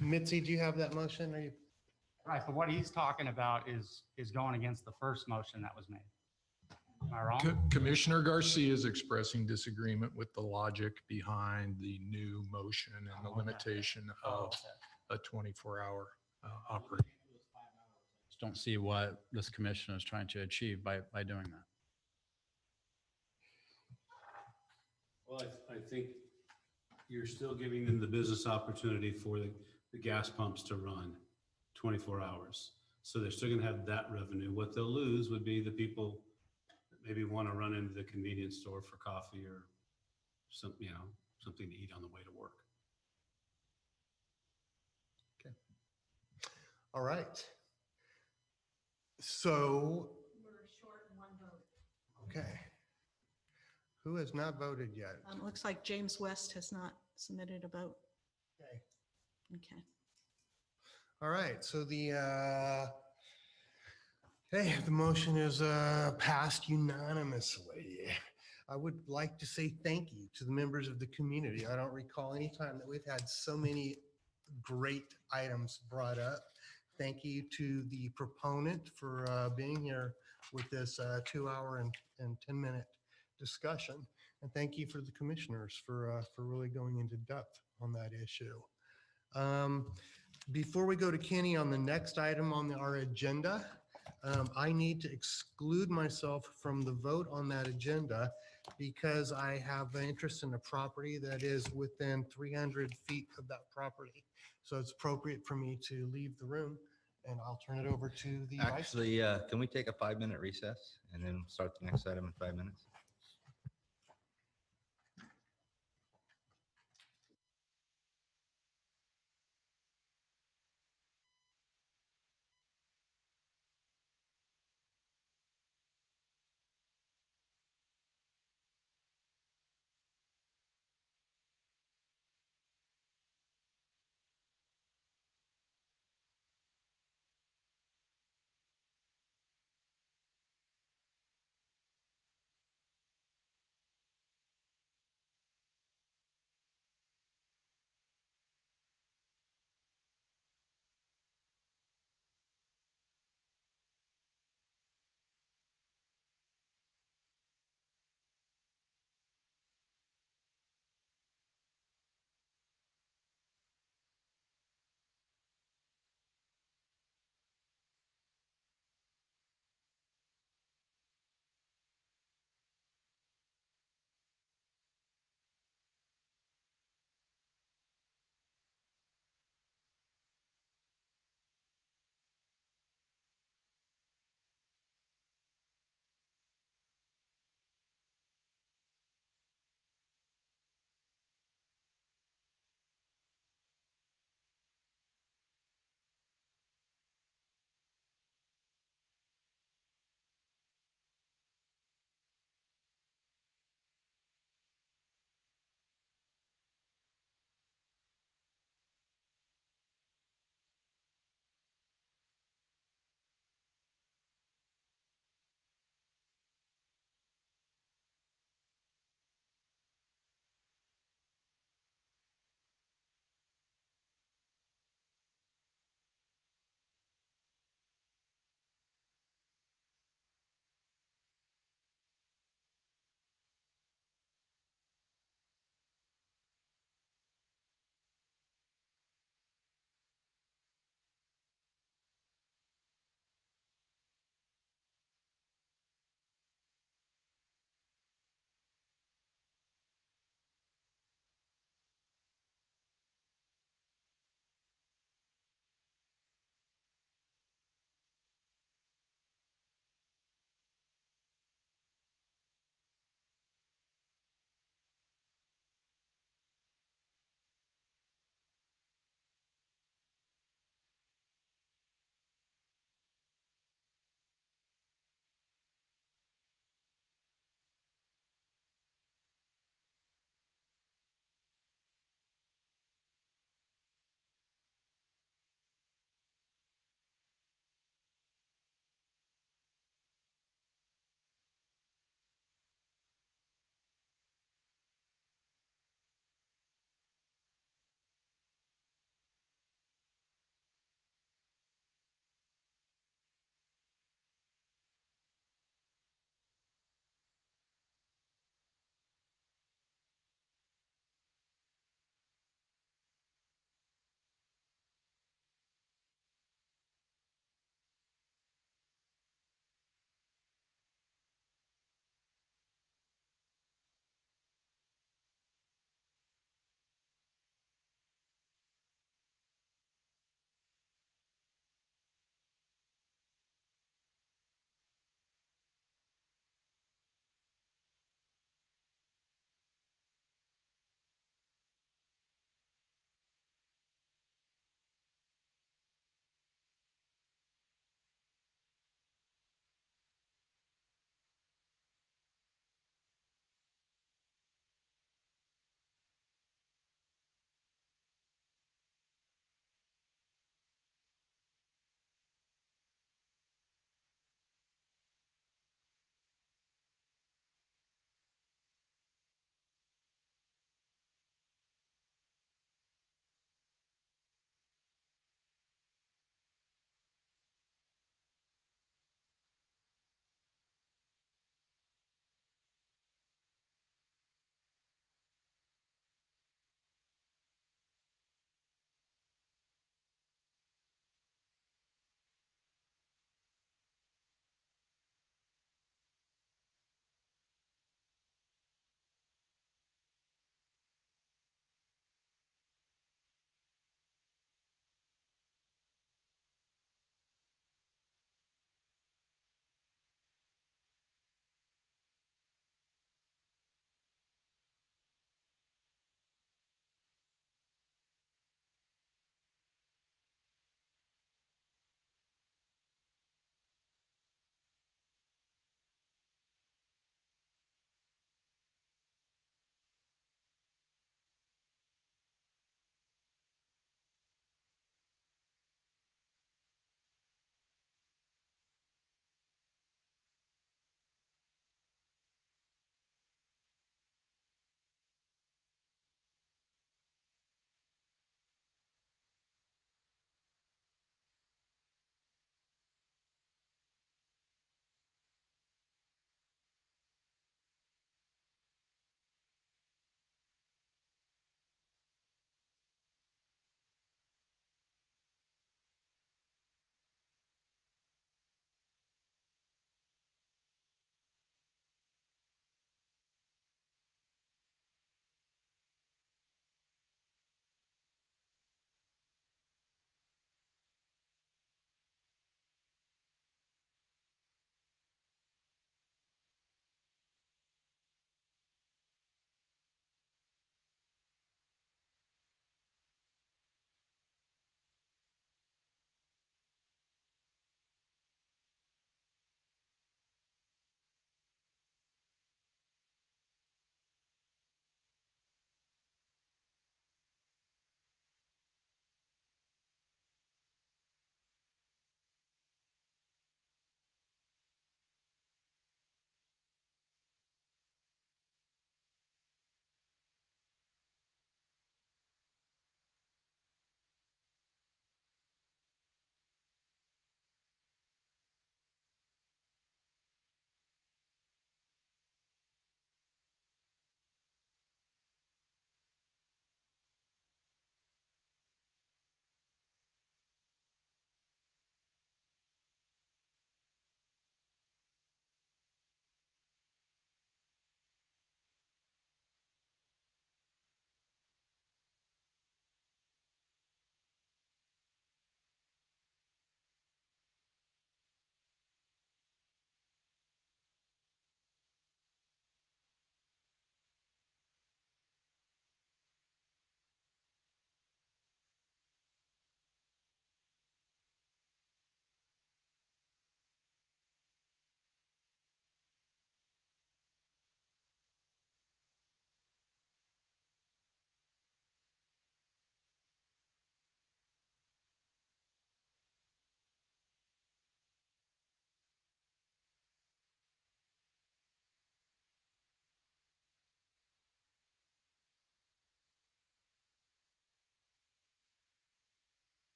Mitzi, do you have that motion? Are you? Right, but what he's talking about is going against the first motion that was made. Am I wrong? Commissioner Garcia is expressing disagreement with the logic behind the new motion and the limitation of a 24-hour operation. Just don't see what this commission is trying to achieve by doing that. Well, I think you're still giving them the business opportunity for the gas pumps to run 24 hours. So they're still gonna have that revenue. What they'll lose would be the people that maybe want to run into the convenience store for coffee or something to eat on the way to work. All right. So, We're short one vote. okay. Who has not voted yet? Looks like James West has not submitted a vote. Okay. Okay. All right, so the motion is passed unanimously. I would like to say thank you to the members of the community. I don't recall any time that we've had so many great items brought up. Thank you to the proponent for being here with this 2-hour and 10-minute discussion. And thank you for the commissioners for really going into depth on that issue. Before we go to Kenny on the next item on our agenda, I need to exclude myself from the vote on that agenda because I have an interest in a property that is within 300 feet of that property. So it's appropriate for me to leave the room and I'll turn it over to the vice. Actually, can we take a 5-minute recess and then start the next item in 5 minutes?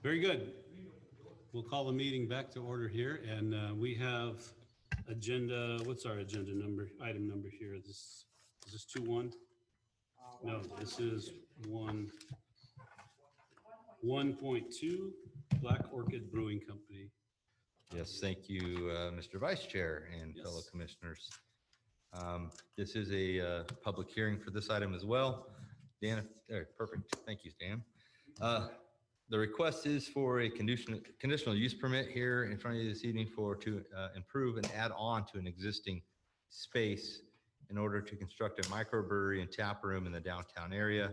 Very good. We'll call the meeting back to order here, and we have agenda, what's our agenda number, item number here? Is this 2-1? No, this is 1.2, Black Orchid Brewing Company. Yes, thank you, Mr. Vice Chair and fellow Yes. commissioners. This is a public hearing for this item as well. Dan, perfect. Thank you, Dan. The request is for a conditional use permit here in front of you this evening to improve and add on to an existing space in order to construct a microbrewery and tap room in the downtown area.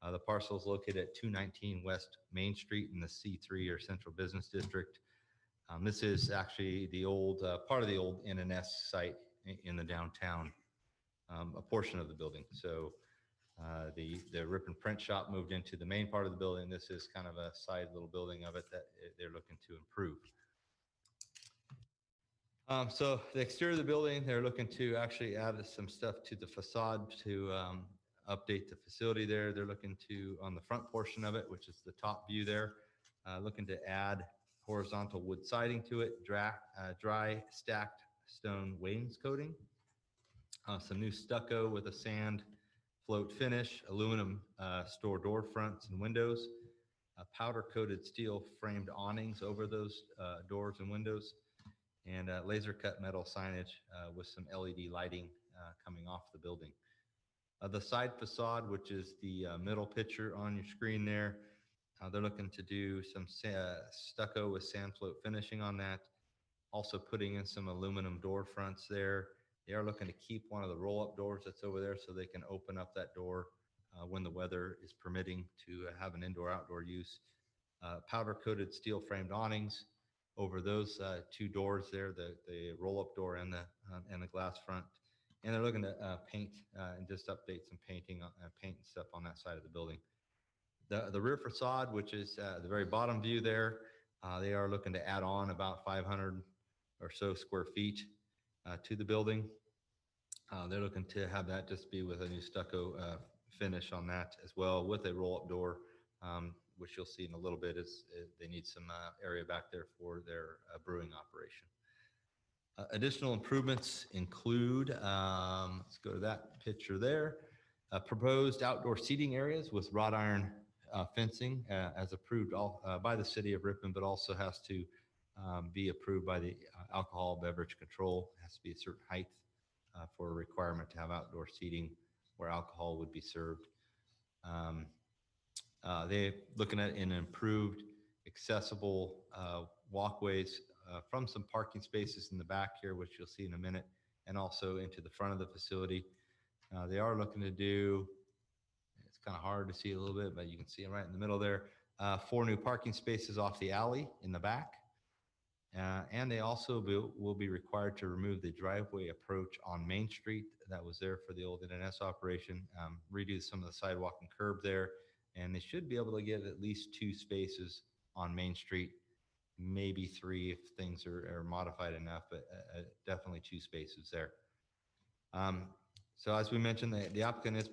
The parcel is located at 219 West Main Street in the C3 or Central Business District. This is actually the old part of the old NNS site in the downtown, a portion of the building. So the rip and print shop moved into the main part of the building. This is kind of a side little building of it that they're looking to improve. So the exterior of the building, they're looking to actually add some stuff to the facade to update the facility there. They're looking to, on the front portion of it, which is the top view there, looking to add horizontal wood siding to it, dry stacked stone wainscoting, some new stucco with a sand float finish, aluminum store door fronts and windows, powder coated steel framed awnings over those doors and windows, and laser cut metal signage with some LED lighting coming off the building. The side facade, which is the middle picture on your screen there, they're looking to do some stucco with sand float finishing on that, also putting in some aluminum door fronts there. They are looking to keep one of the roll-up doors that's over there so they can open up that door when the weather is permitting to have an indoor-outdoor use. Powder-coated steel framed awnings over those two doors there, the roll-up door and the glass front. And they're looking to paint and just update some painting, paint and stuff on that side of the building. The rear facade, which is the very bottom view there, they are looking to add on about 500 or so square feet to the building. They're looking to have that just be with a new stucco finish on that as well, with a roll-up door, which you'll see in a little bit. They need some area back there for their brewing operation. Additional improvements include, let's go to that picture there, proposed outdoor seating areas with wrought iron fencing as approved by the city of Ripon, but also has to be approved by the alcohol beverage control. It has to be a certain height for a requirement to have outdoor seating where alcohol would be served. They're looking at an improved accessible walkways from some parking spaces in the back here, which you'll see in a minute, and also into the front of the facility. They are looking to do, it's kind of hard to see a little bit, but you can see it right in the middle there, 4 new parking spaces off the alley in the back. And they also will be required to remove the driveway approach on Main Street that was there for the old NNS operation, redo some of the sidewalk and curb there, and they should be able to get at least 2 spaces on Main Street, maybe 3 if things are modified enough, but definitely 2 spaces there. So as we mentioned, the applicant is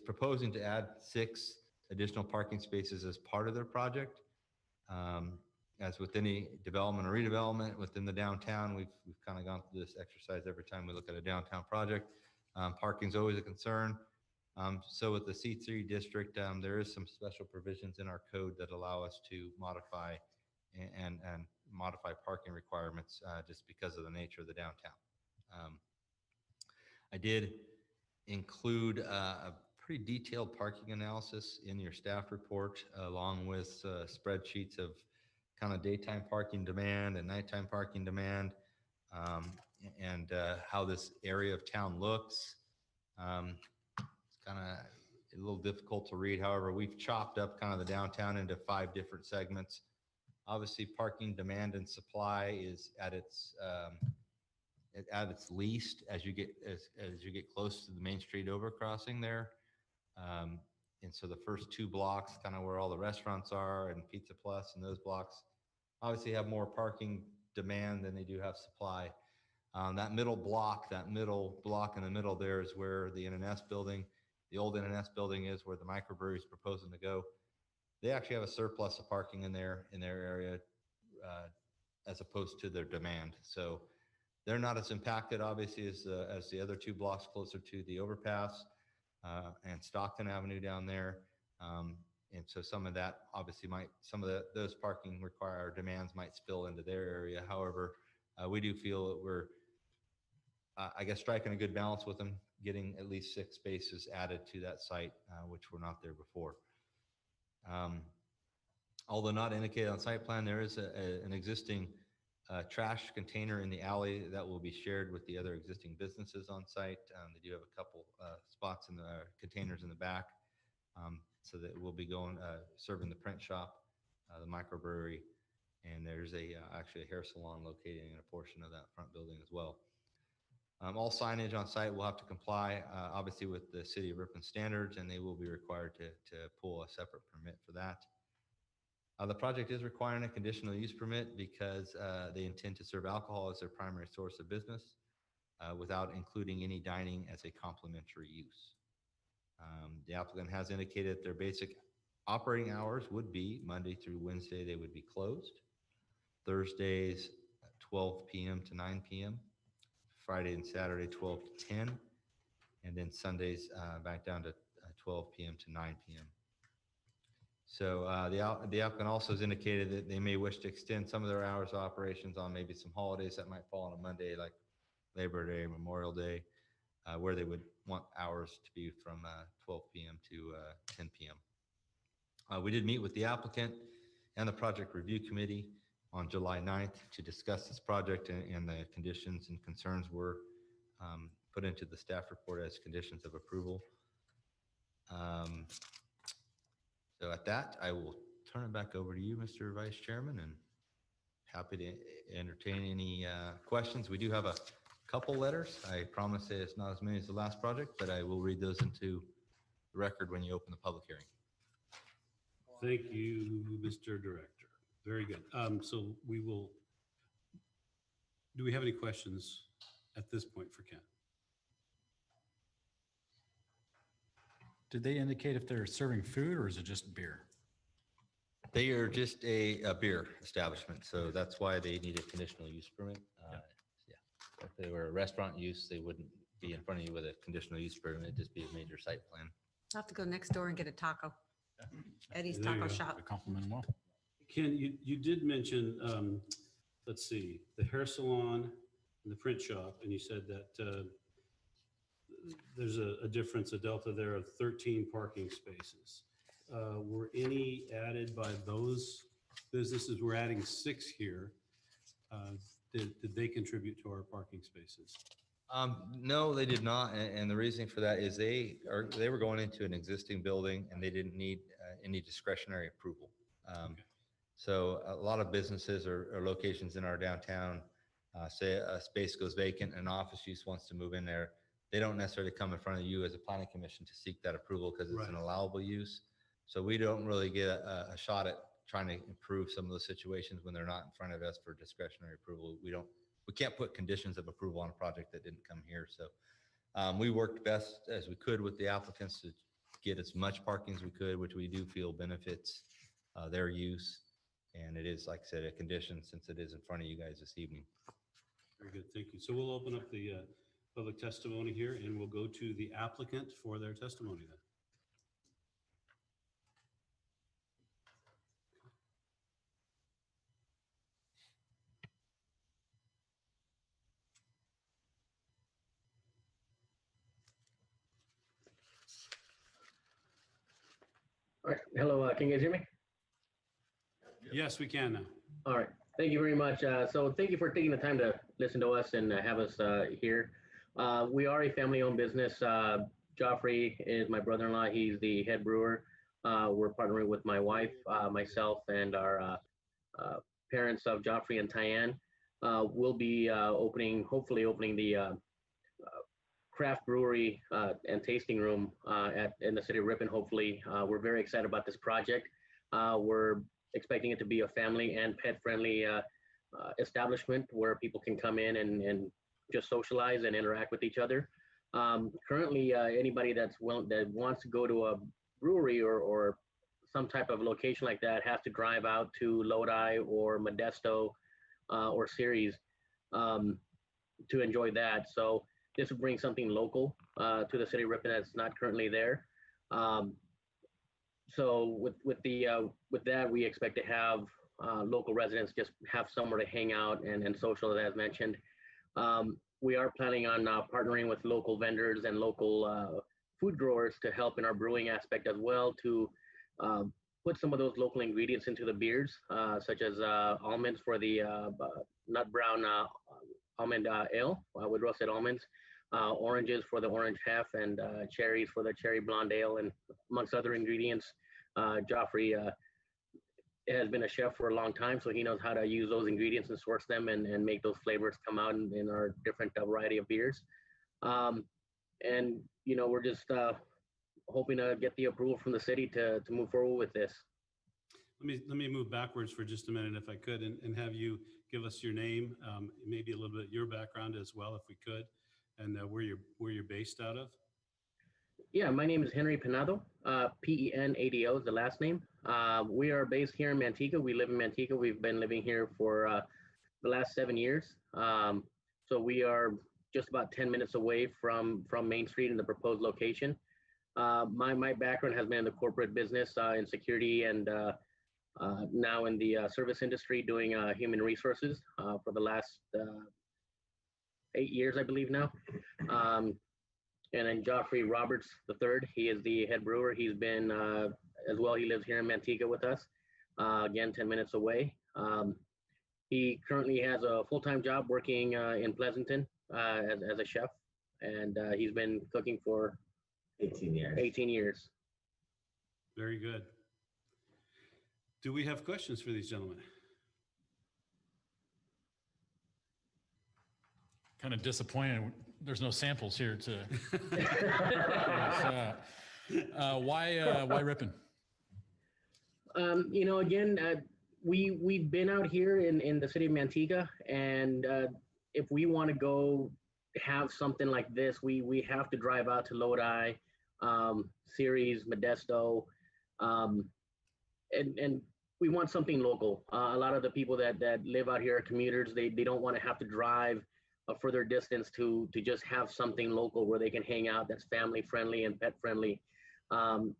proposing to add 6 additional parking spaces as part of their project. As with any development or redevelopment within the downtown, we've kind of gone through this exercise every time we look at a downtown project. Parking is always a concern. So with the C3 district, there is some special provisions in our code that allow us to modify and modify parking requirements just because of the nature of the downtown. I did include a pretty detailed parking analysis in your staff report, along with spreadsheets of kind of daytime parking demand and nighttime parking demand, and how this area of town looks. It's kind of a little difficult to read. However, we've chopped up kind of the downtown into 5 different segments. Obviously, parking demand and supply is at its least as you get close to the Main Street overcrossing there. And so the first 2 blocks, kind of where all the restaurants are and Pizza Plus and those blocks, obviously have more parking demand than they do have supply. That middle block in the middle there is where the NNS building, the old NNS building is, where the microbrewery is proposing to go. they actually have a surplus of parking in their area as opposed to their demand. So they're not as impacted, obviously, as the other two blocks closer to the overpass and Stockton Avenue down there. And so some of that obviously those parking require demands might spill into their area. However, we do feel that we're, I guess, striking a good balance with them, getting at least 6 spaces added to that site, which were not there before. Although not indicated on site plan, there is an existing trash container in the alley that will be shared with the other existing businesses on site. They do have a couple spots in the containers in the back, so that we'll be going serving the print shop, the microbrewery, and there's actually a hair salon located in a portion of that front building as well. All signage on site will have to comply, obviously, with the City of Ripon standards, and they will be required to pull a separate permit for that. The project is requiring a conditional use permit because they intend to serve alcohol as their primary source of business without including any dining as a complementary use. The applicant has indicated their basic operating hours would be Monday through Wednesday, they would be closed. Thursdays, 12 p.m. to 9 p.m. Friday and Saturday, 12 to 10. And then Sundays back down to 12 p.m. to 9 p.m. So the applicant also has indicated that they may wish to extend some of their hours of operations on maybe some holidays that might fall on a Monday, like Labor Day, Memorial Day, where they would want hours to be from 12 p.m. to 10 p.m. We did meet with the applicant and the project review committee on July 9th to discuss this project, and the conditions and concerns were put into the staff report as conditions of approval. So at that, I will turn it back over to you, Mr. Vice Chairman, and happy to entertain any questions. We do have a couple letters. I promise that it's not as many as the last project, but I will read those into the record when you open the public hearing. Thank you, Mr. Director. Very good. So do we have any questions at this point for Ken? Did they indicate if they're serving food or is it just beer? They are just a beer establishment, so that's why they need a conditional use permit. Yeah, if they were a restaurant use, they wouldn't be in front of you with a conditional use permit. It'd just be a major site plan. I'll have to go next door and get a taco. Eddie's There you Taco go. Shop. Compliment them well. Ken, you did mention, let's see, the hair salon and the print shop, and you said that there's a difference, a delta there of 13 parking spaces. Were any added by those businesses? We're adding 6 here. Did they contribute to our parking spaces? No, they did not. And the reason for that is they were going into an existing building and they didn't need any discretionary approval. So a lot of businesses or locations in our downtown, say a space goes vacant, an office use wants to move in there. They don't necessarily come in front of you as a planning commission to seek that approval because it's an allowable use. So we don't really get a shot at trying to improve some of those situations when they're not in front of us for discretionary approval. We can't put conditions of approval on a project that didn't come here. So we worked best as we could with the applicants to get as much parking as we could, which we do feel benefits their use. And it is, like I said, a condition since it is in front of you guys this evening. Very good, thank you. So we'll open up the public testimony here and we'll go to the applicant for their testimony then. All right. Hello, can you guys hear me? Yes, we can now. All right. Thank you very much. So thank you for taking the time to listen to us and have us here. We are a family-owned business. Joffrey is my brother-in-law. He's the head brewer. We're partnering with my wife, myself, and our parents of Joffrey and Tyann. We'll be hopefully opening the craft brewery and tasting room in the city of Ripon, hopefully. We're very excited about this project. We're expecting it to be a family and pet-friendly establishment where people can come in and just socialize and interact with each other. Currently, anybody that wants to go to a brewery or some type of location like that has to drive out to Lodi or Modesto or Ceres to enjoy that. So this would bring something local to the city of Ripon that's not currently there. So with that, we expect to have local residents just have somewhere to hang out and social, as mentioned. We are planning on partnering with local vendors and local food growers to help in our brewing aspect as well, to put some of those local ingredients into the beers, such as almonds for the nut brown almond ale with roasted almonds, oranges for the orange hef, and cherries for the cherry blonde ale, and amongst other ingredients. Joffrey has been a chef for a long time, so he knows how to use those ingredients and source them and make those flavors come out in our different variety of beers. And, you know, we're just hoping to get the approval from the city to move forward with this. Let me move backwards for just a minute, if I could, and have you give us your name, maybe a little bit your background as well, if we could, and where you're based out of. Yeah, my name is Henry Penado. Penado is the last name. We are based here in Manteca. We live in Manteca. We've been living here for the last 7 years. So we are just about 10 minutes away from Main Street in the proposed location. My background has been in the corporate business, in security, and now in the service industry, doing human resources for the last 8 years, I believe now. And then Joffrey Roberts III, he is the head brewer. He's been, as well, he lives here in Manteca with us, again, 10 minutes away. He currently has a full-time job working in Pleasanton as a chef, and he's been cooking for 18 years. 18 years. Very good. Do we have questions for these gentlemen? Kind of disappointed. There's no samples here to. Why Ripon? You know, again, we've been out here in the city of Manteca, and if we want to go have something like this, we have to drive out to Lodi, Ceres, Modesto, and we want something local. A lot of the people that live out here are commuters. They don't want to have to drive a further distance to just have something local where they can hang out that's family friendly and pet friendly. And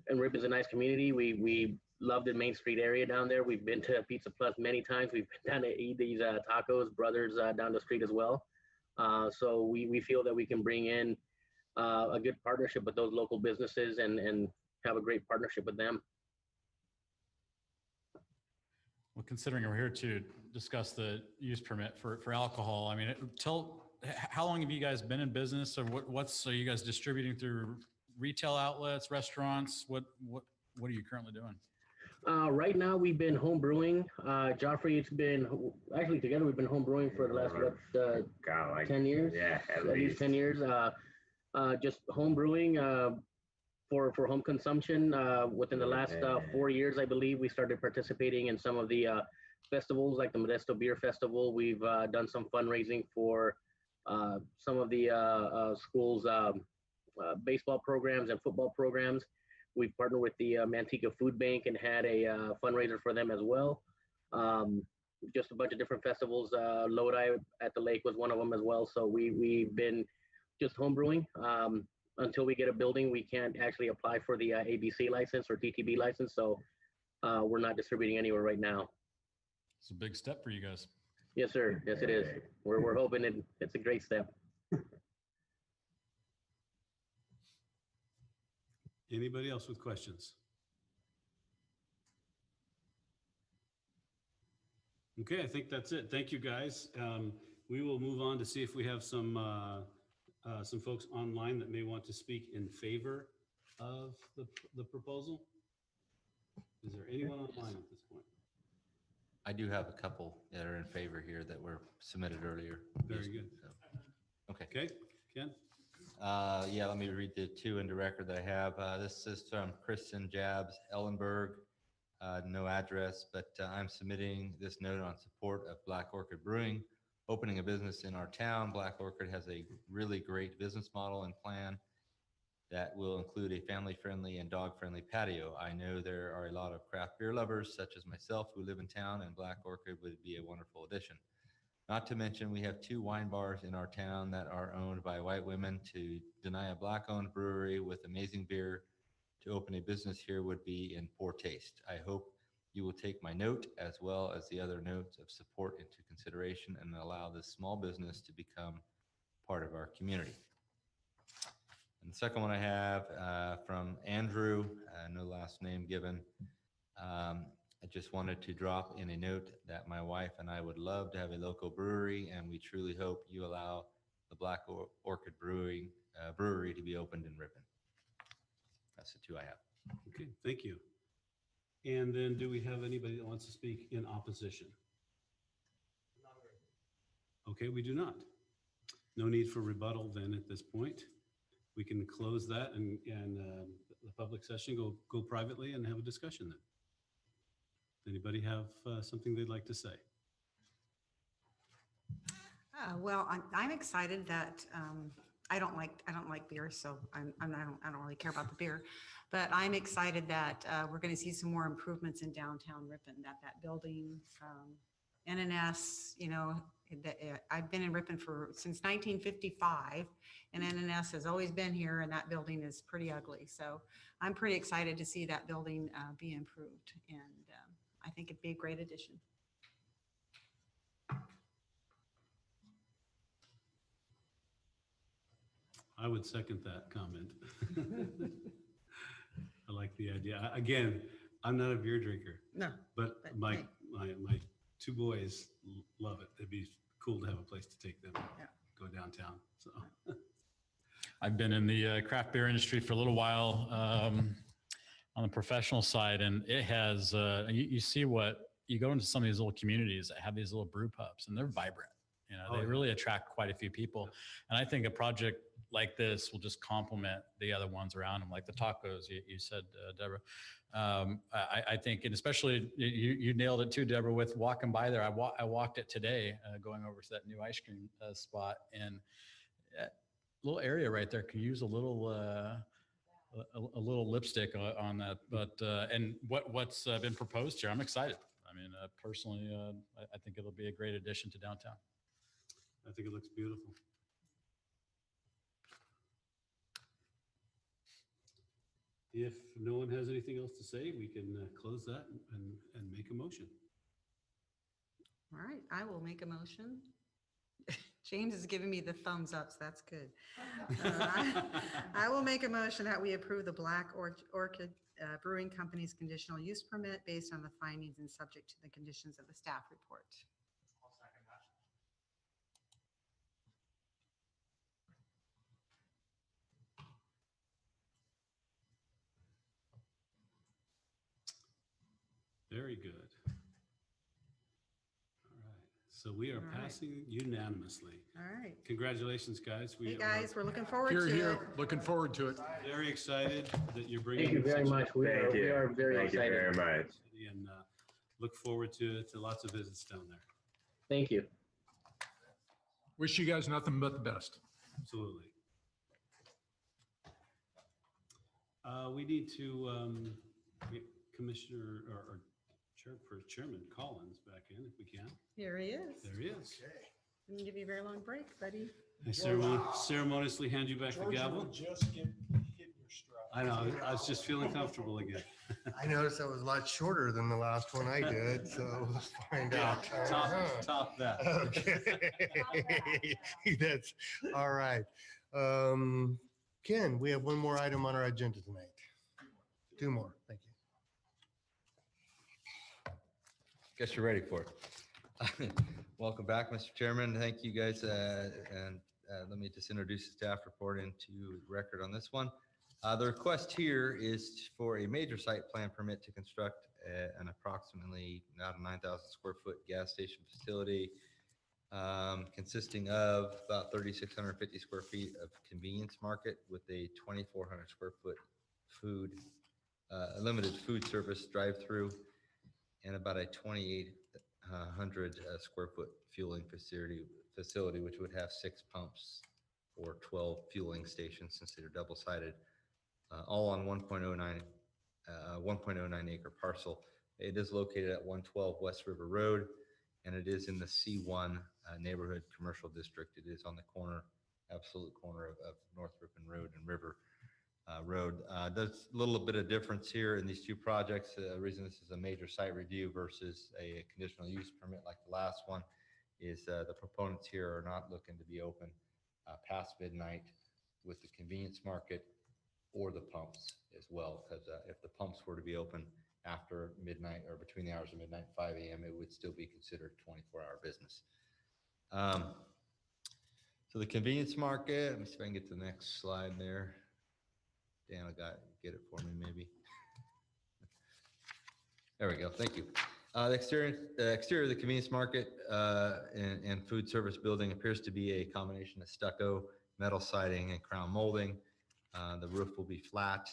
Ripon's a nice community. We love the Main Street area down there. We've been to Pizza Plus many times. We've been down to eat these tacos, brothers down the street as well. So we feel that we can bring in a good partnership with those local businesses and have a great partnership with them. Well, considering we're here to discuss the use permit for alcohol, I mean, how long have you guys been in business, or are you guys distributing through retail outlets, restaurants? What are you currently doing? Right now, we've been home brewing. Joffrey, it's been actually together. We've been home brewing for the last 10 years. Yeah, at least 10 years. Just home brewing for home consumption. Within the last 4 years, I believe, we started participating in some of the festivals, like the Modesto Beer Festival. We've done some fundraising for some of the schools' baseball programs and football programs. We've partnered with the Manteca Food Bank and had a fundraiser for them as well. Just a bunch of different festivals. Lodi at the lake was one of them as well. So we've been just home brewing. Until we get a building, we can't actually apply for the ABC license or TTB license. So we're not distributing anywhere right now. It's a big step for you guys. Yes, sir. Yes, it is. We're hoping it's a great step. Anybody else with questions? Okay, I think that's it. Thank you, guys. We will move on to see if we have some folks online that may want to speak in favor of the proposal. Is there anyone online at this point? I do have a couple that are in favor here that were submitted earlier. Very good. So, okay. Okay, Ken? Yeah, let me read the two into record that I have. This is from Kristen Jabs, Ellenberg. No address, but I'm submitting this note on support of Black Orchid Brewing, opening a business in our town. Black Orchid has a really great business model and plan. that will include a family-friendly and dog-friendly patio. I know there are a lot of craft beer lovers, such as myself, who live in town, and Black Orchid would be a wonderful addition. Not to mention, we have 2 wine bars in our town that are owned by white women. To deny a Black-owned brewery with amazing beer to open a business here would be in poor taste. I hope you will take my note as well as the other notes of support into consideration and allow this small business to become part of our community. And the second one I have from Andrew, no last name given. I just wanted to drop in a note that my wife and I would love to have a local brewery, and we truly hope you allow the Black Orchid Brewery to be opened in Ripon. That's the 2 I have. Okay, thank you. And then do we have anybody that wants to speak in opposition? Okay, we do not. No need for rebuttal then at this point. We can close that and the public session, go privately and have a discussion then. Anybody have something they'd like to say? Well, I'm excited that I don't like beer, so I don't really care about the beer, but I'm excited that we're going to see some more improvements in downtown Ripon. That building, NNS, you know, I've been in Ripon since 1955, and NNS has always been here, and that building is pretty ugly. So I'm pretty excited to see that building be improved, and I think it'd be a great addition. I would second that comment. I like the idea. Again, I'm not a beer drinker. No. But my 2 boys love it. It'd be cool to have a place to take them. Yeah. Go downtown. So I've been in the craft beer industry for a little while on the professional side, and it has, you see what, you go into some of these little communities that have these little brew pubs, and they're vibrant. You know, they really attract quite a few people. And I think a project like this will just complement the other ones around them, like the tacos you said, Deborah. I think, and especially you nailed it too, Deborah, with walking by there. I walked it today, going over to that new ice cream spot, and that little area right there could use a little lipstick on that. But and what's been proposed here, I'm excited. I mean, personally, I think it'll be a great addition to downtown. I think it looks beautiful. If no one has anything else to say, we can close that and make a motion. All right, I will make a motion. James is giving me the thumbs up, so that's good. I will make a motion that we approve the Black Orchid Brewing Company's conditional use permit based on the findings and subject to the conditions of the staff report. I'll second that. Very good. All right, so we are passing unanimously. All right. Congratulations, guys. Hey, guys, we're looking forward Here, to here. it. Looking forward to it. Very excited that you're bringing. Thank you very much. We are very Thank you excited. very much. And look forward to lots of visits down there. Thank you. Wish you guys nothing but the best. Absolutely. We need to get Commissioner or Chairman Collins back in if we can. Here he is. There he is. Didn't give you a very long break, buddy. I ceremoniously hand you back the gavel. Just get hit your stride. I know, I was just feeling comfortable again. I noticed that was a lot shorter than the last one I did, so let's find out. Top that. Okay. That's all right. Ken, we have one more item on our agenda tonight. 2 more. Thank you. Guess you're ready for it. Welcome back, Mr. Chairman. Thank you, guys. And let me just introduce the staff report into record on this one. The request here is for a major site plan permit to construct an approximately about a 9,000 square foot gas station facility consisting of about 3,650 square feet of convenience market with a 2,400 square foot limited food service drive-through and about a 2,800 square foot fueling facility, which would have 6 pumps or 12 fueling stations since they're double-sided. all on 1.09 acre parcel. It is located at 112 West River Road, and it is in the C1 neighborhood commercial district. It is on the corner, absolute corner of North Ripon Road and River Road. There's a little bit of difference here in these two projects. The reason this is a major site review versus a conditional use permit like the last one is the proponents here are not looking to be open past midnight with the convenience market or the pumps as well, because if the pumps were to be open after midnight or between the hours of midnight and 5 a.m., it would still be considered 24-hour business. So the convenience market, let me see if I can get to the next slide there. Dan, get it for me maybe. There we go, thank you. The exterior of the convenience market and food service building appears to be a combination of stucco, metal siding, and crown molding. The roof will be flat,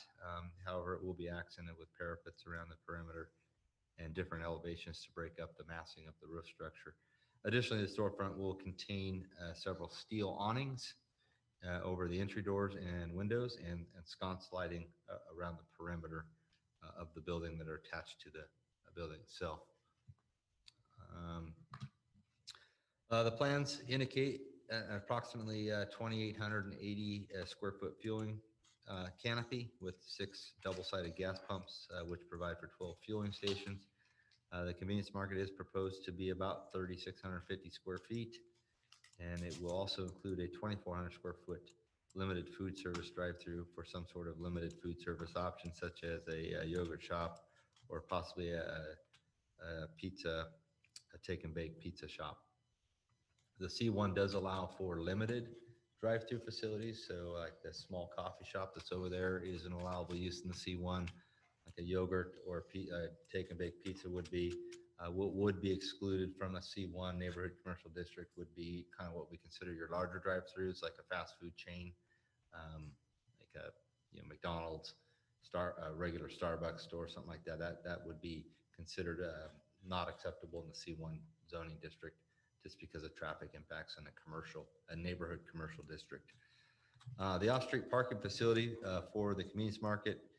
however, it will be accented with parapets around the perimeter and different elevations to break up the massing of the roof structure. Additionally, the storefront will contain several steel awnings over the entry doors and windows and sconce lighting around the perimeter of the building that are attached to the building itself. The plans indicate approximately 2,880 square foot fueling canopy with 6 double-sided gas pumps, which provide for 12 fueling stations. The convenience market is proposed to be about 3,650 square feet, and it will also include a 2,400 square foot limited food service drive-through for some sort of limited food service option, such as a yogurt shop or possibly a pizza, a take and bake pizza shop. The C1 does allow for limited drive-through facilities. So like the small coffee shop that's over there is an allowable use in the C1, like a yogurt or a take and bake pizza would be. What would be excluded from a C1 neighborhood commercial district would be kind of what we consider your larger drive-throughs, like a fast food chain, like a McDonald's, regular Starbucks store, something like that. That would be considered not acceptable in the C1 zoning district, just because of traffic impacts in a neighborhood commercial district. The off-street parking facility for the convenience market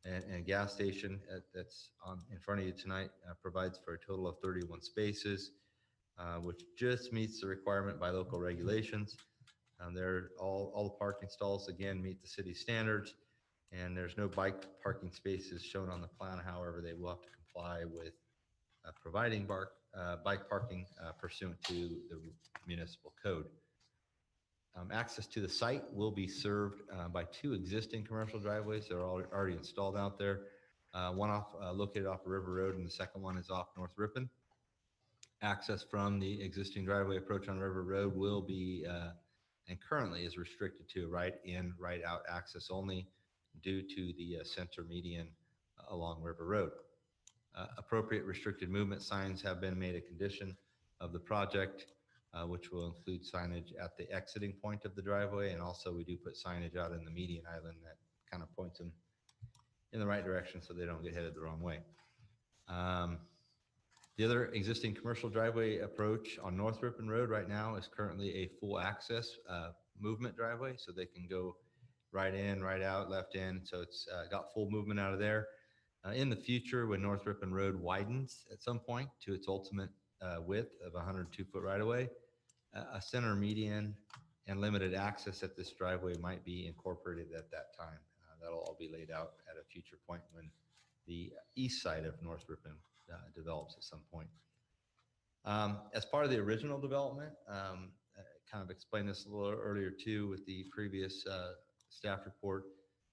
and gas station that's in front of you tonight provides for a total of 31 spaces, which just meets the requirement by local regulations. All the parking stalls, again, meet the city standards, and there's no bike parking spaces shown on the plan. However, they will have to comply with providing bike parking pursuant to the municipal code. Access to the site will be served by 2 existing commercial driveways. They're already installed out there. One located off of River Road, and the second one is off North Ripon. Access from the existing driveway approach on River Road will be, and currently is restricted to right-in, right-out access only due to the center median along River Road. Appropriate restricted movement signs have been made a condition of the project, which will include signage at the exiting point of the driveway. And also we do put signage out in the median island that kind of points them in the right direction so they don't get headed the wrong way. The other existing commercial driveway approach on North Ripon Road right now is currently a full access movement driveway. So they can go right in, right out, left in. So it's got full movement out of there. In the future, when North Ripon Road widens at some point to its ultimate width of 102-foot right-of-way, a center median and limited access at this driveway might be incorporated at that time. That'll all be laid out at a future point when the east side of North Ripon develops at some point. As part of the original development, kind of explained this a little earlier too with the previous staff report.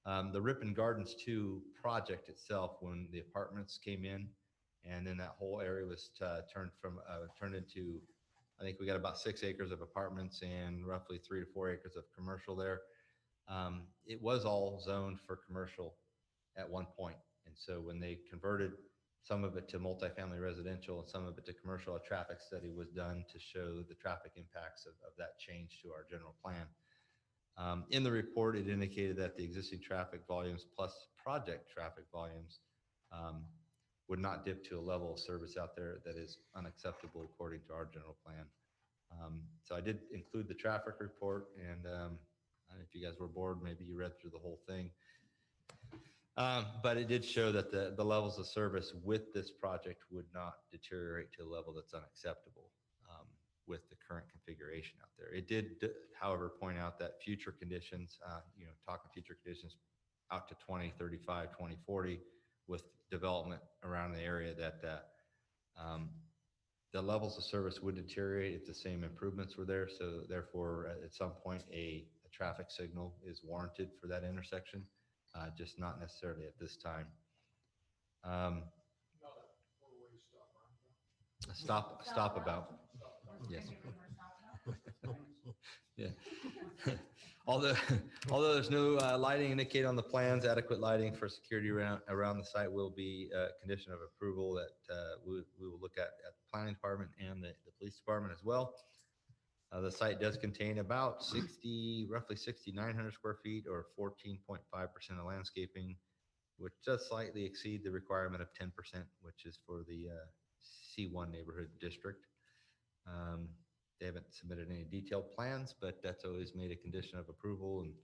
The Ripon Gardens 2 project itself, when the apartments came in, and then that whole area was turned into, I think we got about 6 acres of apartments and roughly 3 to 4 acres of commercial there. It was all zoned for commercial at one point. And so when they converted some of it to multifamily residential and some of it to commercial, a traffic study was done to show the traffic impacts of that change to our general plan. In the report, it indicated that the existing traffic volumes plus project traffic volumes would not dip to a level of service out there that is unacceptable according to our general plan. So I did include the traffic report, and if you guys were bored, maybe you read through the whole thing. But it did show that the levels of service with this project would not deteriorate to a level that's unacceptable with the current configuration out there. It did, however, point out that future conditions, talking future conditions out to 2035, 2040, with development around the area, that the levels of service would deteriorate if the same improvements were there. So therefore, at some point, a traffic signal is warranted for that intersection, just not necessarily at this time. Stop about. Yes. Yeah. Although there's no lighting indicated on the plans, adequate lighting for security around the site will be a condition of approval that we will look at the planning department and the police department as well. The site does contain about roughly 6,900 square feet, or 14.5% of landscaping, which does slightly exceed the requirement of 10%, which is for the C1 neighborhood district. They haven't submitted any detailed plans, but that's always made a condition of approval. And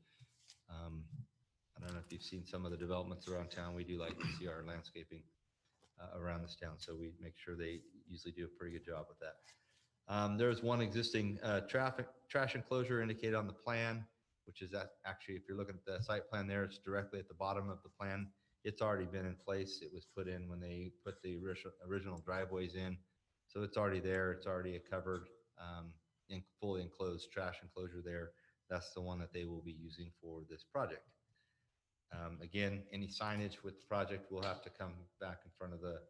I don't know if you've seen some of the developments around town. We do like to see our landscaping around this town, so we make sure they usually do a pretty good job with that. There's one existing trash enclosure indicated on the plan, which is actually, if you're looking at the site plan there, it's directly at the bottom of the plan. It's already been in place. It was put in when they put the original driveways in. So it's already there. It's already covered, fully enclosed trash enclosure there. That's the one that they will be using for this project. Again, any signage with the project will have to come back in front of the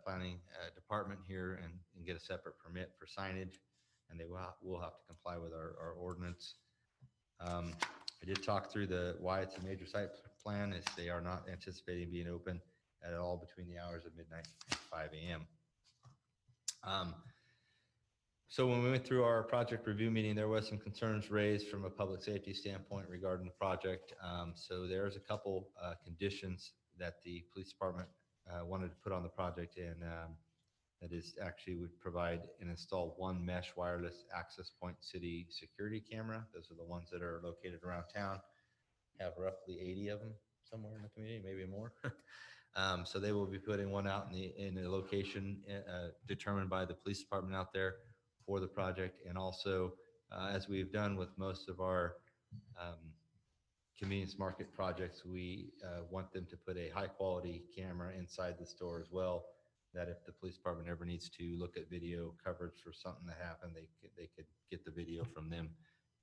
planning department here and get a separate permit for signage, and they will have to comply with our ordinance. I did talk through why it's a major site plan, is they are not anticipating being open at all between the hours of midnight and 5 a.m. So when we went through our project review meeting, there was some concerns raised from a public safety standpoint regarding the project. So there's a couple conditions that the police department wanted to put on the project, and that is actually would provide and install one mesh wireless access point city security camera. Those are the ones that are located around town. Have roughly 80 of them somewhere in the community, maybe more. So they will be putting one out in a location determined by the police department out there for the project. And also, as we've done with most of our convenience market projects, we want them to put a high quality camera inside the store as well, that if the police department ever needs to look at video coverage for something that happened, they could get the video from them,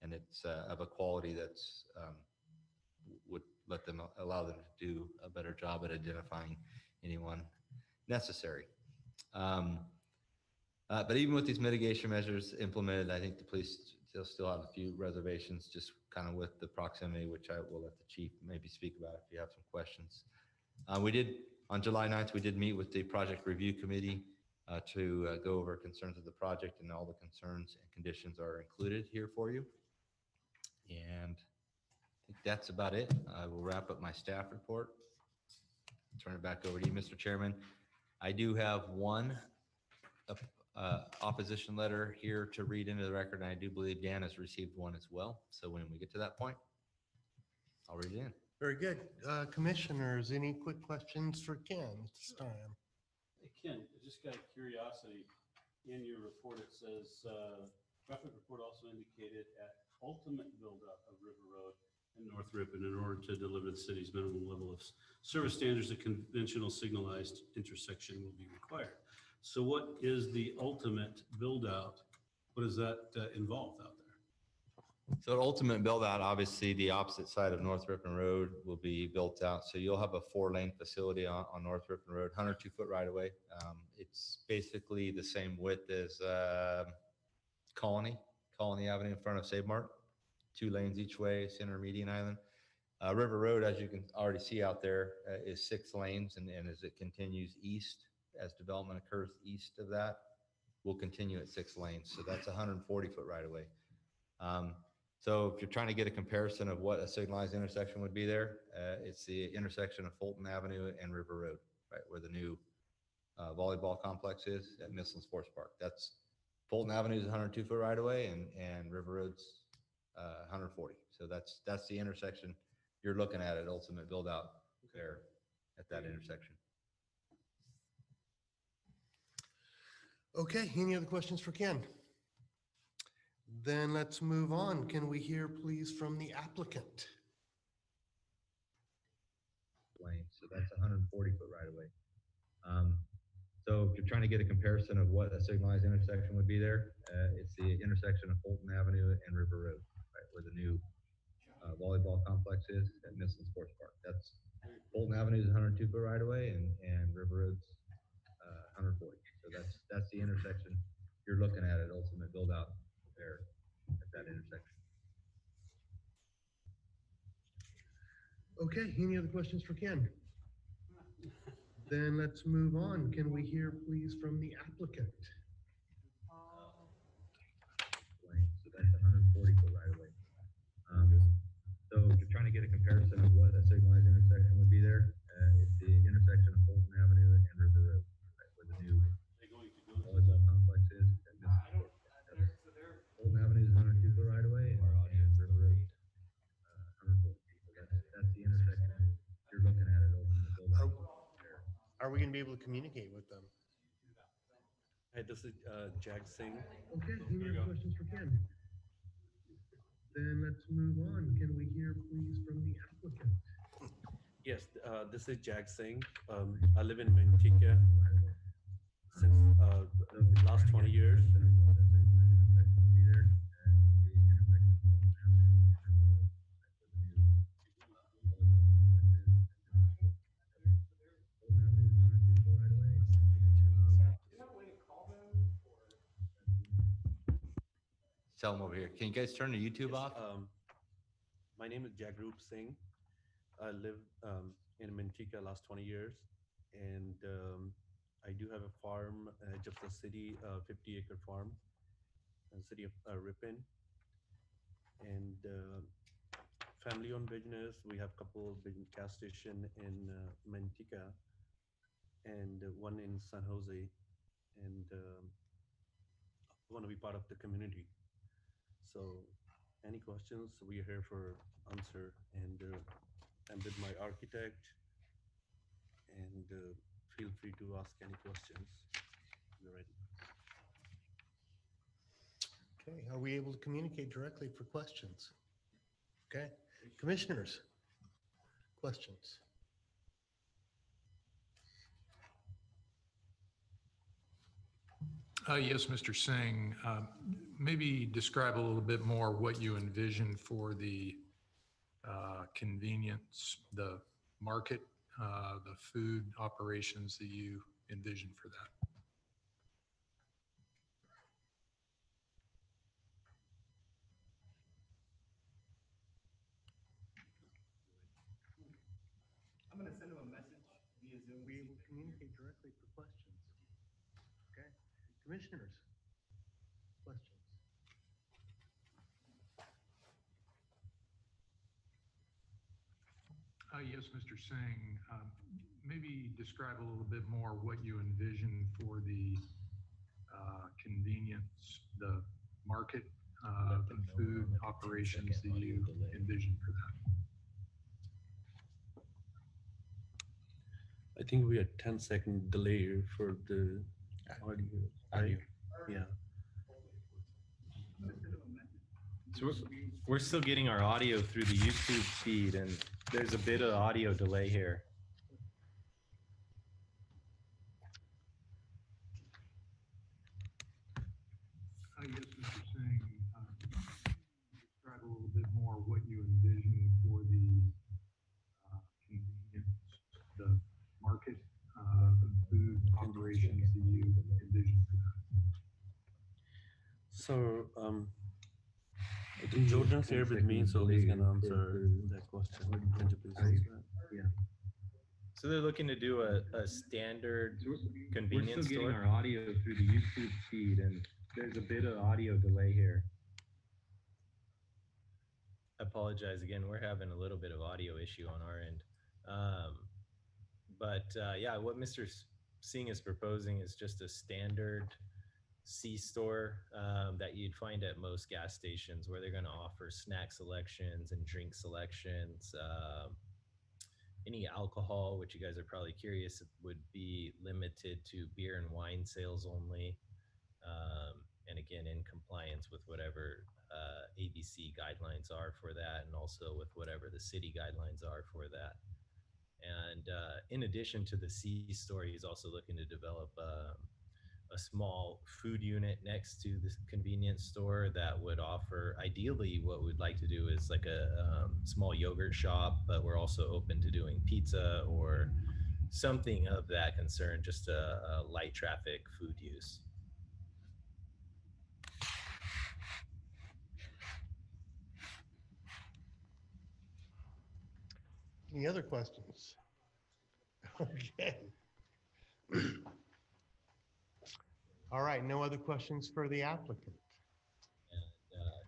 and it's of a quality that's would allow them to do a better job at identifying anyone necessary. But even with these mitigation measures implemented, I think the police still have a few reservations, just kind of with the proximity, which I will let the chief maybe speak about if you have some questions. On July 9th, we did meet with the project review committee to go over concerns of the project, and all the concerns and conditions are included here for you. And I think that's about it. I will wrap up my staff report. Turn it back over to you, Mr. Chairman. I do have one opposition letter here to read into the record, and I do believe Dan has received one as well. So when we get to that point, I'll read it in. Very good. Commissioners, any quick questions for Ken this time? Hey, Ken, just out of curiosity, in your report, it says, traffic report also indicated at ultimate buildup of River Road and North Ripon, in order to deliver the city's minimum level of service standards, a conventional signalized intersection will be required. So what is the ultimate build out? What does that involve out there? So ultimate build out, obviously the opposite side of North Ripon Road will be built out. So you'll have a 4-lane facility on North Ripon Road, 102-foot right of way. It's basically the same width as Colony Avenue in front of Save Mart, 2 lanes each way, center median island. River Road, as you can already see out there, is 6 lanes. And as it continues east, as development occurs east of that, we'll continue at 6 lanes. So that's 140-foot right of way. So if you're trying to get a comparison of what a signalized intersection would be there, it's the intersection of Fulton Avenue and River Road, right, where the new volleyball complex is at Missland Sports Park. That's Fulton Avenue is 102-foot right of way, and River Road's 140. So that's the intersection you're looking at ultimate build out. there at that intersection. Okay, any other questions for Ken? Then let's move on. Can we hear please from the applicant? Lane, so that's 140-foot right away. So if you're trying to get a comparison of what a signalized intersection would be there, it's the intersection of Fulton Avenue and River Road, right, where the new volleyball complex is at Midland Sports Park. That's Fulton Avenue is 102-foot right away, and River Road's 140. So that's the intersection you're looking at ultimate build out there at that intersection. Okay, any other questions for Ken? Then let's move on. Can we hear please from the applicant? So that's 140-foot right away. So if you're trying to get a comparison of what a signalized intersection would be there, it's the intersection of Fulton Avenue and River Road, right, where the new volleyball complex is at Midland Sports Park. Fulton Avenue is 102-foot right away, and River Road 140. So that's the intersection you're looking at ultimate build out there. Are we going to be able to communicate with them? Hi, this is Jag Singh. Okay, any other questions for Ken? Then let's move on. Can we hear please from the applicant? Yes, this is Jag Singh. I live in Manteca since the last 20 years. Tell them over here. Can you guys turn the YouTube off? My name is Jagrup Singh. I live in Manteca last 20 years, and I do have a farm edge of the city, 50-acre farm, in the city of Ripon. And family-owned business. We have a couple of big gas stations in Manteca and one in San Jose, and want to be part of the community. So any questions, we are here for answer, and I'm with my architect, and feel free to ask any questions. We're ready. Okay, are we able to communicate directly for questions? Okay, commissioners, questions? Yes, Mr. Singh, maybe describe a little bit more what you envision for the convenience, the market, the food operations that you envision for that. I'm going to send them a message via Zoom. We will communicate directly for questions. Okay, commissioners, questions? Yes, Mr. Singh, maybe describe a little bit more what you envision for the convenience, the market, the food operations that you envision for that. I think we had 10-second delay for the audio. Right? Yeah. So we're still getting our audio through the YouTube feed, and there's a bit of audio delay here. Yes, Mr. Singh, describe a little bit more what you envision for the convenience, the market, the food operations that you envision for that. So I think Jordan's here with me, so he's gonna answer that question. Can you please answer that? Yeah. So they're looking to do a standard convenience We're still store. getting our audio through the YouTube feed, and there's a bit of audio delay here. I apologize again. We're having a little bit of audio issue on our end. Yeah, what Mr. Singh is proposing is just a standard C-store that you'd find at most gas stations, where they're going to offer snack selections and drink selections, any alcohol, which you guys are probably curious, would be limited to beer and wine sales only. And again, in compliance with whatever ABC guidelines are for that, and also with whatever the city guidelines are for that. And in addition to the C-store, he's also looking to develop a small food unit next to this convenience store that would offer, ideally what we'd like to do is like a small yogurt shop, but we're also open to doing pizza or something of that concern, just a light traffic food use. Any other questions? Okay. All right, no other questions for the applicant.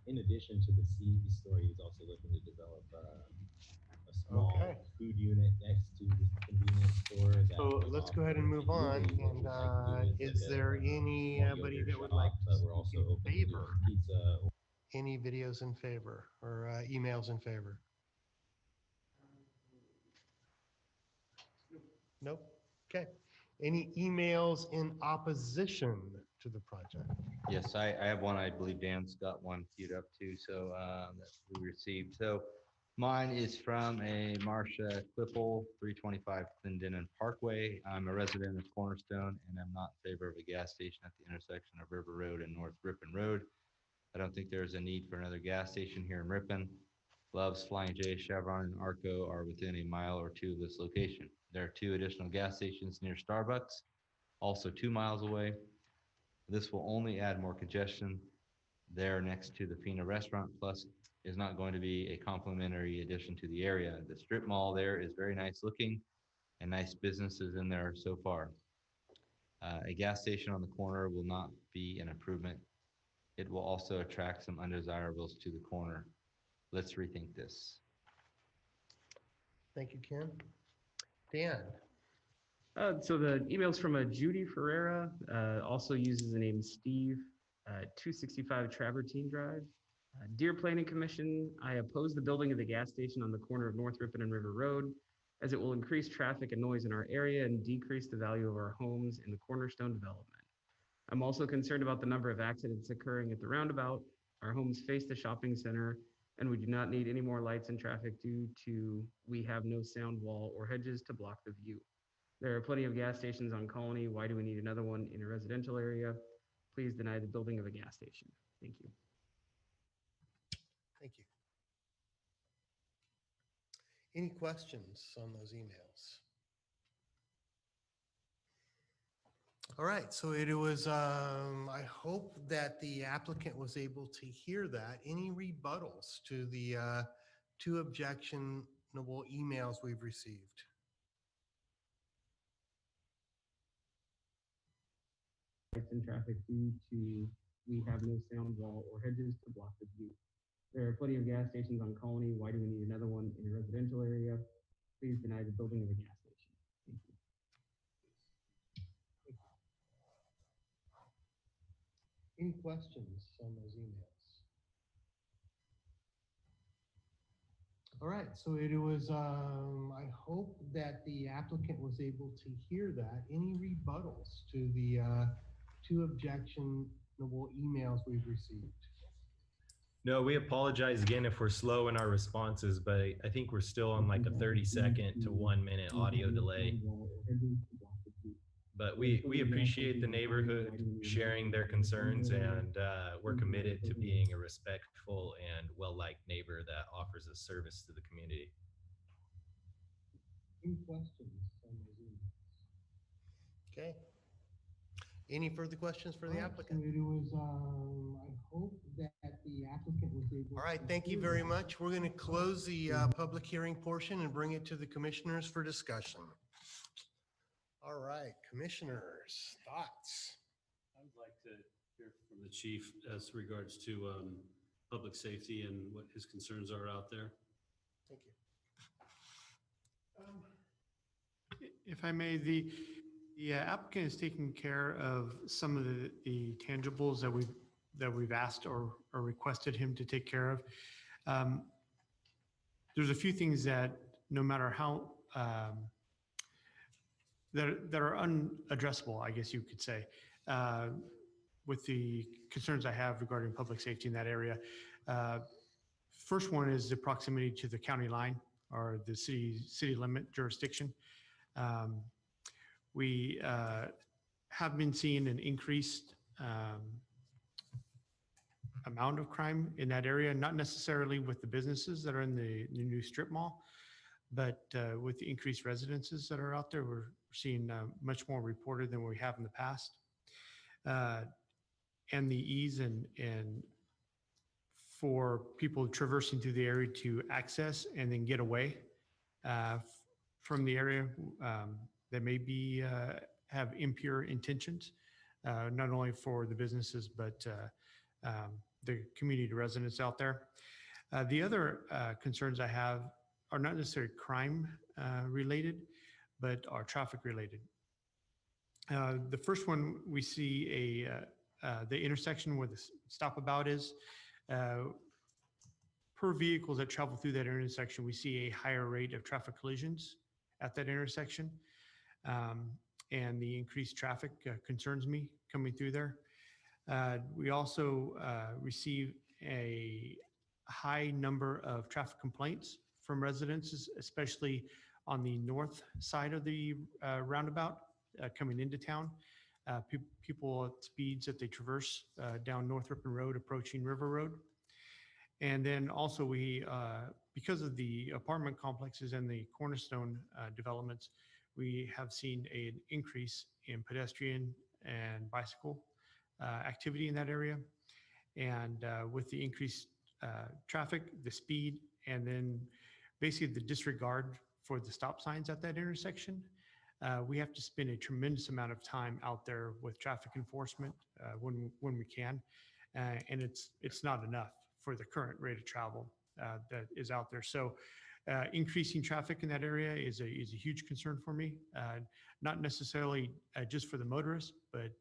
In addition to the C-store, he's also looking to develop a small food unit next to this convenience store. That So would let's go ahead offer and move on. ideally what we'd like to do And is there anybody that would like but to we're also speak in open to doing favor? pizza. Any videos in favor or emails in favor? Nope. Okay. Any emails in opposition to the project? Yes, I have one. I believe Dan's got one queued up too, so that we received. So mine is from a Marcia Clipple, 325 Clendenin Parkway. I'm a resident of Cornerstone, and I'm not in favor of a gas station at the intersection of River Road and North Ripon Road. I don't think there's a need for another gas station here in Ripon. Love's, Flying J, Chevron, and Arco are within a mile or two of this location. There are 2 additional gas stations near Starbucks, also 2 miles away. This will only add more congestion there next to the Fina restaurant, plus is not going to be a complimentary addition to the area. The strip mall there is very nice looking and nice businesses in there so far. A gas station on the corner will not be an improvement. It will also attract some undesirables to the corner. Let's rethink this. Thank you, Ken. Dan. So the email's from a Judy Ferreira, also uses the name Steve, 265 Travertine Drive. Dear Planning Commission, I oppose the building of the gas station on the corner of North Ripon and River Road, as it will increase traffic and noise in our area and decrease the value of our homes in the Cornerstone development. I'm also concerned about the number of accidents occurring at the roundabout. Our homes face the shopping center, and we do not need any more lights and traffic due to we have no sound wall or hedges to block the view. There are plenty of gas stations on Colony. Why do we need another one in a residential area? Please deny the building of a gas station. Thank you. Thank you. Any questions on those emails? All right, so it was, I hope that the applicant was able to hear that. Any rebuttals to the 2 objectionable emails we've received? Lights and traffic due to we have no sound wall or hedges to block the view. There are plenty of gas stations on Colony. Why do we need another one in a residential area? Please deny the building of a gas station. Thank you. Any questions on those emails? All right, so it was, I hope that the applicant was able to hear that. Any rebuttals to the 2 objectionable emails we've received? No, we apologize again if we're slow in our responses, but I think we're still on like a 30-second to 1-minute audio delay. But we appreciate the neighborhood sharing their concerns, and we're committed to being a respectful and well-liked neighbor that offers a service to the community. Any questions on those emails? Okay. Any further questions for the applicant? It was, I hope that the applicant was able. All right, thank you very much. We're going to close the public hearing portion and bring it to the commissioners for discussion. All right, commissioners, thoughts? I would like to hear from the chief as regards to public safety and what his concerns are out there. Thank you. If I may, the applicant is taking care of some of the tangibles that we've asked or requested him to take care of. There's a few things that no matter how that are unaddressable, I guess you could say, with the concerns I have regarding public safety in that area. First one is the proximity to the county line or the city limit jurisdiction. We have been seeing an increased amount of crime in that area, not necessarily with the businesses that are in the new strip mall, but with the increased residences that are out there, we're seeing much more reported than we have in the past. And the ease and for people traversing through the area to access and then get away from the area that may be have impure intentions, not only for the businesses, but the community residents out there. The other concerns I have are not necessarily crime related, but are traffic related. The first one, we see the intersection where the stop about is. Per vehicles that travel through that intersection, we see a higher rate of traffic collisions at that intersection. And the increased traffic concerns me coming through there. We also receive a high number of traffic complaints from residents, especially on the north side of the roundabout coming into town. People at speeds that they traverse down North Ripon Road, approaching River Road. And then also we, because of the apartment complexes and the Cornerstone developments, we have seen an increase in pedestrian and bicycle activity in that area. And with the increased traffic, the speed, and then basically the disregard for the stop signs at that intersection, we have to spend a tremendous amount of time out there with traffic enforcement when we can. And it's not enough for the current rate of travel that is out there. So increasing traffic in that area is a huge concern for me, not necessarily just for the motorists, but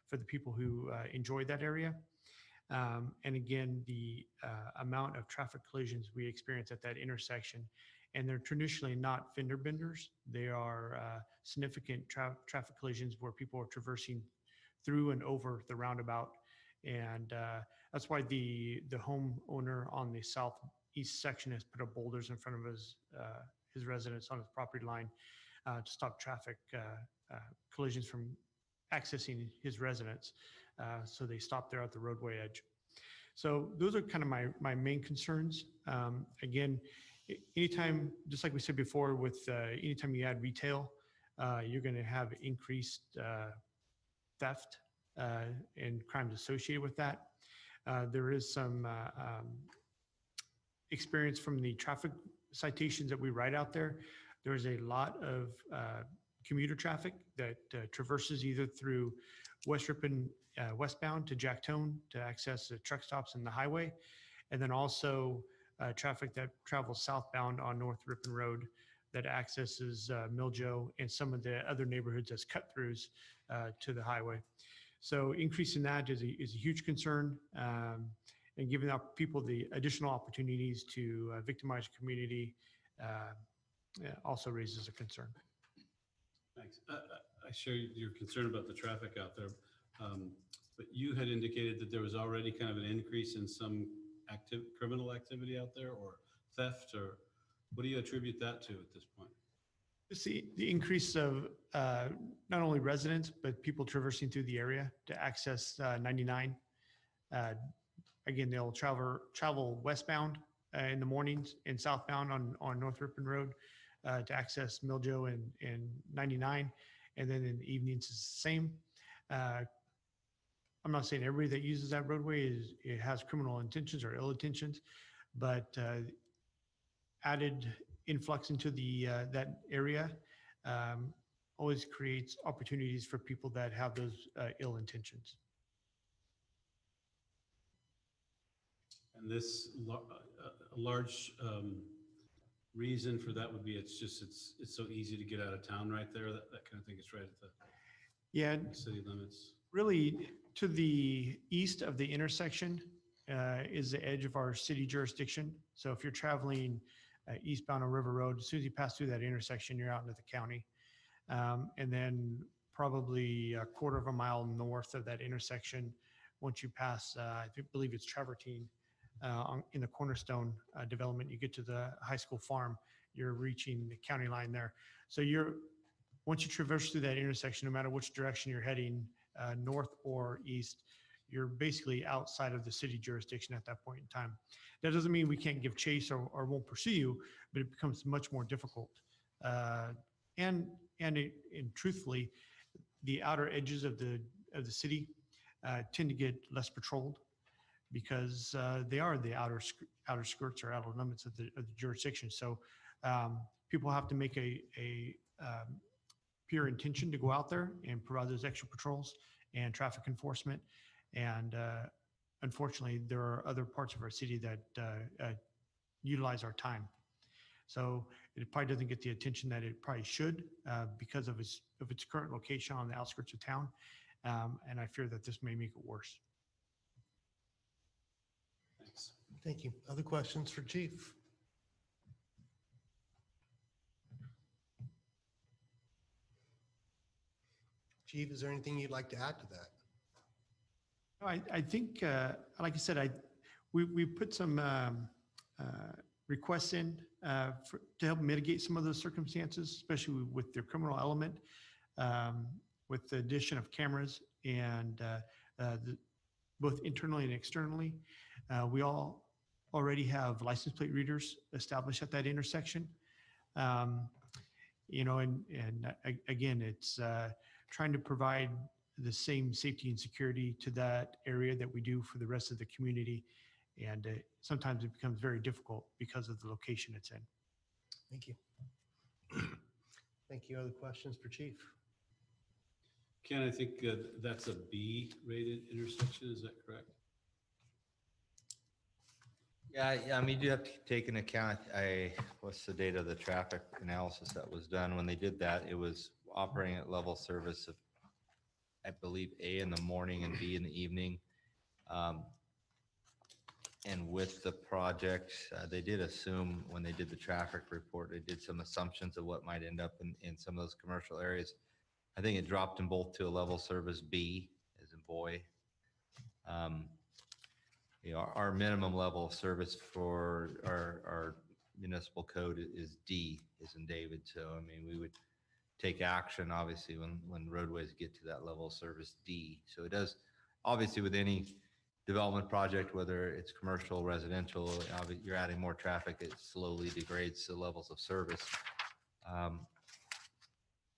for the people who enjoy that area. And again, the amount of traffic collisions we experience at that intersection, and they're traditionally not fender benders. They are significant traffic collisions where people are traversing through and over the roundabout. And that's why the homeowner on the southeast section has put up boulders in front of his residence on his property line to stop traffic collisions from accessing his residence. So they stop there at the roadway edge. So those are kind of my main concerns. Again, anytime, just like we said before, with anytime you add retail, you're going to have increased theft and crimes associated with that. There is some experience from the traffic citations that we write out there. There's a lot of commuter traffic that traverses either through West Ripon westbound to Jacktone to access the truck stops and the highway, and then also traffic that travels southbound on North Ripon Road that accesses Miljo and some of the other neighborhoods as cut-throughs to the highway. So increasing that is a huge concern, and giving out people the additional opportunities to victimize the community also raises a concern. Thanks. I share your concern about the traffic out there, but you had indicated that there was already kind of an increase in some criminal activity out there, or theft, or what do you attribute that to at this point? See the increase of not only residents, but people traversing through the area to access 99. Again, they'll travel westbound in the mornings and southbound on North Ripon Road to access Miljo and 99. And then in the evenings, it's the same. I'm not saying everybody that uses that roadway it has criminal intentions or ill intentions, but added influx into that area always creates opportunities for people that have those ill intentions. And this large reason for that would be it's so easy to get out of town right there. That kind of thing. It's right at the city limits. Really, to the east of the intersection is the edge of our city jurisdiction. So if you're traveling eastbound on River Road. As soon as you pass through that intersection, you're out into the county. And then probably a quarter of a mile north of that intersection, once you pass, believe it's Travertine, in the Cornerstone development, you get to the high school farm, you're reaching the county line there. So once you traverse through that intersection, no matter which direction you're heading, north or east, you're basically outside of the city jurisdiction at that point in time. That doesn't mean we can't give chase or won't pursue you, but it becomes much more difficult. And truthfully, the outer edges of the city tend to get less patrolled because they are the outer skirts or outer limits of the jurisdiction. So people have to make a pure intention to go out there and provide those extra patrols and traffic enforcement. And unfortunately, there are other parts of our city that utilize our time. So it probably doesn't get the attention that it probably should because of its current location on the outskirts of town. And I fear that this may make it worse. Thanks. Thank you. Other questions for Chief? Chief, is there anything you'd like to add to that? I think, like I said, we put some requests in to help mitigate some of those circumstances, especially with their criminal element, with the addition of cameras and both internally and externally. We all already have license plate readers established at that intersection. And again, it's trying to provide the same safety and security to that area that we do for the rest of the community. And sometimes it becomes very difficult because of the location it's in. Thank you. Thank you. Other questions for Chief? Ken, I think that's a B-rated intersection. Is that correct? Yeah, I mean, you do have to take into account, what's the date of the traffic analysis that was done? When they did that, it was operating at level service of, I believe, A in the morning and B in the evening. And with the project, they did assume when they did the traffic report, they did some assumptions of what might end up in some of those commercial areas. I think it dropped them both to a level service B, as in boy. Our minimum level of service for our municipal code is D, as in David. So, I mean, we would take action, obviously, when roadways get to that level of service D. So it does, obviously, with any development project, whether it's commercial, residential, you're adding more traffic, it slowly degrades the levels of service.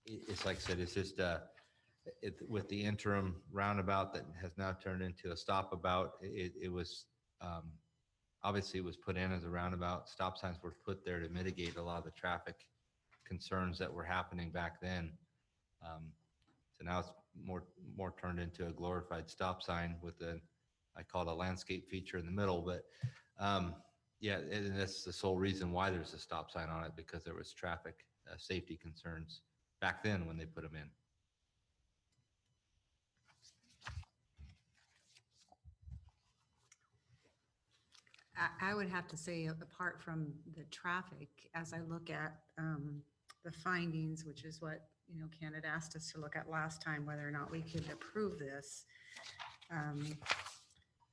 It's like I said, it's just with the interim roundabout that has now turned into a stopabout, it was obviously it was put in as a roundabout. Stop signs were put there to mitigate a lot of the traffic concerns that were happening back then. So now it's more turned into a glorified stop sign with I call it a landscape feature in the middle, but yeah, and that's the sole reason why there's a stop sign on it, because there was traffic safety concerns back then when they put them in. I would have to say, apart from the traffic, as I look at the findings, which is what, Ken had asked us to look at last time, whether or not we could approve this.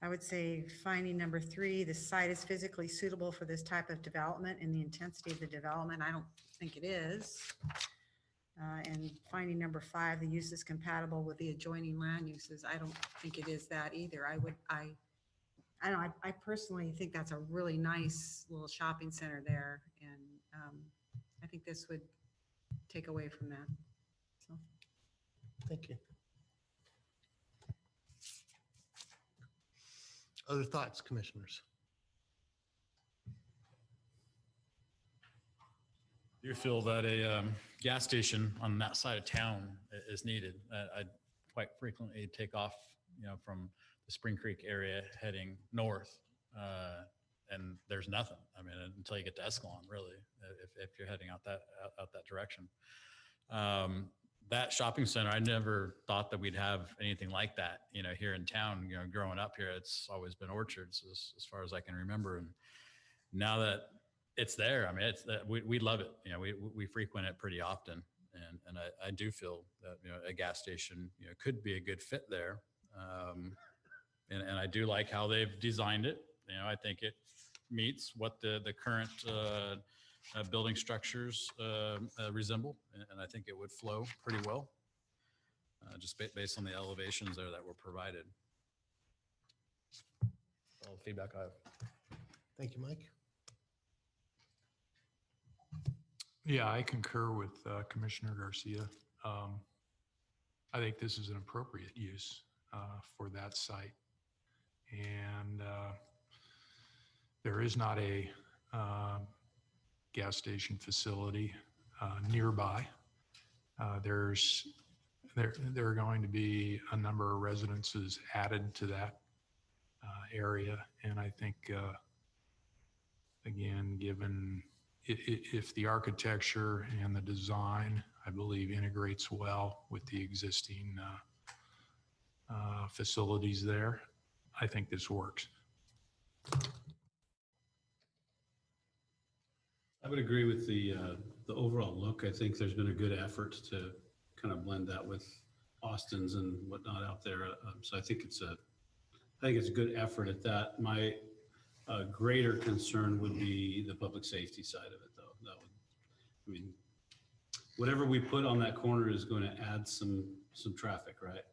I would say finding number 3, the site is physically suitable for this type of development, and the intensity of the development, I don't think it is. And finding number 5, the use is compatible with the adjoining land uses. I don't think it is that either. I personally think that's a really nice little shopping center there, and I think this would take away from that. So, thank you. Other thoughts, commissioners? Do you feel that a gas station on that side of town is needed? I quite frequently take off, from the Spring Creek area heading north, and there's nothing. I mean, until you get to Escalon, really, if you're heading out that direction. That shopping center, I never thought that we'd have anything like that, here in town. Growing up here, it's always been orchards as far as I can remember. And now that it's there. I mean, we love it. You know, we frequent it pretty often. And I do feel that, you know, a gas station, you know, could be a good fit there. And I do like how they've designed it. You know, I think it meets what the current building structures resemble. And I think it would flow pretty well, just based on the elevations there that were provided. All the feedback I have. Thank you, Mike. Yeah, I concur with Commissioner Garcia. I think this is an appropriate use for that site. And there is not a gas station facility nearby. There are going to be a number of residences added to that area. And I think, again, given if the architecture and the design, I believe, integrates well with the existing facilities there, I think this works. I would agree with the overall look. I think there's been a good effort to kind of blend that with Austin's and whatnot out there. So I think it's a good effort at that. My greater concern would be the public safety side of it, though. That would, I mean, whatever we put on that corner is going to add some traffic, right?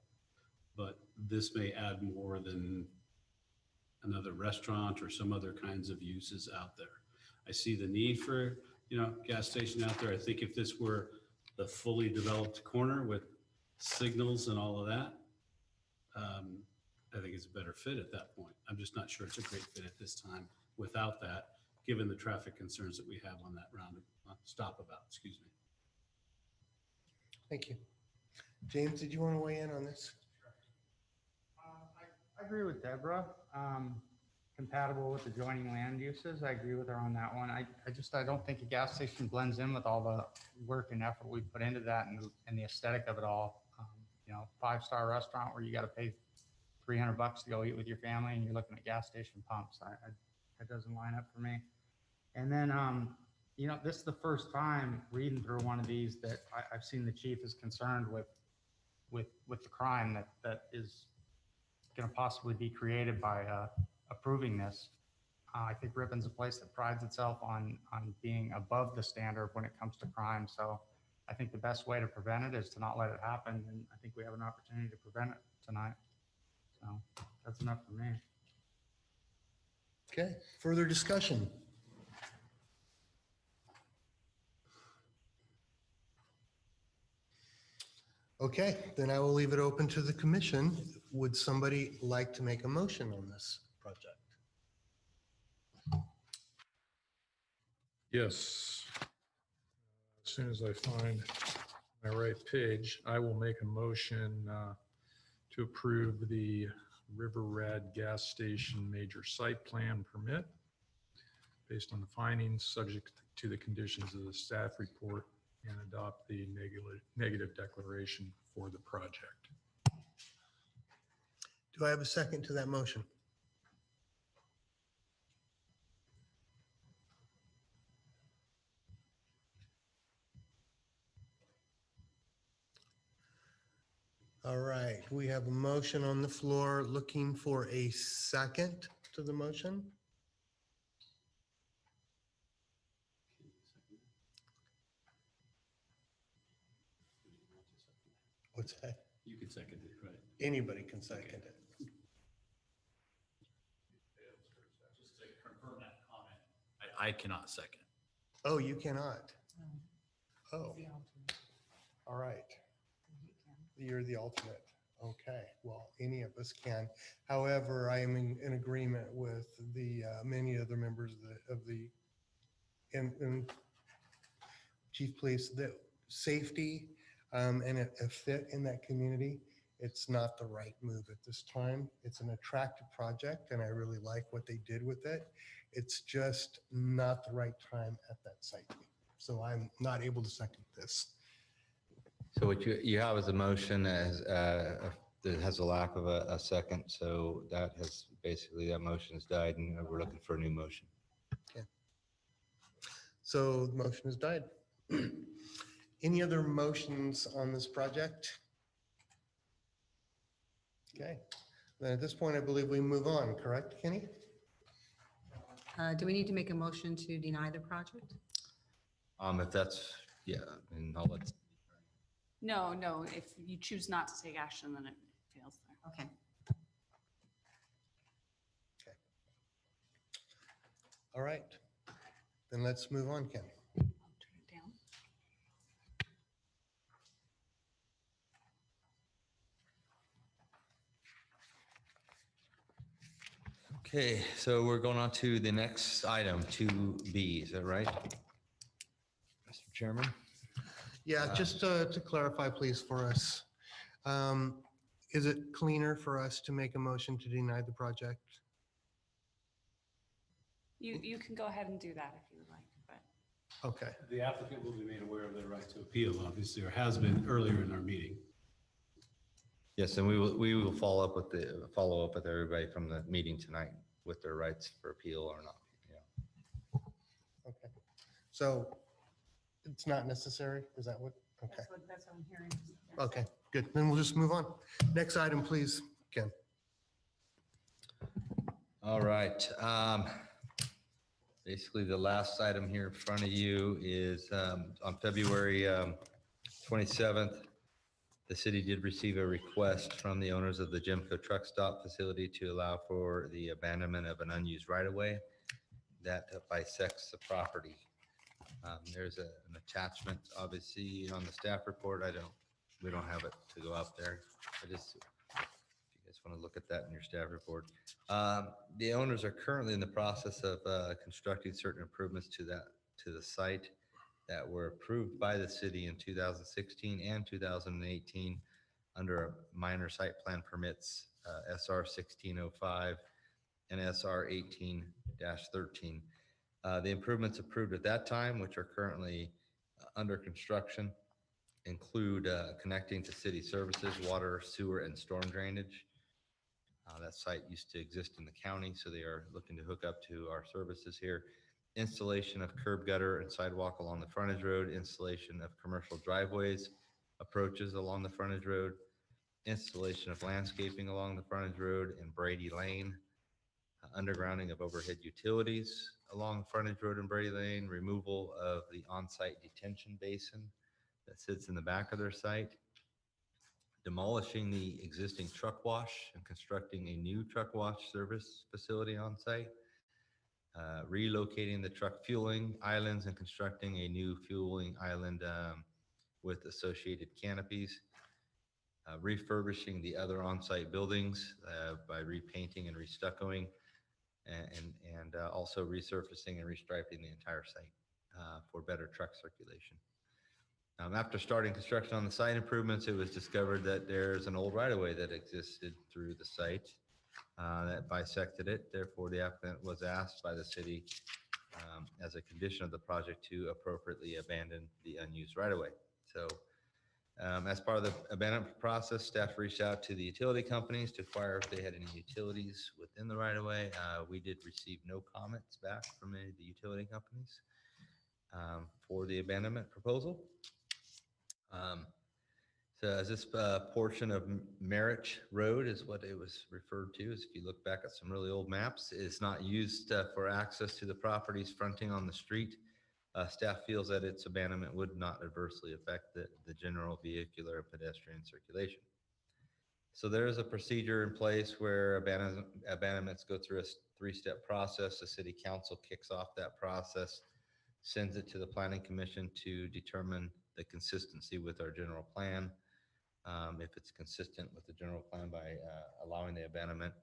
But this may add more than another restaurant or some other kinds of uses out there. I see the need for, you know, gas station out there. I think if this were the fully developed corner with signals and all of that, I think it's a better fit at that point. I'm just not sure it's a great fit at this time without that, given the traffic concerns that we have on that stop-about, excuse me. Thank you. James, did you want to weigh in on this? I agree with Deborah. Compatible with adjoining land uses. I agree with her on that one. I don't think a gas station blends in with all the work and effort we put into that and the aesthetic of it all. You know, 5-star restaurant where you got to pay $300 to go eat with your family and you're looking at gas station pumps. That doesn't line up for me. And then, you know, this is the first time reading through one of these that I've seen the chief is concerned with the crime that is going to possibly be created by approving this. I think Rippon's a place that prides itself on being above the standard when it comes to crime. So I think the best way to prevent it is to not let it happen. And I think we have an opportunity to prevent it tonight. So that's enough for me. Okay, further discussion? Okay, then I will leave it open to the commission. Would somebody like to make a motion on this project? Yes. As soon as I find my right page, I will make a motion to approve the River Red Gas Station Major Site Plan Permit based on the findings, subject to the conditions of the staff report, and adopt the negative declaration for the project. Do I have a second to that motion? All right, we have a motion on the floor. Looking for a second to the motion. What's that? You can second it, right? Anybody can second it. Just to confirm that comment, I cannot second. Oh, you cannot? Oh, all right. You're the alternate. Okay, well, any of us can. However, I am in agreement with the many other members of the Chief Police, that safety and a fit in that community, it's not the right move at this time. It's an attractive project and I really like what they did with it. It's just not the right time at that site. So I'm not able to second this. So what you have is a motion that has a lack of a second. So that motion has died and we're looking for a new motion. So the motion has died. Any other motions on this project? Okay, then at this point, I believe we move on, correct, Kenny? Do we need to make a motion to deny the project? If that's, yeah, and I'll let, No, if you choose not to take action, then it fails there. Okay. All right, then let's move on, Ken. Turn it down. okay, so we're going on to the next item, 2B, is that right? Mr. Chairman? Yeah, just to clarify, please, for us, is it cleaner for us to make a motion to deny the project? You can go ahead and do that if you would like, but. Okay, The applicant will be made aware of their right to appeal, obviously, or has been earlier in our meeting. Yes, and we will follow up with everybody from the meeting tonight with their rights for appeal or not. Yeah. okay. So it's not necessary? Is that what? Okay, That's what I'm hearing. okay, good. Then we'll just move on. Next item, please, Ken. All right. Basically, the last item here in front of you is on February 27th, the city did receive a request from the owners of the Gemco truck stop facility to allow for the abandonment of an unused right-of-way that bisects the property. There's an attachment, obviously, on the staff report. We don't have it to go up there. I just, if you guys want to look at that in your staff report. The owners are currently in the process of constructing certain improvements to the site that were approved by the city in 2016 and 2018 under minor site plan permits, SR 1605 and SR 18-13. The improvements approved at that time, which are currently under construction, include connecting to city services, water, sewer, and storm drainage. That site used to exist in the county, so they are looking to hook up to our services here. Installation of curb gutter and sidewalk along the frontage road, installation of commercial driveways, approaches along the frontage road, installation of landscaping along the frontage road and Brady Lane, undergrounding of overhead utilities along frontage road and Brady Lane, removal of the on-site detention basin that sits in the back of their site, demolishing the existing truck wash and constructing a new truck wash service facility on site, relocating the truck fueling islands and constructing a new fueling island with associated canopies, refurbishing the other on-site buildings by repainting and restuccoing, and also resurfacing and restriping the entire site for better truck circulation. After starting construction on the site improvements, it was discovered that there's an old right-of-way that existed through the site that bisected it. Therefore, the applicant was asked by the city as a condition of the project to appropriately abandon the unused right-of-way. So as part of the abandonment process, staff reached out to the utility companies to inquire if they had any utilities within the right-of-way. We did receive no comments back from any of the utility companies for the abandonment proposal. So as this portion of Merritt Road is what it was referred to, as if you look back at some really old maps, is not used for access to the properties fronting on the street. Staff feels that its abandonment would not adversely affect the general vehicular and pedestrian circulation. So there is a procedure in place where abandonments go through a three-step process. The city council kicks off that process, sends it to the planning commission to determine the consistency with our general plan. If it's consistent with the general plan by allowing the abandonment,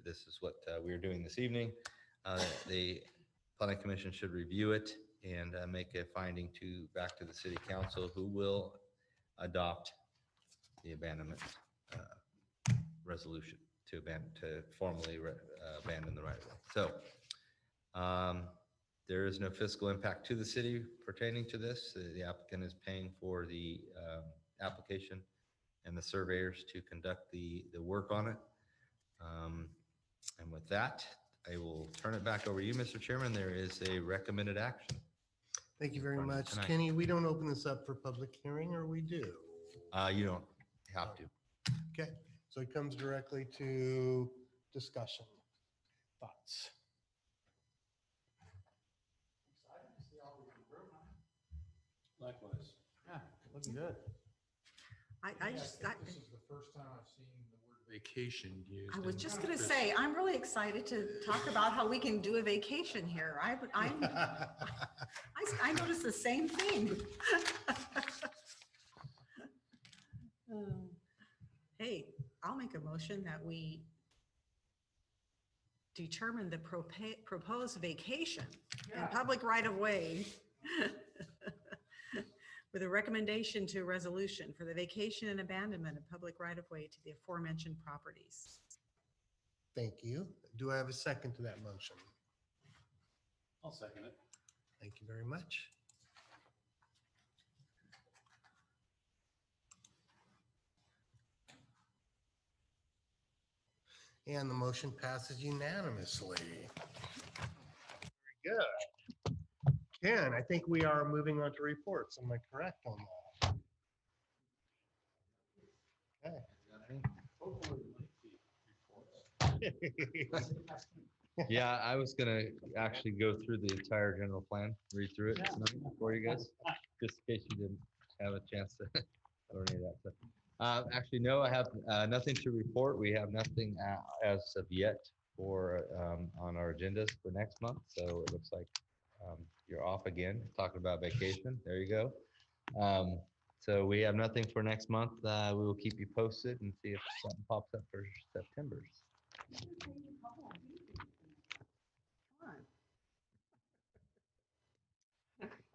this is what we're doing this evening. The planning commission should review it and make a finding back to the city council, who will adopt the abandonment resolution to formally abandon the right of way. So there is no fiscal impact to the city pertaining to this. The applicant is paying for the application and the surveyors to conduct the work on it. And with that, I will turn it back over to you, Mr. Chairman. There is a recommended action. Thank you very Front of much. tonight. Kenny, we don't open this up for public hearing, or we do? You don't have to. Okay, so it comes directly to discussion. Thoughts? Likewise. Yeah, looking good. I just, This is the first time I've seen the word vacation used. I was in just gonna this. say, I'm really excited to talk about how we can do a vacation here. I noticed the same thing. Hey, I'll make a motion that we determine the proposed vacation in public right of way with a recommendation to resolution for the vacation and abandonment of public right of way to the aforementioned properties. Thank you. Do I have a second to that motion? I'll second it. Thank you very much. And the motion passes unanimously. Very good. Ken, I think we are moving on to reports. Am I correct on that? Okay. Yeah, I was gonna actually go through the entire general plan, read through it tonight for you guys, just in case you didn't have a chance to or any of that stuff. Actually, no, I have nothing to report. We have nothing as of yet for on our agendas for next month. So it looks like you're off again, talking about vacation. There you go. So we have nothing for next month. We will keep you posted and see if something pops up for September.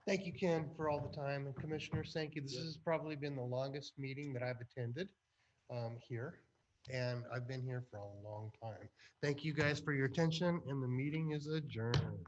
Thank you, Ken, for all the time. And commissioners, thank you. This has probably been the longest meeting that I've attended here. And I've been here for a long time. Thank you guys for your attention, and the meeting is adjourned.